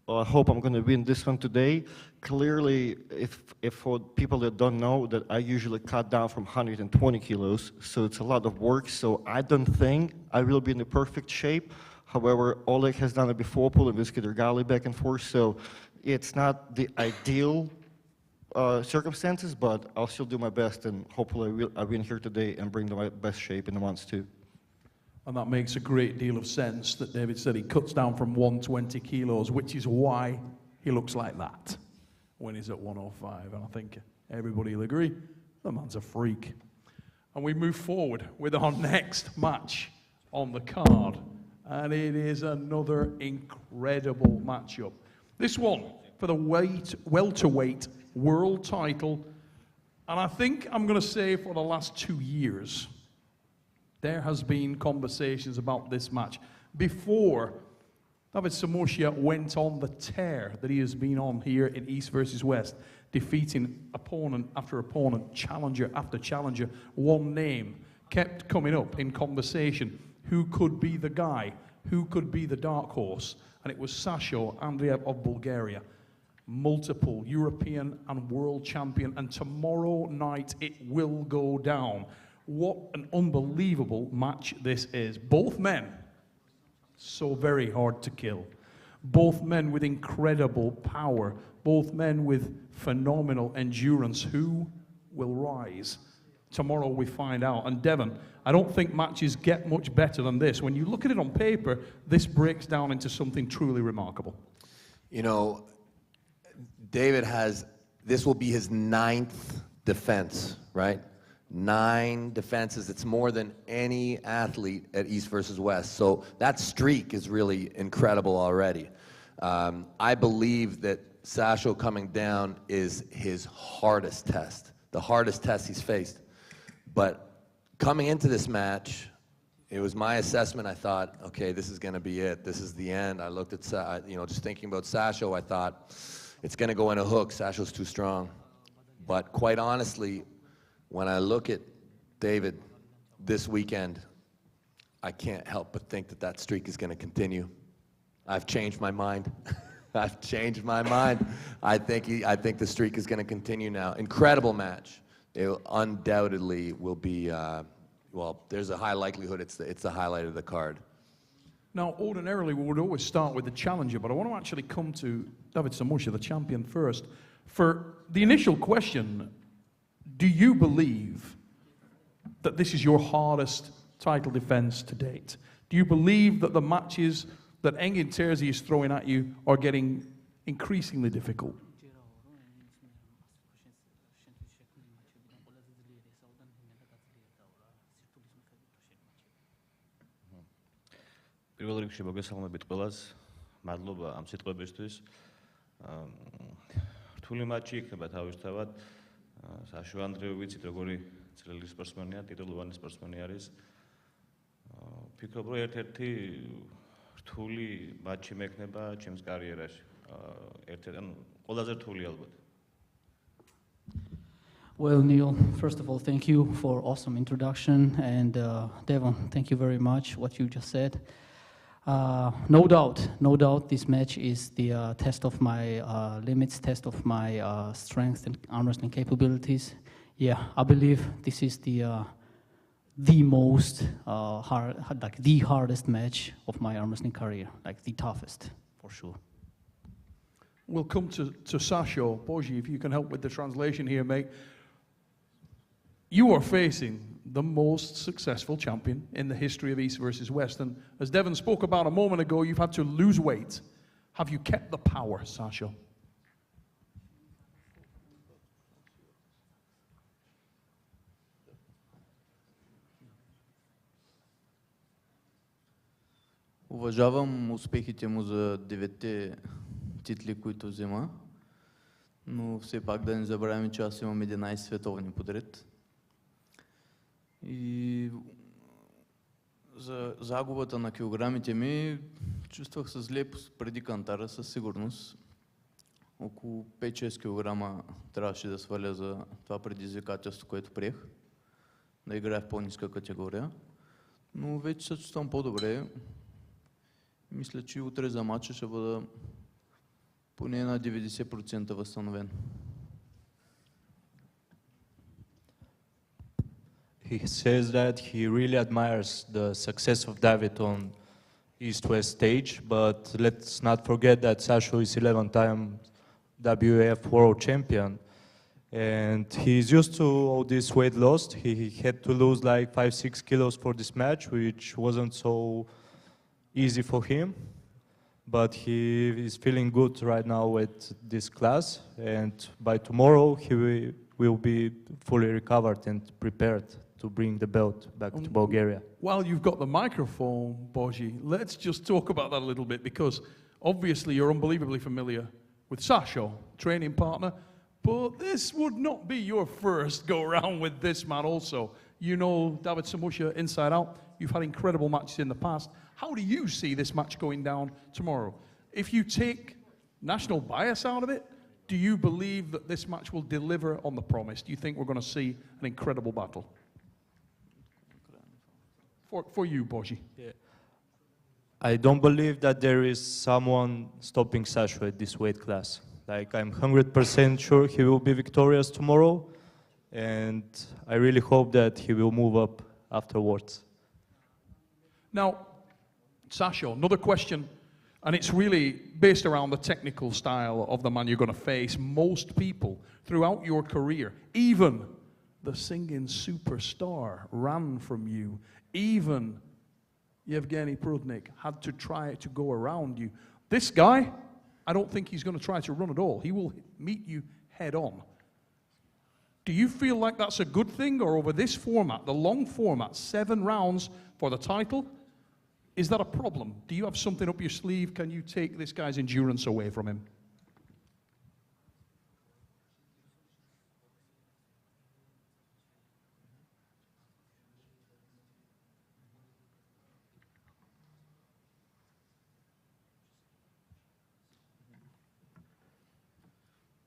P: Well, I hope I'm going to win this one today. Clearly, if for people that don't know, that I usually cut down from 120 kilos, so it's a lot of work. So I don't think I will be in the perfect shape. However, Oleg has done it before, pulling with Irakli back and forth. So it's not the ideal circumstances, but I'll still do my best, and hopefully I win here today and bring my best shape in the ones too.
E: And that makes a great deal of sense that David said he cuts down from 120 kilos, which is why he looks like that when he's at 105. And I think everybody will agree, the man's a freak. And we move forward with our next match on the card. And it is another incredible matchup. This one for the welterweight world title. And I think I'm going to say for the last 2 years, there has been conversations about this match. Before David Samosia went on the tear that he has been on here in East versus West, defeating opponent after opponent, challenger after challenger, one name kept coming up in conversation. Who could be the guy? Who could be the dark horse? And it was Sasha Andreev of Bulgaria, multiple European and world champion, and tomorrow night it will go down. What an unbelievable match this is. Both men, so very hard to kill. Both men with incredible power. Both men with phenomenal endurance. Who will rise? Tomorrow we find out. And Devon, I don't think matches get much better than this. When you look at it on paper, this breaks down into something truly remarkable.
V: You know, David this will be his 9th defense, right? 9 defenses. It's more than any athlete at East versus West. So that streak is really incredible already. I believe that Sasha coming down is his hardest test, the hardest test he's faced. But coming into this match, it was my assessment. I thought, okay, this is going to be it. This is the end. I looked at, just thinking about Sasha, I thought, it's going to go in a hook. Sasha's too strong. But quite honestly, when I look at David this weekend, I can't help but think that that streak is going to continue. I've changed my mind. I've changed my mind. I think the streak is going to continue now. Incredible match. It undoubtedly will be, well, there's a high likelihood it's the highlight of the card.
E: Now, ordinarily, we would always start with the challenger, but I want to actually come to David Samosia, the champion, first. For the initial question, do you believe that this is your hardest title defense to date? Do you believe that the matches that Engin Terzi is throwing at you are getting increasingly difficult?
F: პირველ რიგში მოგესალმებით ყველას. მადლობა ამ სიტყვებისთვის. რთული მატჩი იქნება თავისთავად. Sasha Andreev ვიცით როგორი ძლიერი სპორტსმენია, ტიტულოვანი სპორტსმენი არის. ვფიქრობ, რომ ერთ-ერთი რთული მატჩი მექნება ჩემს კარიერაში. ყველაზე რთული ალბათ.
I: Well, Neil, first of all, thank you for awesome introduction, and Devon, thank you very much what you just said. No doubt, this match is the test of my limits, test of my strength and arm wrestling capabilities. Yeah, I believe this is the most the hardest match of my arm wrestling career, like the toughest, for sure.
E: We'll come to Sasha. Boji, if you can help with the translation here, mate. You are facing the most successful champion in the history of East versus West. And as Devon spoke about a moment ago, you've had to lose weight. Have you kept the power, Sasha?
C: Уважавам успехите му за 9 титли, които взема, но все пак да не забравяме, че аз имам 11 световни подред. И за загубата на килограмите ми чувствах се зле преди кантара, със сигурност. Около 5-6 килограма трябваше да сваля за това предизвикателство, което приех. да играе в по-ниска категория. Но вече се чувствам по-добре. Мисля, че утре за матча ще бъда поне на 90% възстановен.
U: He says that he really admires the success of David on East-West stage, but let's not forget that Sasha is 11-time WAF world champion. And he's used to all this weight loss. He had to lose like 5-6 kilos for this match, which wasn't so easy for him. But he is feeling good right now with this class. And by tomorrow, he will be fully recovered and prepared to bring the belt back to Bulgaria.
E: While you've got the microphone, Boji, let's just talk about that a little bit, because obviously you're unbelievably familiar with Sasha, training partner, but this would not be your first go-around with this man also. You know David Samusha inside out. You've had incredible matches in the past. How do you see this match going down tomorrow? If you take national bias out of it, do you believe that this match will deliver on the promise? Do you think we're going to see an incredible battle? For you, Boji.
U: Yeah. I don't believe that there is someone stopping Sasha at this weight class. Like, I'm 100% sure he will be victorious tomorrow, and I really hope that he will move up afterwards.
E: Now, Sasha, another question, and it's really based around the technical style of the man you're going to face. Most people throughout your career, even the singing superstar, ran from you. Even Yevgeny Prudnik had to try to go around you. This guy, I don't think he's going to try to run at all. He will meet you head on. Do you feel like that's a good thing, or over this format, the long format, 7 rounds for the title, is that a problem? Do you have something up your sleeve? Can you take this guy's endurance away from him?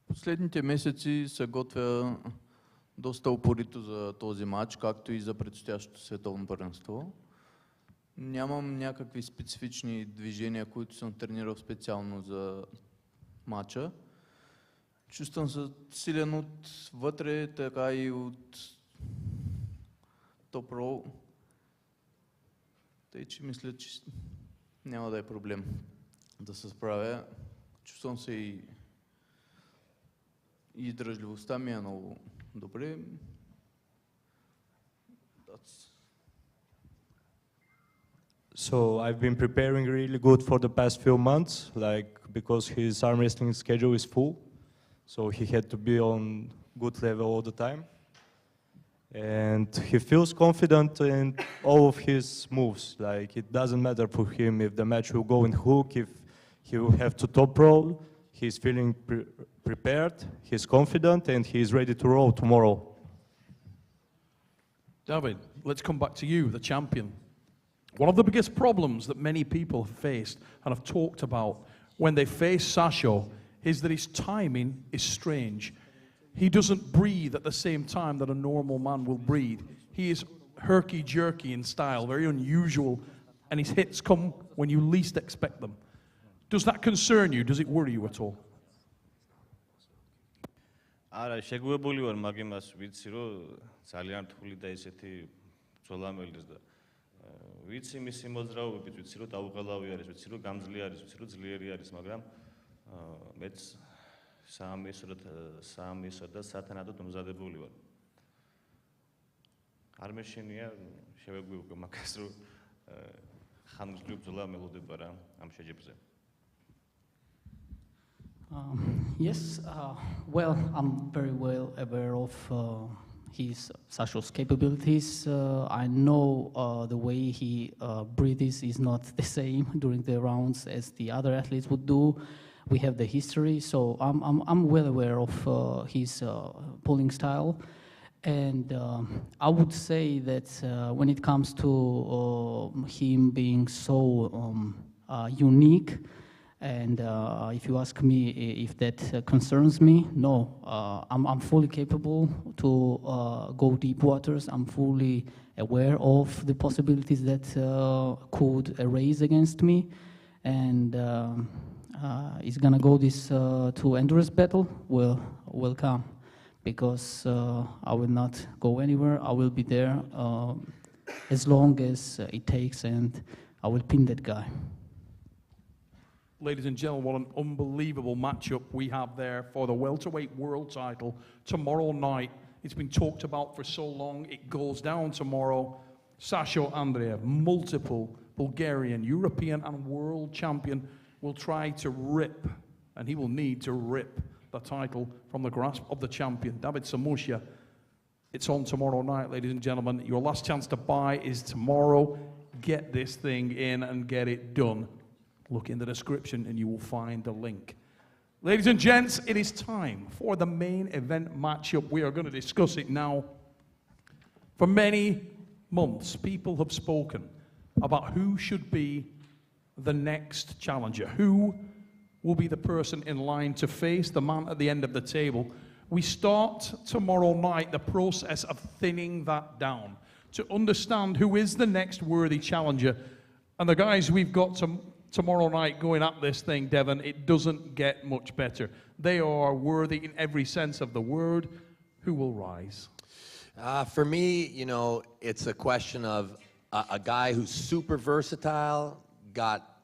C: Последните месеци се готвя доста упорито за този матч, както и за предстоящото световно първенство. Нямам някакви специфични движения, които съм тренирал специално за матча. Чувствам се силен отвътре, така и от топ-рол. Тъй, че мисля, че няма да е проблем да се справя. Чувствам се и издръжливостта ми е много добре.
U: So I've been preparing really good for the past few months, like because his arm wrestling schedule is full, so he had to be on good level all the time. And he feels confident in all of his moves. Like, it doesn't matter for him if the match will go in hook, if he will have to top roll. He's feeling prepared, he's confident, and he's ready to roll tomorrow.
E: David, let's come back to you, the champion. One of the biggest problems that many people have faced and have talked about when they face Sasha is that his timing is strange. He doesn't breathe at the same time that a normal man will breathe. He is herky-jerky in style, very unusual, and his hits come when you least expect them. Does that concern you? Does it worry you at all?
Q: არა, შეგუებული ვარ, მაგ იმას ვიცი, რომ ძალიან რთული და ესეთი ბრძოლამელის და ვიცი მისი მოძრაობებით, ვიცი რომ დაუყელავი არის, ვიცი რომ გამძლე არის, ვიცი რომ ძლიერი არის, მაგრამ მეც საამისო და სათანადოდ მომზადებული ვარ. არ მეშინია შევეგვიუკე მაგას, რომ ხანგრძლივი ბრძოლა მელოდება რა ამ შეჯიბრზე.
I: Yes, well, I'm very well aware of Sasha's capabilities. I know the way he breathes is not the same during the rounds as the other athletes would do. We have the history, so I'm well aware of his pulling style. And I would say that when it comes to him being so unique, And if you ask me if that concerns me, no. I'm fully capable to go deep waters. I'm fully aware of the possibilities that could arise against me. And it's gonna go this to endurance battle will come, because I will not go anywhere. I will be there as long as it takes, and I will pin that guy.
E: Ladies and gentlemen, what an unbelievable matchup we have there for the welterweight world title tomorrow night. It's been talked about for so long. It goes down tomorrow. Sasha Andreev, multiple Bulgarian, European and world champion, will try to rip, and he will need to rip, the title from the grasp of the champion, David Samusha. It's on tomorrow night, ladies and gentlemen. Your last chance to buy is tomorrow. Get this thing in and get it done. Look in the description and you will find the link. Ladies and gents, it is time for the main event matchup. We are going to discuss it now. For many months, people have spoken about who should be the next challenger. Who will be the person in line to face the man at the end of the table? We start tomorrow night the process of thinning that down to understand who is the next worthy challenger. And the guys we've got tomorrow night going at this thing, Devon, it doesn't get much better. They are worthy in every sense of the word. Who will rise?
V: For me, you know, it's a question of a guy who's super versatile,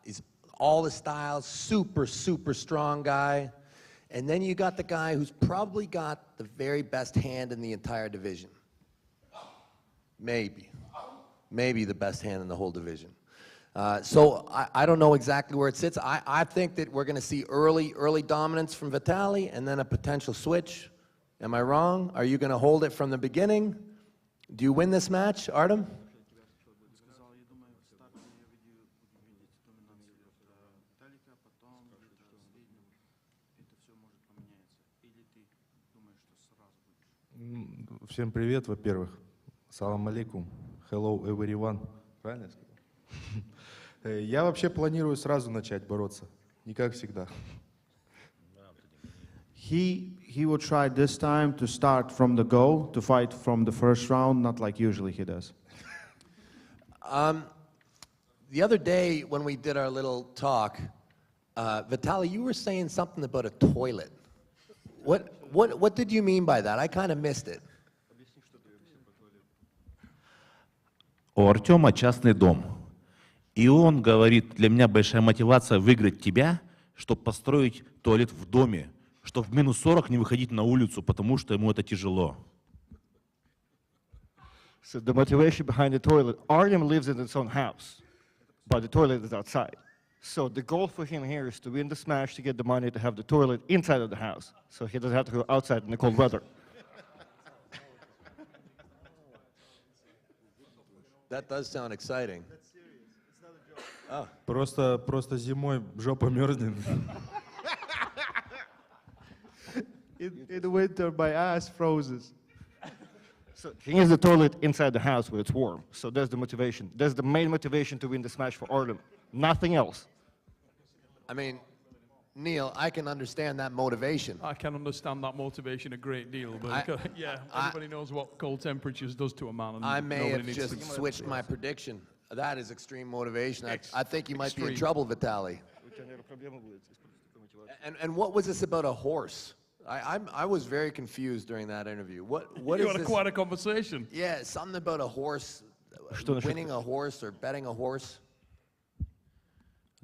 V: is all the styles, super strong guy. And then you got the guy who's probably got the very best hand in the entire division. Maybe the best hand in the whole division. So I don't know exactly where it sits. I think that we're going to see early dominance from Vitali and then a potential switch. Am I wrong? Are you going to hold it from the beginning? Do you win this match, Ardam?
D: Всем привет, во-первых. Салам алейкум. Hello, everyone. Правильно я сказал? Я вообще планирую сразу начать бороться. Не как всегда.
A: He will try this time to start from the go, to fight from the first round, not like usually he does.
V: The other day when we did our little talk, Vitali, you were saying something about a toilet. What did you mean by that? I kind of missed it.
R: У Артема частный дом. И он говорит, для меня большая мотивация выиграть тебя, чтобы построить туалет в доме, чтобы в минус 40 не выходить на улицу, потому что ему это тяжело.
P: So the motivation behind the toilet, Artem lives in his own house, but the toilet is outside. So the goal for him here is to win the smash to get the money to have the toilet inside of the house, so he doesn't have to go outside in the cold weather.
V: That does sound exciting.
D: Просто зимой жопа мерзнет.
A: In the winter, my ass freezes.
P: So he needs the toilet inside the house where it's warm. So that's the motivation. That's the main motivation to win the smash for Artem. Nothing else.
V: I mean, Neil, I can understand that motivation.
E: I can understand that motivation a great deal, but yeah, everybody knows what cold temperatures does to a man. And
V: I may have just switched my prediction. That is extreme motivation. I think you might be in trouble, Vitali. And what was this about a horse? I was very confused during that interview. What is
E: you had
V: this?
E: quite a conversation.
V: Yeah, something about a horse, winning a horse or betting a horse.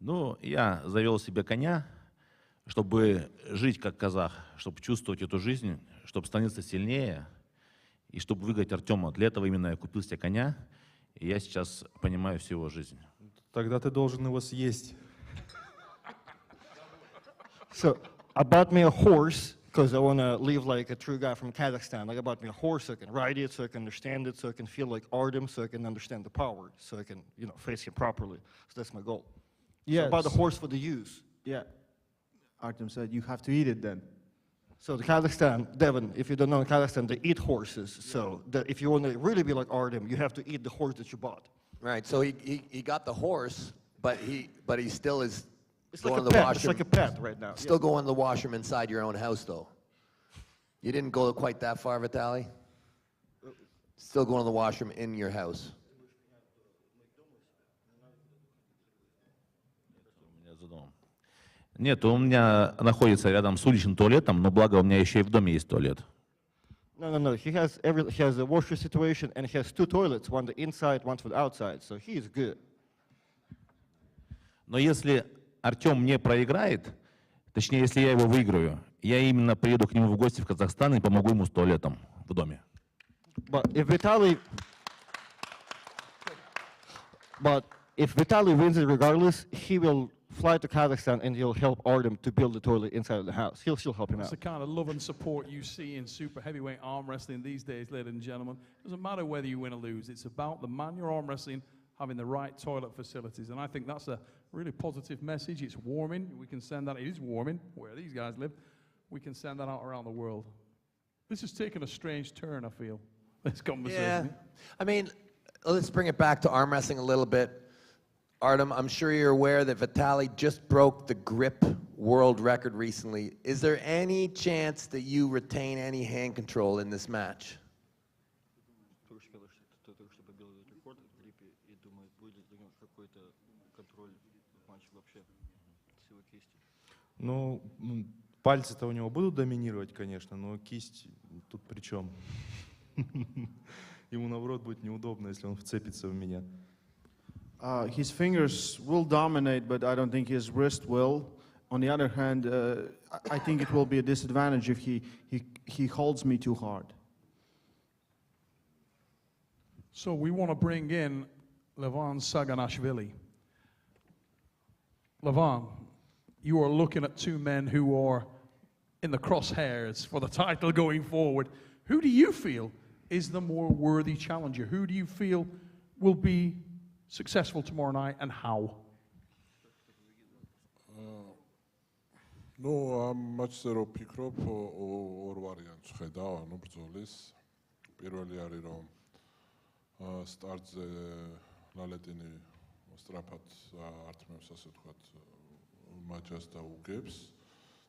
R: Ну, я завел себе коня, чтобы жить как казах, чтобы чувствовать эту жизнь, чтобы становиться сильнее и чтобы выиграть Артема. Для этого именно я купил себе коня, и я сейчас понимаю всю его жизнь.
D: Тогда ты должен его съесть.
P: So I bought me a horse because I want to live like a true guy from Kazakhstan. Like I bought me a horse so I can ride it, so I can understand it, so I can feel like Artem, so I can understand the power, so I can, face him properly. So that's my goal.
A: Yeah.
P: So I bought the horse for the use.
A: Yeah. Artem said you have to eat it then.
P: So the Kazakhstan, Devon, if you don't know, in Kazakhstan, they eat horses. So if you want to really be like Artem, you have to eat the horse that you bought.
V: Right. So he got the horse, but he still is
P: It's like a pet. It's like a pet right now.
V: Still go in the washroom inside your own house, though. You didn't go quite that far, Vitali? Still going to the washroom in your house.
R: Нет, у меня находится рядом с уличным туалетом, но благо у меня еще и в доме есть туалет.
P: No. He has a washer situation, and he has 2 toilets, one the inside, one for the outside. So he is good.
R: Но если Артем не проиграет, точнее, если я его выиграю, я именно приеду к нему в гости в Казахстан и помогу ему с туалетом в доме.
P: But if Vitali wins it regardless, he will fly to Kazakhstan and he'll help Ardam to build the toilet inside of the house. He'll still help him
E: That's
P: out.
E: the kind of love and support you see in super heavyweight arm wrestling these days, ladies and gentlemen. Doesn't matter whether you win or lose. It's about the man you're arm wrestling having the right toilet facilities. And I think that's a really positive message. It's warming. We can send that. It is warming where these guys live. We can send that out around the world. This has taken a strange turn, I feel, this conversation.
V: Yeah. I mean, let's bring it back to arm wrestling a little bit. Ardam, I'm sure you're aware that Vitali just broke the grip world record recently. Is there any chance that you retain any hand control in this match?
B: Ну, пальцы-то у него будут доминировать, конечно, но кисть тут при чем? Ему, наоборот, будет неудобно, если он вцепится в меня.
A: His fingers will dominate, but I don't think his wrist will. On the other hand, I think it will be a disadvantage if he holds me too hard.
E: So we want to bring in Levan Saganashvili. Levan, you are looking at 2 men who are in the crosshairs for the title going forward. Who do you feel is the more worthy challenger? Who do you feel will be successful tomorrow night, and how?
H: Ну, მაშინ რო ფიქრობ, 2 ვარიანტს ხედავ, ანუ ბრძოლის. პირველი არის რომ სტარტზე ლალეტინი სწრაფად ართმევს, ასე ვთქვათ, მაჯას და უგებს.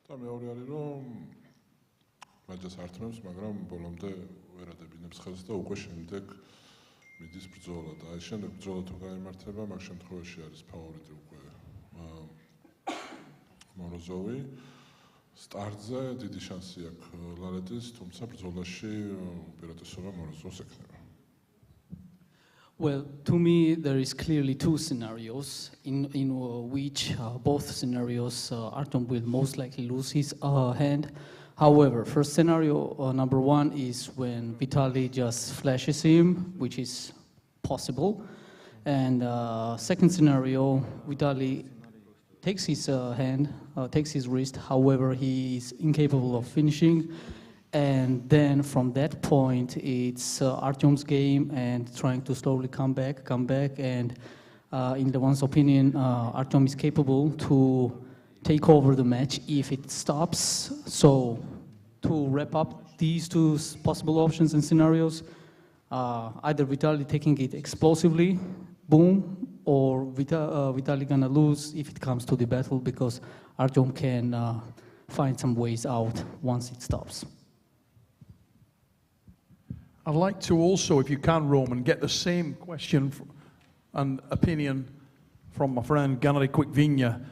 H: და მეორე არის რომ მაჯას ართმევს, მაგრამ ბოლომდე ვერ ადებინებს ხელს და უკვე შემდეგ მიდის ბრძოლა და აი შემდეგ ბრძოლა თუ გაიმართება, მაგ შემთხვევაში არის ფავორიტი უკვე მოროზოვი. სტარტზე დიდი შანსი აქვს ლალეტის, თუმცა ბრძოლაში უპირატესობა მოროზოვს ექნება.
I: Well, to me, there is clearly 2 scenarios in which both scenarios Artem will most likely lose his hand. However, first scenario, number 1, is when Vitali just flashes him, which is possible. And second scenario, Vitali takes his hand, takes his wrist, however, he is incapable of finishing. And then from that point, it's Artem's game and trying to slowly come back. And in Devon's opinion, Artem is capable to take over the match if it stops. So to wrap up these 2 possible options and scenarios, either Vitali taking it explosively, boom, or Vitali gonna lose if it comes to the battle because Artem can find some ways out once it stops.
E: I'd like to also, if you can, Roman, get the same question and opinion from my friend Gennady Quickvinya.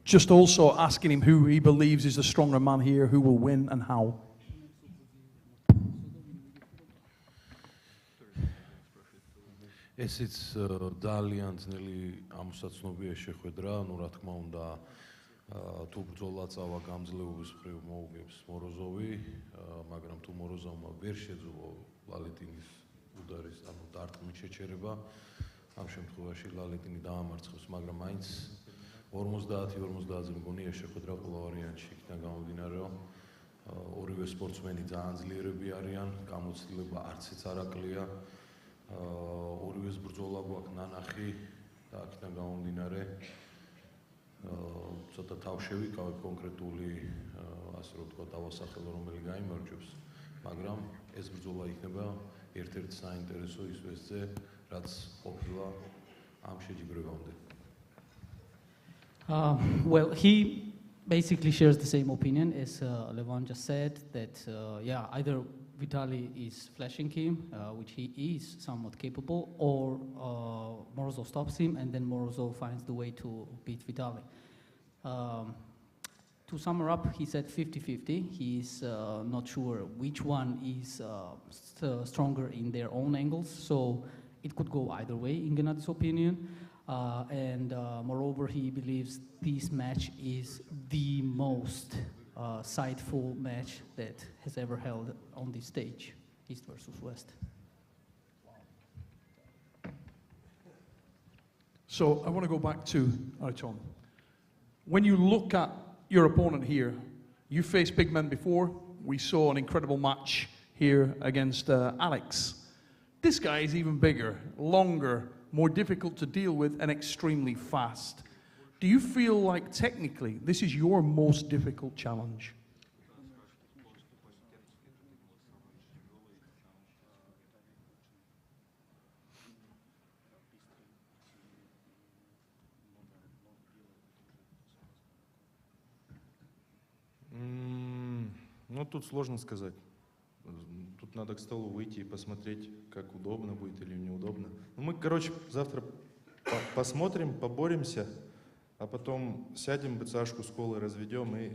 E: Just also asking him who he believes is the stronger man here, who will win and how.
M: ესეც ძალიან ძნელი ამოსაცნობია შეხვედრა, ну რა თქმა უნდა თუ ბრძოლა წავა გამძლეობის მხრივ მოუგებს მოროზოვი, მაგრამ თუ მოროზოვმა ვერ შეძლო ლალეტინის უდარის, ანუ დარტყმით შეჩერება, ამ შემთხვევაში ლალეტინი დაამარცხებს, მაგრამ მაინც 50-50-ზე მგონია შეხვედრა ყველა ვარიანტში, იქიდან გამომდინარე, რომ ორივე სპორტსმენი ძალიან ძლიერები არიან, გამოცდილება არციც არ აკლია. ორივეს ბრძოლა გვაქვს ნანახი და აქედან გამომდინარე ცოტა თავშევი კონკრეტული ასე რომ თქვა დავასახელო რომელი გაიმარჯვებს, მაგრამ ეს ბრძოლა იქნება ერთ-ერთი საინტერესო ის ვესზე, რაც ყოფილა ამ შეჯიბრებამდე.
I: Well, he basically shares the same opinion as Levan just said, that yeah, either Vitali is flashing him, which he is somewhat capable, or Morozov stops him, and then Morozov finds the way to beat Vitali. To sum up, he said 50-50. He's not sure which one is stronger in their own angles, so it could go either way, in Gennadi's opinion. And moreover, he believes this match is the most sightful match that has ever held on this stage, East versus West.
E: So I want to go back to Artem. When you look at your opponent here, you faced big men before. We saw an incredible match here against Alex. This guy is even bigger, longer, more difficult to deal with, and extremely fast. Do you feel like technically this is your most difficult challenge?
B: Ну, тут сложно сказать. Тут надо к столу выйти и посмотреть, как удобно будет или неудобно. Ну, мы, короче, завтра посмотрим, поборемся, а потом сядем, быцашку с колой разведем и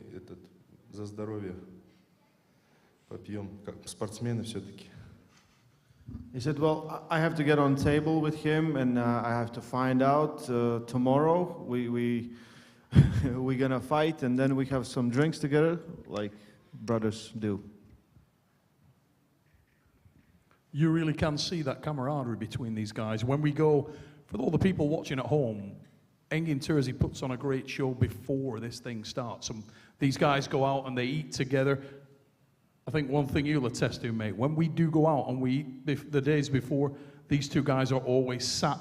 B: за здоровье попьем, как спортсмены все-таки.
A: He said, well, I have to get on table with him and I have to find out tomorrow. We're gonna fight and then we have some drinks together, like brothers do.
E: You really can see that camaraderie between these guys. When we go, for all the people watching at home, Engin Terzi puts on a great show before this thing starts. These guys go out and they eat together. I think one thing you'll attest to, mate, when we do go out and we eat the days before, these two guys are always sat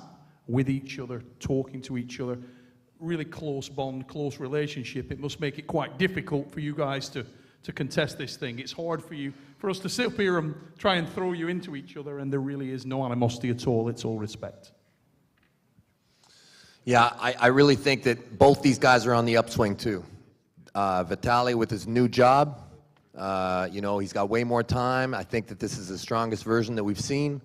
E: with each other, talking to each other. Really close bond, close relationship. It must make it quite difficult for you guys to contest this thing. It's hard for us to sit up here and try and throw you into each other, and there really is no animosity at all. It's all respect.
V: Yeah, I really think that both these guys are on the upswing too. Vitali with his new job, you know, he's got way more time. I think that this is the strongest version that we've seen.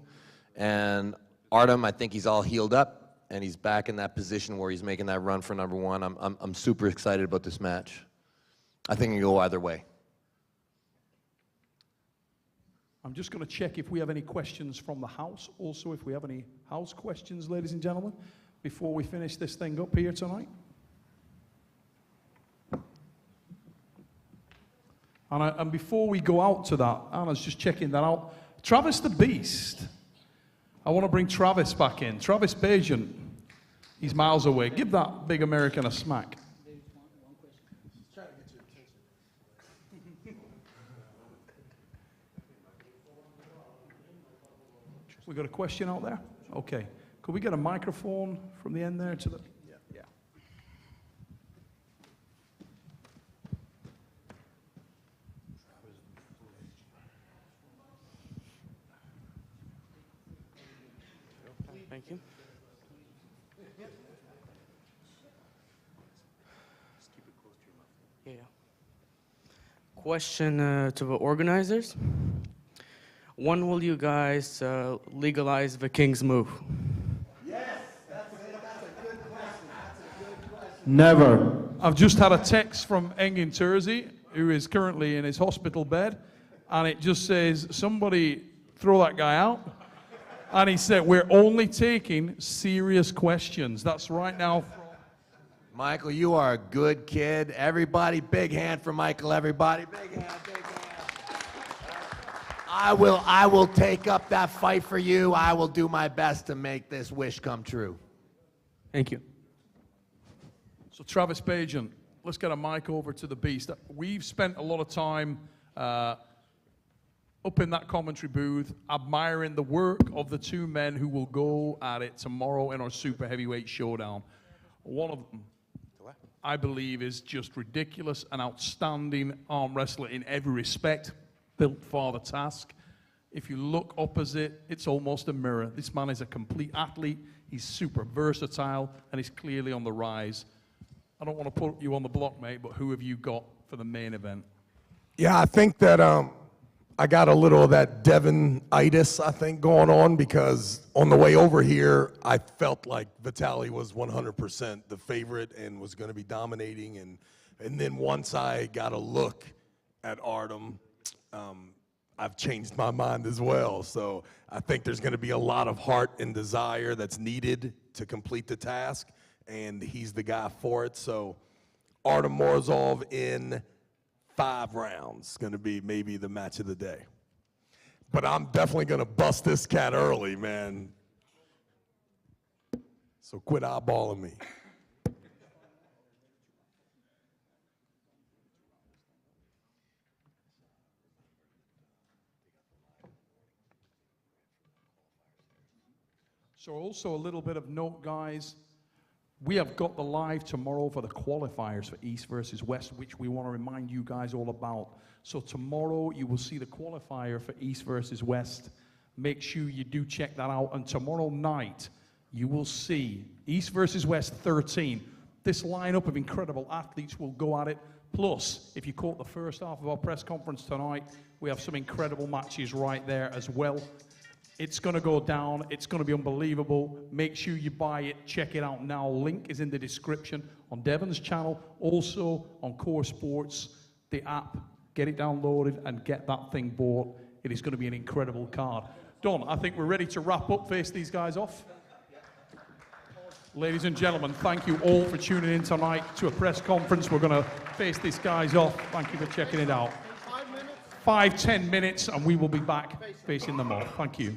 V: And Ardam, I think he's all healed up, and he's back in that position where he's making that run for number one. I'm super excited about this match. I think it can go either way.
E: I'm just going to check if we have any questions from the house. Also, if we have any house questions, ladies and gentlemen, before we finish this thing up here tonight. And before we go out to that, Anna's just checking that out. Travis the Beast. I want to bring Travis back in. Travis Bajan. He's miles away. Give that big American a smack. We got a question out there? Okay. Could we get a microphone from the end there to the... Yeah.
S: Thank you. Yeah. Question to the organizers. When will you guys legalize the King's move?
A: Yes, that's a good question. Never.
E: I've just had a text from Engin Terzi, who is currently in his hospital bed, and it just says, somebody throw that guy out. And he said, we're only taking serious questions. That's right now.
V: Michael, you are a good kid. Everybody, big hand for Michael, everybody. Big hand, big hand. I will take up that fight for you. I will do my best to make this wish come true.
S: Thank you.
E: So Travis Bajan, let's get a mic over to the Beast. We've spent a lot of time up in that commentary booth admiring the work of the two men who will go at it tomorrow in our super heavyweight showdown. One of them, I believe, is just ridiculous, an outstanding arm wrestler in every respect. Built for the task. If you look opposite, it's almost a mirror. This man is a complete athlete. He's super versatile, and he's clearly on the rise. I don't want to put you on the block, mate, but who have you got for the main event?
L: Yeah, I think that I got a little of that Devon-itis, I think, going on, because on the way over here, I felt like Vitali was 100% the favorite and was going to be dominating. And then once I got a look at Ardam, I've changed my mind as well. So I think there's going to be a lot of heart and desire that's needed to complete the task, and he's the guy for it. So Artem Morozov in 5 rounds, going to be maybe the match of the day. But I'm definitely going to bust this cat early, man. So quit eyeballing me.
E: So also a little bit of note, guys. We have got the live tomorrow for the qualifiers for East versus West, which we want to remind you guys all about. So tomorrow you will see the qualifier for East versus West. Make sure you do check that out. And tomorrow night you will see East versus West 13. This lineup of incredible athletes will go at it. Plus, if you caught the first half of our press conference tonight, we have some incredible matches right there as well. It's going to go down. It's going to be unbelievable. Make sure you buy it. Check it out now. Link is in the description on Devon's channel. Also on Core Sports, the app. Get it downloaded and get that thing bought. It is going to be an incredible card. Don, I think we're ready to wrap up, face these guys off. Ladies and gentlemen, thank you all for tuning in tonight to a press conference. We're going to face these guys off. Thank you for checking it out. 5-10 minutes, and we will be back facing them off. Thank you.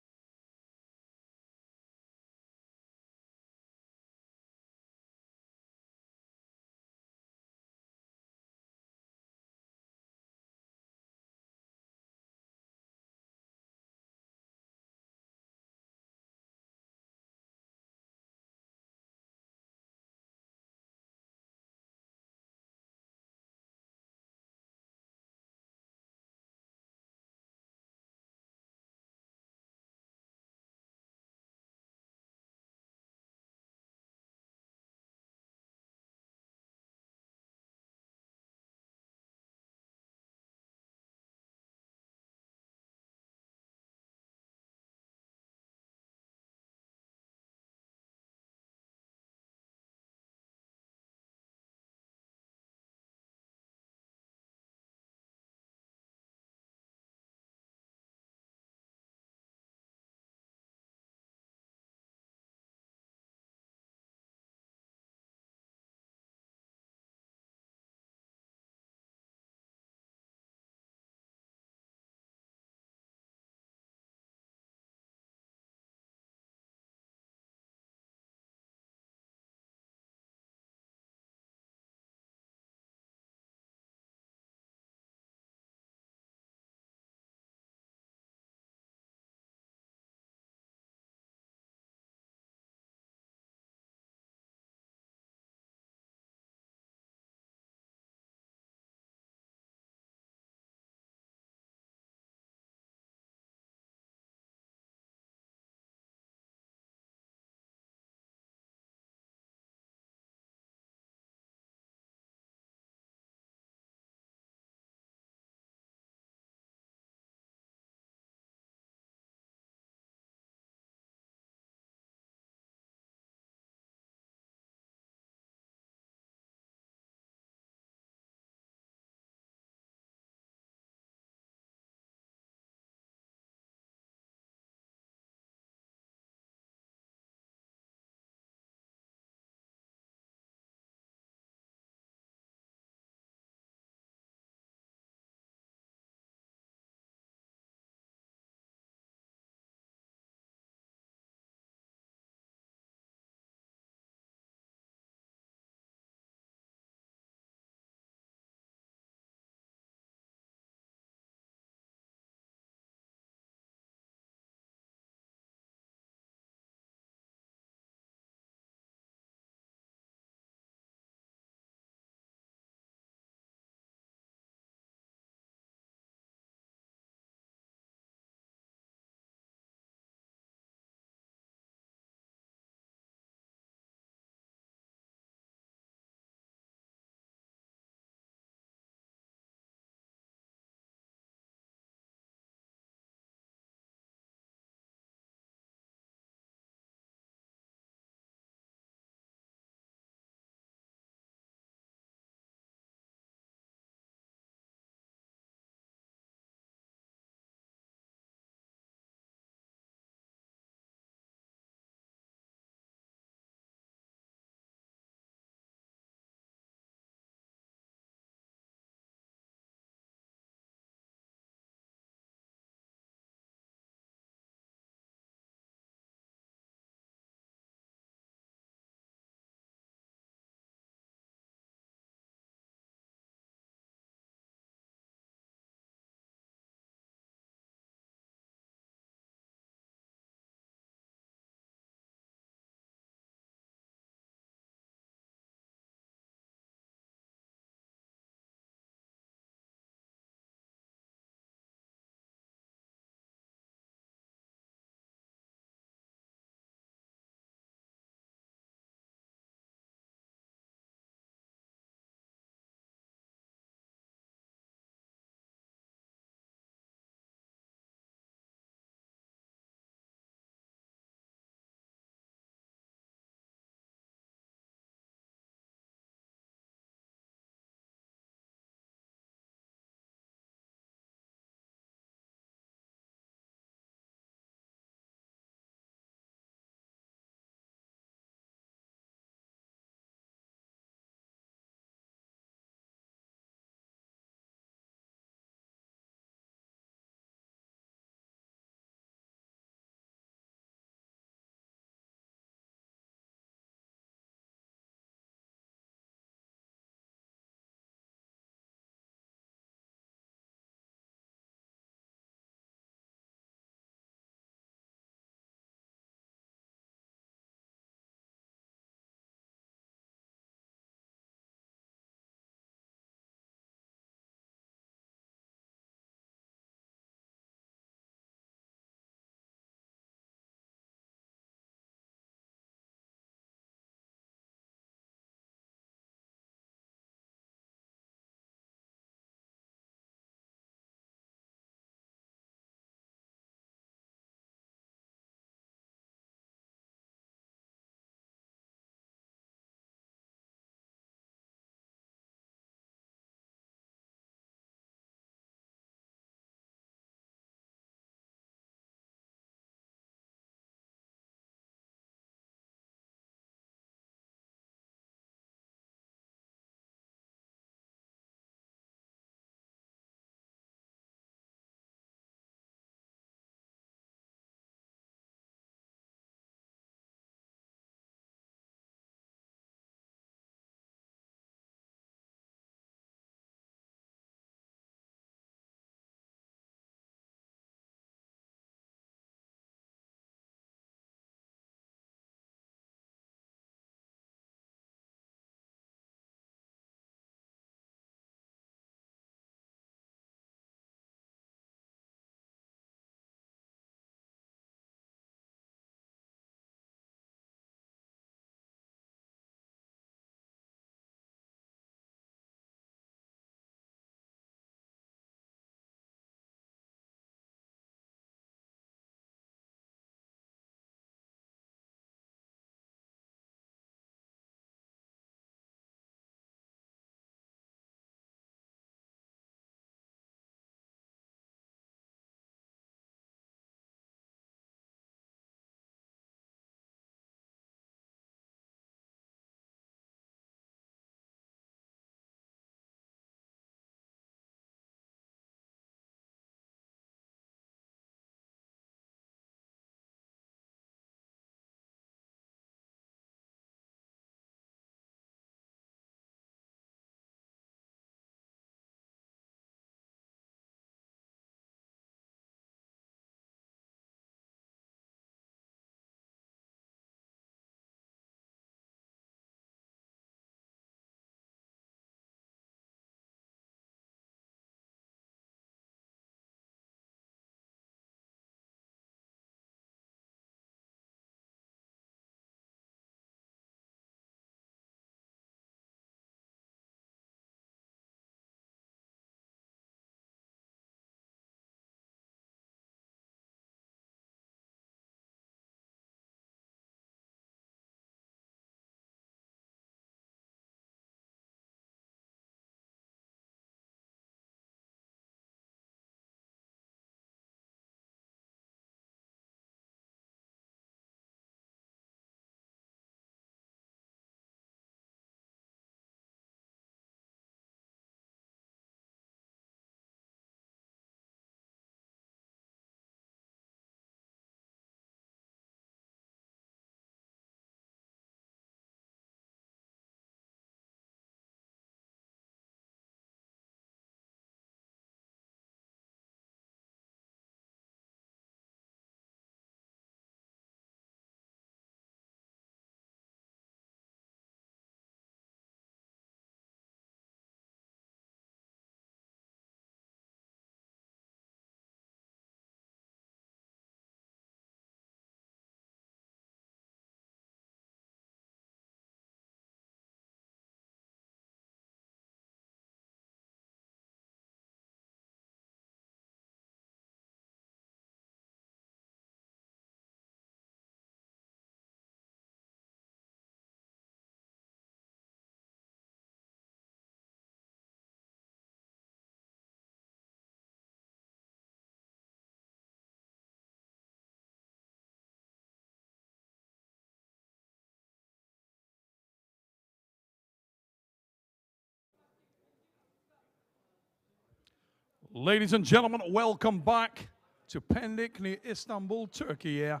E: Ladies and gentlemen, welcome back to Pendik near Istanbul, Turkey. Yeah.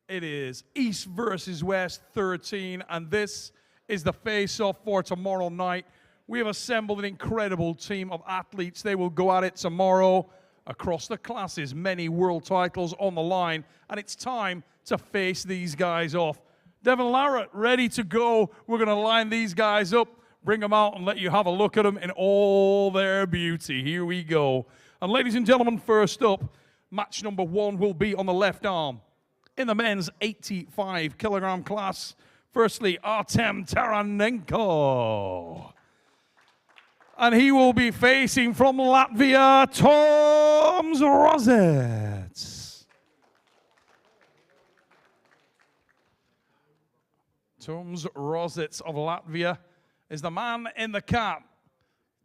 E: It is East versus West 13, and this is the face-off for tomorrow night. We have assembled an incredible team of athletes. They will go at it tomorrow across the classes, many world titles on the line, and it's time to face these guys off. Devon Larratt ready to go. We're going to line these guys up, bring them out, and let you have a look at them in all their beauty. Here we go. And ladies and gentlemen, first up, match number 1 will be on the left arm. In the men's 85-kilogram class, firstly, Artem Taranenko. And he will be facing from Latvia, Toms Rosets. Toms Rosets of Latvia is the man in the cap.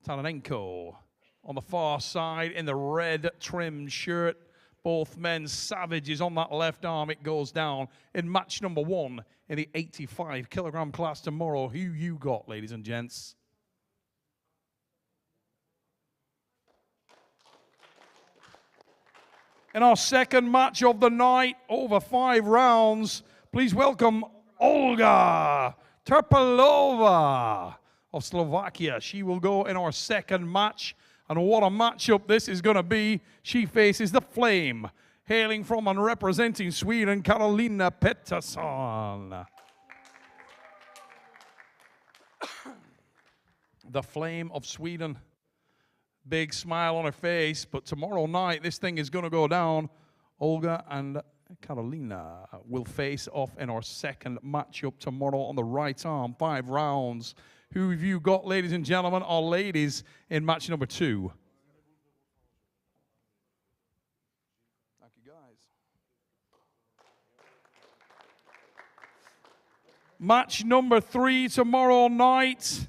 E: Taranenko on the far side in the red trimmed shirt. Both men savages on that left arm. It goes down in match number 1 in the 85-kilogram class tomorrow. Who you got, ladies and gents? In our second match of the night, over 5 rounds, please welcome Olga Terpelova of Slovakia. She will go in our second match. And what a matchup this is going to be. She faces the Flame, hailing from and representing Sweden, Karolina Pettersson. The Flame of Sweden. Big smile on her face, but tomorrow night this thing is going to go down. Olga and Karolina will face off in our second matchup tomorrow on the right arm. 5 rounds. Who have you got, ladies and gentlemen, our ladies in match number 2? Thank you, guys. Match number 3 tomorrow night,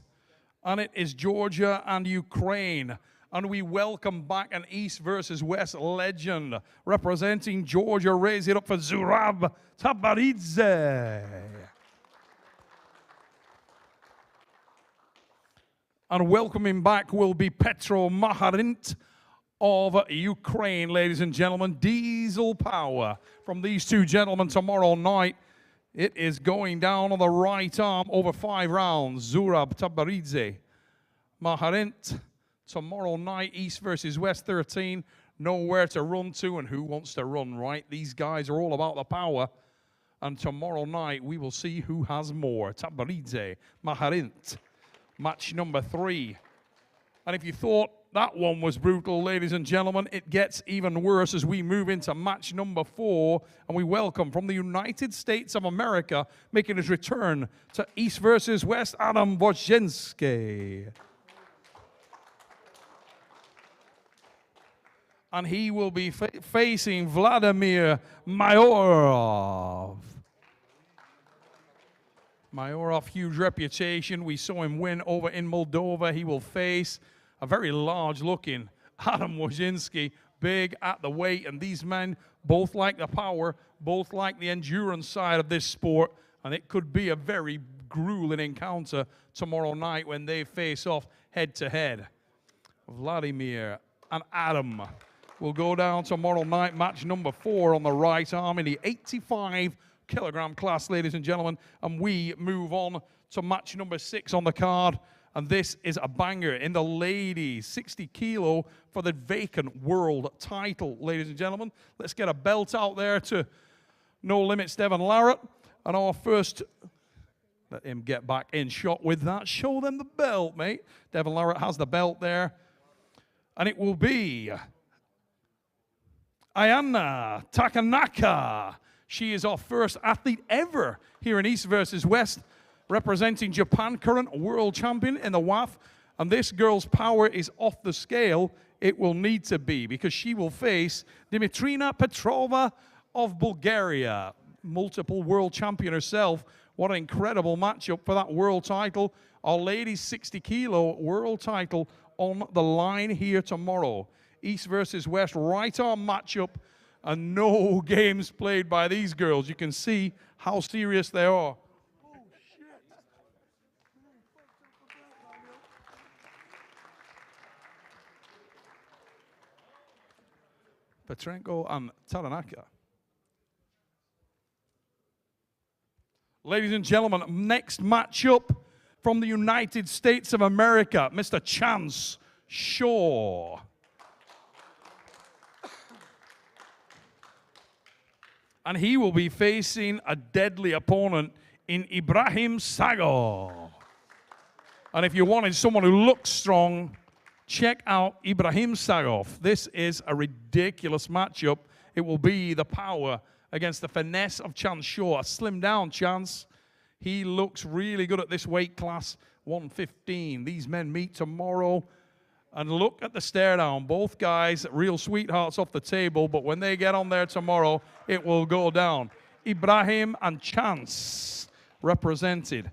E: and it is Georgia and Ukraine. And we welcome back an East versus West legend. Representing Georgia, raise it up for Zurab Tabaridze. And welcoming back will be Petro Maharint of Ukraine, ladies and gentlemen. Diesel power from these two gentlemen tomorrow night. It is going down on the right arm over 5 rounds. Zurab Tabaridze. Maharint tomorrow night, East versus West 13. Nowhere to run to, and who wants to run, right? These guys are all about the power. And tomorrow night, we will see who has more. Tabaridze, Maharint. Match number 3. And if you thought that one was brutal, ladies and gentlemen, it gets even worse as we move into match number 4. And we welcome from the United States of America, making his return to East versus West, Adam Wojcinski. And he will be facing Vladimir Mayorov. Mayorov, huge reputation. We saw him win over in Moldova. He will face a very large-looking Adam Wojcinski, big at the weight. And these men both like the power, both like the endurance side of this sport. And it could be a very grueling encounter tomorrow night when they face off head-to-head. Vladimir and Aram will go down tomorrow night. Match number 4 on the right arm in the 85-kilogram class, ladies and gentlemen. And we move on to match number 6 on the card. And this is a banger in the ladies, 60 kilo for the vacant world title, ladies and gentlemen. Let's get a belt out there to No Limits Devon Larratt. And our first, let him get back in shot with that. Show them the belt, mate. Devon Larratt has the belt there. And it will be Ayana Takanaka. She is our first athlete ever here in East versus West, representing Japan, current world champion in the WAF. And this girl's power is off the scale. It will need to be, because she will face Dimitrina Petrova of Bulgaria, multiple world champion herself. What an incredible matchup for that world title. Our ladies 60 kilo world title on the line here tomorrow. East versus West, right arm matchup, and no games played by these girls. You can see how serious they are. Petrenko and Taranaka. Ladies and gentlemen, next matchup from the United States of America, Mr. Chance Shaw. And he will be facing a deadly opponent in Ibragim Sago. And if you wanted someone who looks strong, check out Ibragim Sagov. This is a ridiculous matchup. It will be the power against the finesse of Chance Shaw. A slimmed down Chance. He looks really good at this weight class, 115. These men meet tomorrow. And look at the stare down. Both guys, real sweethearts off the table, but when they get on there tomorrow, it will go down. Ibragim and Chance represented.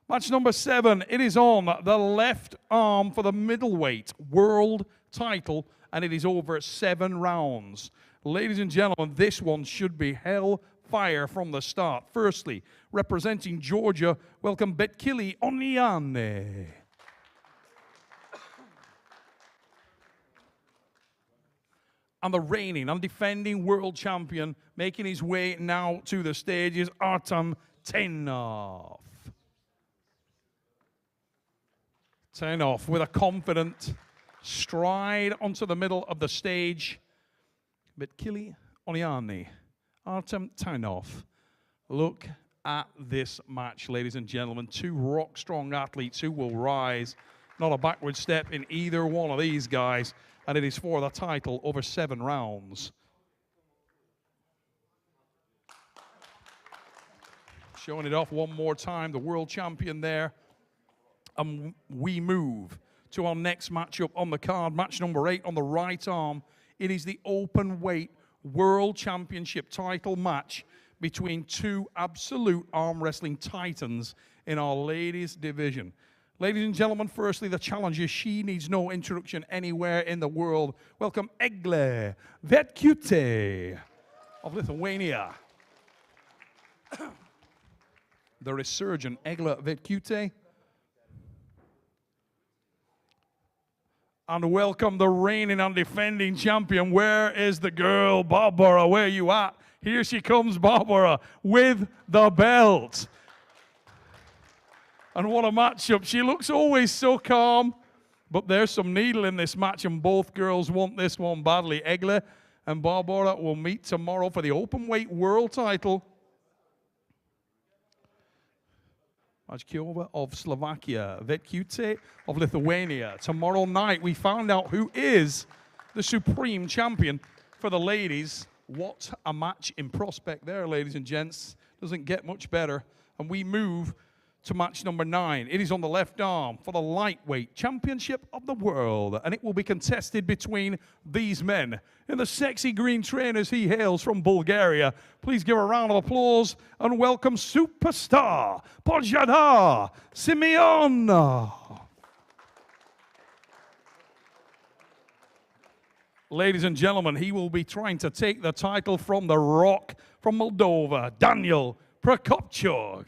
E: Match number 7, it is on the left arm for the middleweight world title, and it is over 7 rounds. Ladies and gentlemen, this one should be hellfire from the start. Firstly, representing Georgia, welcome Betkili Oniane. And the reigning and defending world champion, making his way now to the stage, is Artem Tenov. Tenov with a confident stride onto the middle of the stage. Betkili Oniani, Artem Tenov. Look at this match, ladies and gentlemen. 2 rock-strong athletes who will rise. Not a backward step in either one of these guys. And it is for the title over 7 rounds. Showing it off one more time, the world champion there. And we move to our next matchup on the card, match number 8 on the right arm. It is the open weight world championship title match between 2 absolute arm wrestling titans in our ladies division. Ladies and gentlemen, firstly, the challenger, she needs no introduction anywhere in the world. Welcome, Egle Vetkute of Lithuania. The resurgent Egle Vetkute. And welcome the reigning and defending champion. Where is the girl, Barbora? Where are you at? Here she comes, Barbora, with the belt. And what a matchup. She looks always so calm, but there's some needle in this match, and both girls want this one badly. Egle and Barbora will meet tomorrow for the openweight world title. Majkova of Slovakia, Vetkute of Lithuania. Tomorrow night, we found out who is the supreme champion for the ladies. What a match in prospect there, ladies and gents. Doesn't get much better. And we move to match number 9. It is on the left arm for the lightweight championship of the world, and it will be contested between these men. In the sexy green trainers, he hails from Bulgaria. Please give a round of applause and welcome superstar Podjada Simeon. Ladies and gentlemen, he will be trying to take the title from the Rock from Moldova, Daniel Prokopchuk.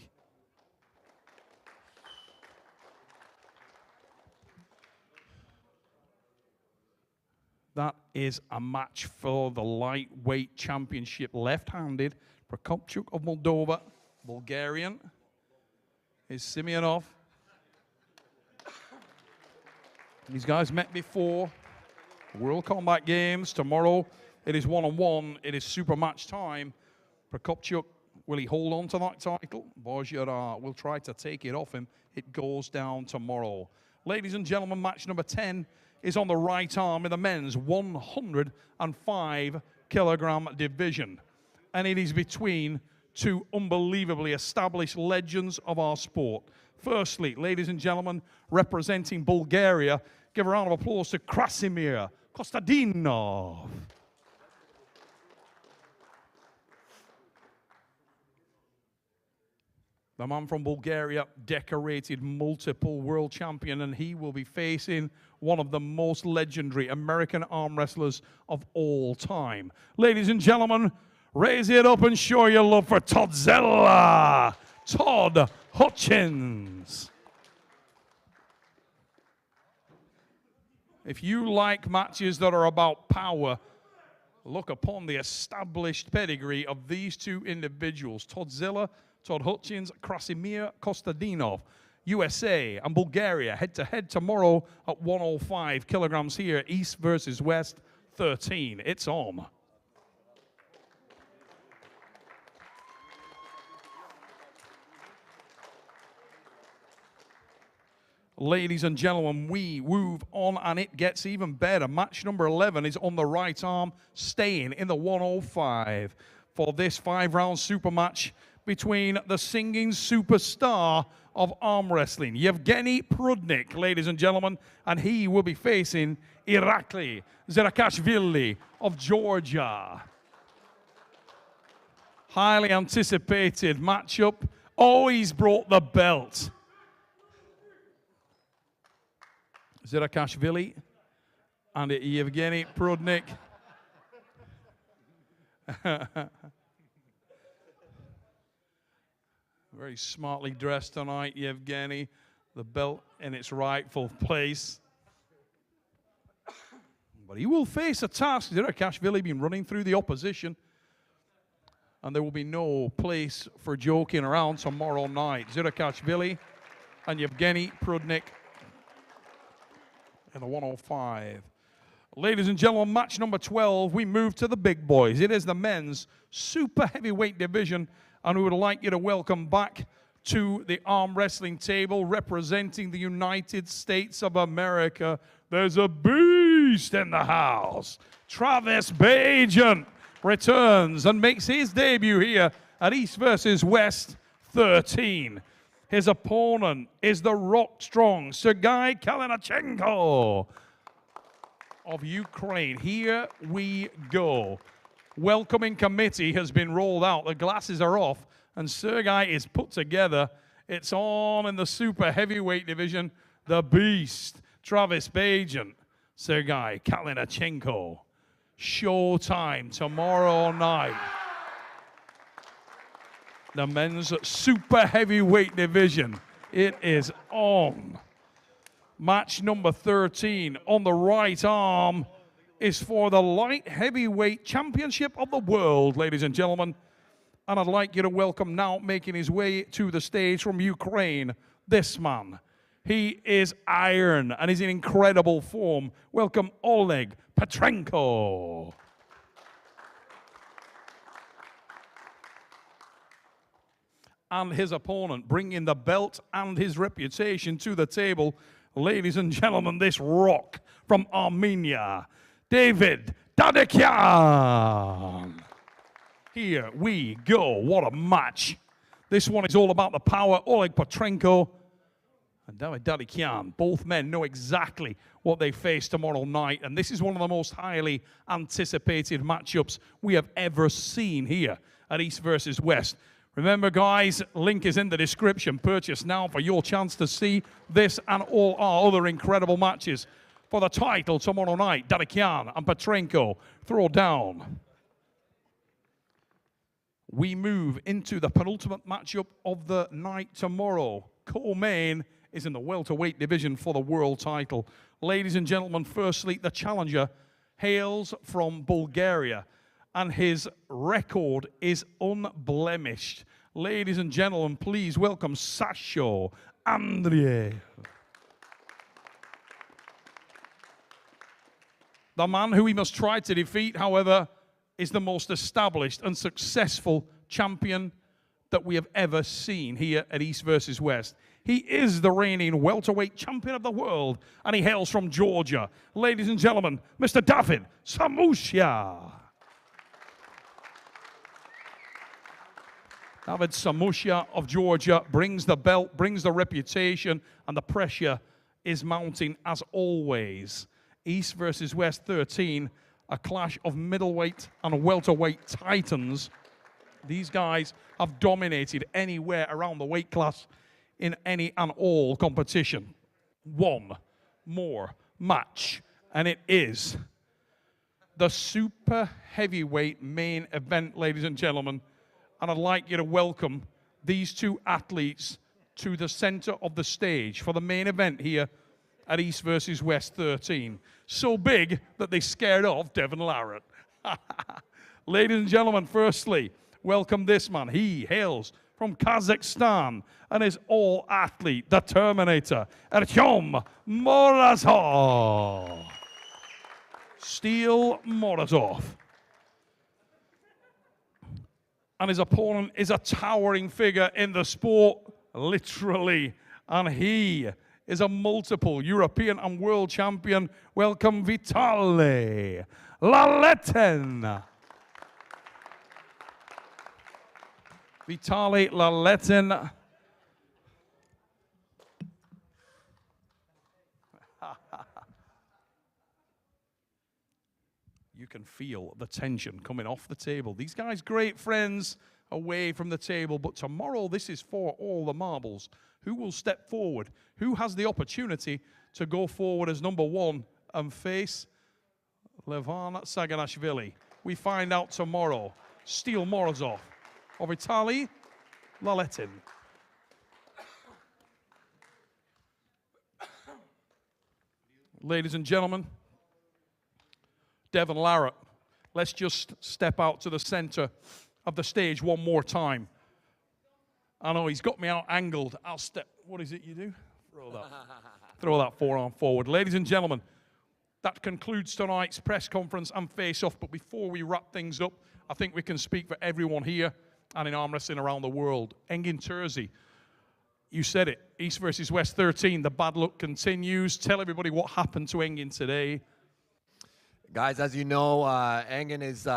E: That is a match for the lightweight championship. Left-handed, Prokopchuk of Moldova. Bulgarian is Simeonov. These guys met before. World Combat Games. Tomorrow it is one-on-one. It is super match time. Prokopchuk, will he hold on to that title? Bojara will try to take it off him. It goes down tomorrow. Ladies and gentlemen, match number 10 is on the right arm in the men's 105 kilogram division. And it is between 2 unbelievably established legends of our sport. Firstly, ladies and gentlemen, representing Bulgaria, give a round of applause to Krasimir Kostadinov. The man from Bulgaria, decorated multiple world champion, and he will be facing one of the most legendary American arm wrestlers of all time. Ladies and gentlemen, raise it up and show your love for Toddzilla, Todd Hutchins. If you like matches that are about power, look upon the established pedigree of these two individuals, Toddzilla, Todd Hutchins, Krasimir Kostadinov, USA and Bulgaria, head-to-head tomorrow at 105 kilograms here, East versus West 13. It's on. Ladies and gentlemen, we move on, and it gets even better. Match number 11 is on the right arm, staying in the 105 for this 5-round super match between the singing superstar of arm wrestling, Yevgeny Prudnik, ladies and gentlemen, and he will be facing Irakli Zerakashvili of Georgia. Highly anticipated matchup. Oh, he's brought the belt. Zerakashvili and Yevgeny Prudnik. Very smartly dressed tonight, Yevgeny. The belt in its rightful place. But he will face a task. Zerakashvili been running through the opposition. And there will be no place for joking around tomorrow night. Zerakashvili and Yevgeny Prudnik in the 105. Ladies and gentlemen, match number 12, we move to the big boys. It is the men's super heavyweight division, and we would like you to welcome back to the arm wrestling table, representing the United States of America. There's a beast in the house. Travis Bajan returns and makes his debut here at East versus West 13. His opponent is the rock-strong Sergei Kalinachenko of Ukraine. Here we go. Welcoming committee has been rolled out. The glasses are off, and Sergei is put together. It's on in the super heavyweight division. The beast, Travis Bajan, Sergei Kalinachenko. Showtime tomorrow night. The men's super heavyweight division. It is on. Match number 13 on the right arm is for the light heavyweight championship of the world, ladies and gentlemen. And I'd like you to welcome now, making his way to the stage from Ukraine, this man. He is iron and is in incredible form. Welcome, Oleg Petrenko. And his opponent, bringing the belt and his reputation to the table. Ladies and gentlemen, this rock from Armenia, David Dadekyan. Here we go. What a match. This one is all about the power. Oleg Petrenko and David Dadekyan. Both men know exactly what they face tomorrow night. And this is one of the most highly anticipated matchups we have ever seen here at East versus West. Remember, guys, link is in the description. Purchase now for your chance to see this and all our other incredible matches for the title tomorrow night. Dadekyan and Petrenko throw down. We move into the penultimate matchup of the night tomorrow. Co-main is in the welterweight division for the world title. Ladies and gentlemen, firstly, the challenger hails from Bulgaria, and his record is unblemished. Ladies and gentlemen, please welcome Sasha Andreev. The man who we must try to defeat, however, is the most established and successful champion that we have ever seen here at East versus West. He is the reigning welterweight champion of the world, and he hails from Georgia. Ladies and gentlemen, Mr. David Samusha. David Samusha of Georgia brings the belt, brings the reputation, and the pressure is mounting as always. East versus West 13, a clash of middleweight and welterweight titans. These guys have dominated anywhere around the weight class in any and all competition. One more match, and it is the super heavyweight main event, ladies and gentlemen. And I'd like you to welcome these two athletes to the center of the stage for the main event here at East versus West 13. So big that they scared off Devon Larratt. Ladies and gentlemen, firstly, welcome this man. He hails from Kazakhstan and is all-athlete, the Terminator, Artem Morozov. Steel Morozov. And his opponent is a towering figure in the sport, literally. And he is a multiple European and world champion. Welcome, Vitali Larratt. Vitali Larratt. You can feel the tension coming off the table. These guys, great friends, away from the table. But tomorrow, this is for all the marbles. Who will step forward? Who has the opportunity to go forward as number one and face Levan Saganashvili? We find out tomorrow. Steel Morozov or Vitali Larratt. Ladies and gentlemen, Devon Larratt, let's just step out to the center of the stage one more time. I know he's got me out angled. I'll step. What is it you do? Throw that forearm forward. Ladies and gentlemen, that concludes tonight's press conference and face-off. But before we wrap things up, I think we can speak for everyone here and in arm wrestling around the world. Engin Terzi, you said it. East versus West 13. The bad luck continues. Tell everybody what happened to Engin today.
V: Guys, as you know, Engin is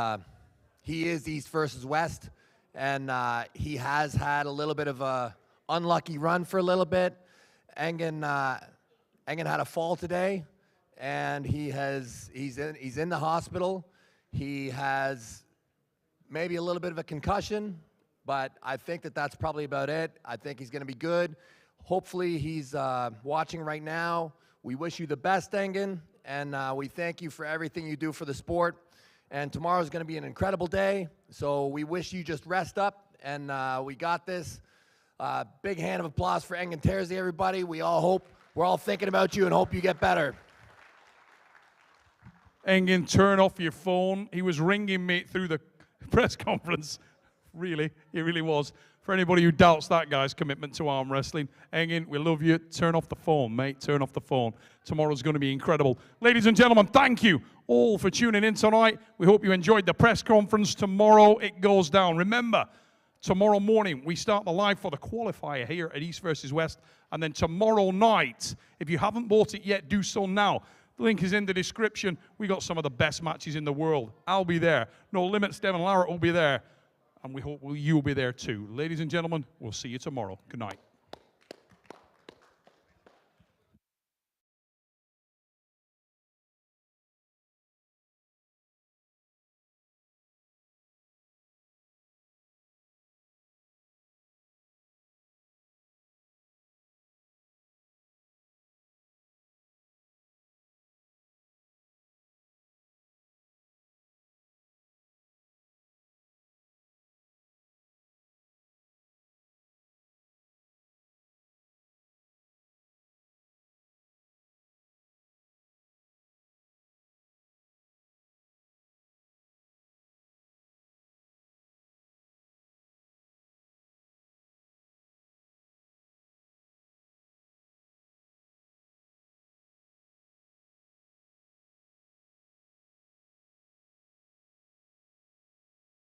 V: he is East versus West, and he has had a little bit of a unlucky run for a little bit. Engin had a fall today, and he's in the hospital. He has maybe a little bit of a concussion, but I think that's probably about it. I think he's going to be good. Hopefully, he's watching right now. We wish you the best, Engin. And we thank you for everything you do for the sport. And tomorrow's going to be an incredible day. So we wish you just rest up. And we got this. Big hand of applause for Engin Terzi, everybody. We're all thinking about you and hope you get better.
E: Engin, turn off your phone. He was ringing me through the press conference. Really, he really was. For anybody who doubts that guy's commitment to arm wrestling, Engin, we love you. Turn off the phone, mate. Turn off the phone. Tomorrow's going to be incredible. Ladies and gentlemen, thank you all for tuning in tonight. We hope you enjoyed the press conference. Tomorrow it goes down. Remember, tomorrow morning we start the live for the qualifier here at East versus West. And then tomorrow night, if you haven't bought it yet, do so now. The link is in the description. We got some of the best matches in the world. I'll be there. No Limits, Devon Larratt will be there. And we hope you'll be there too. Ladies and gentlemen, we'll see you tomorrow. Good night.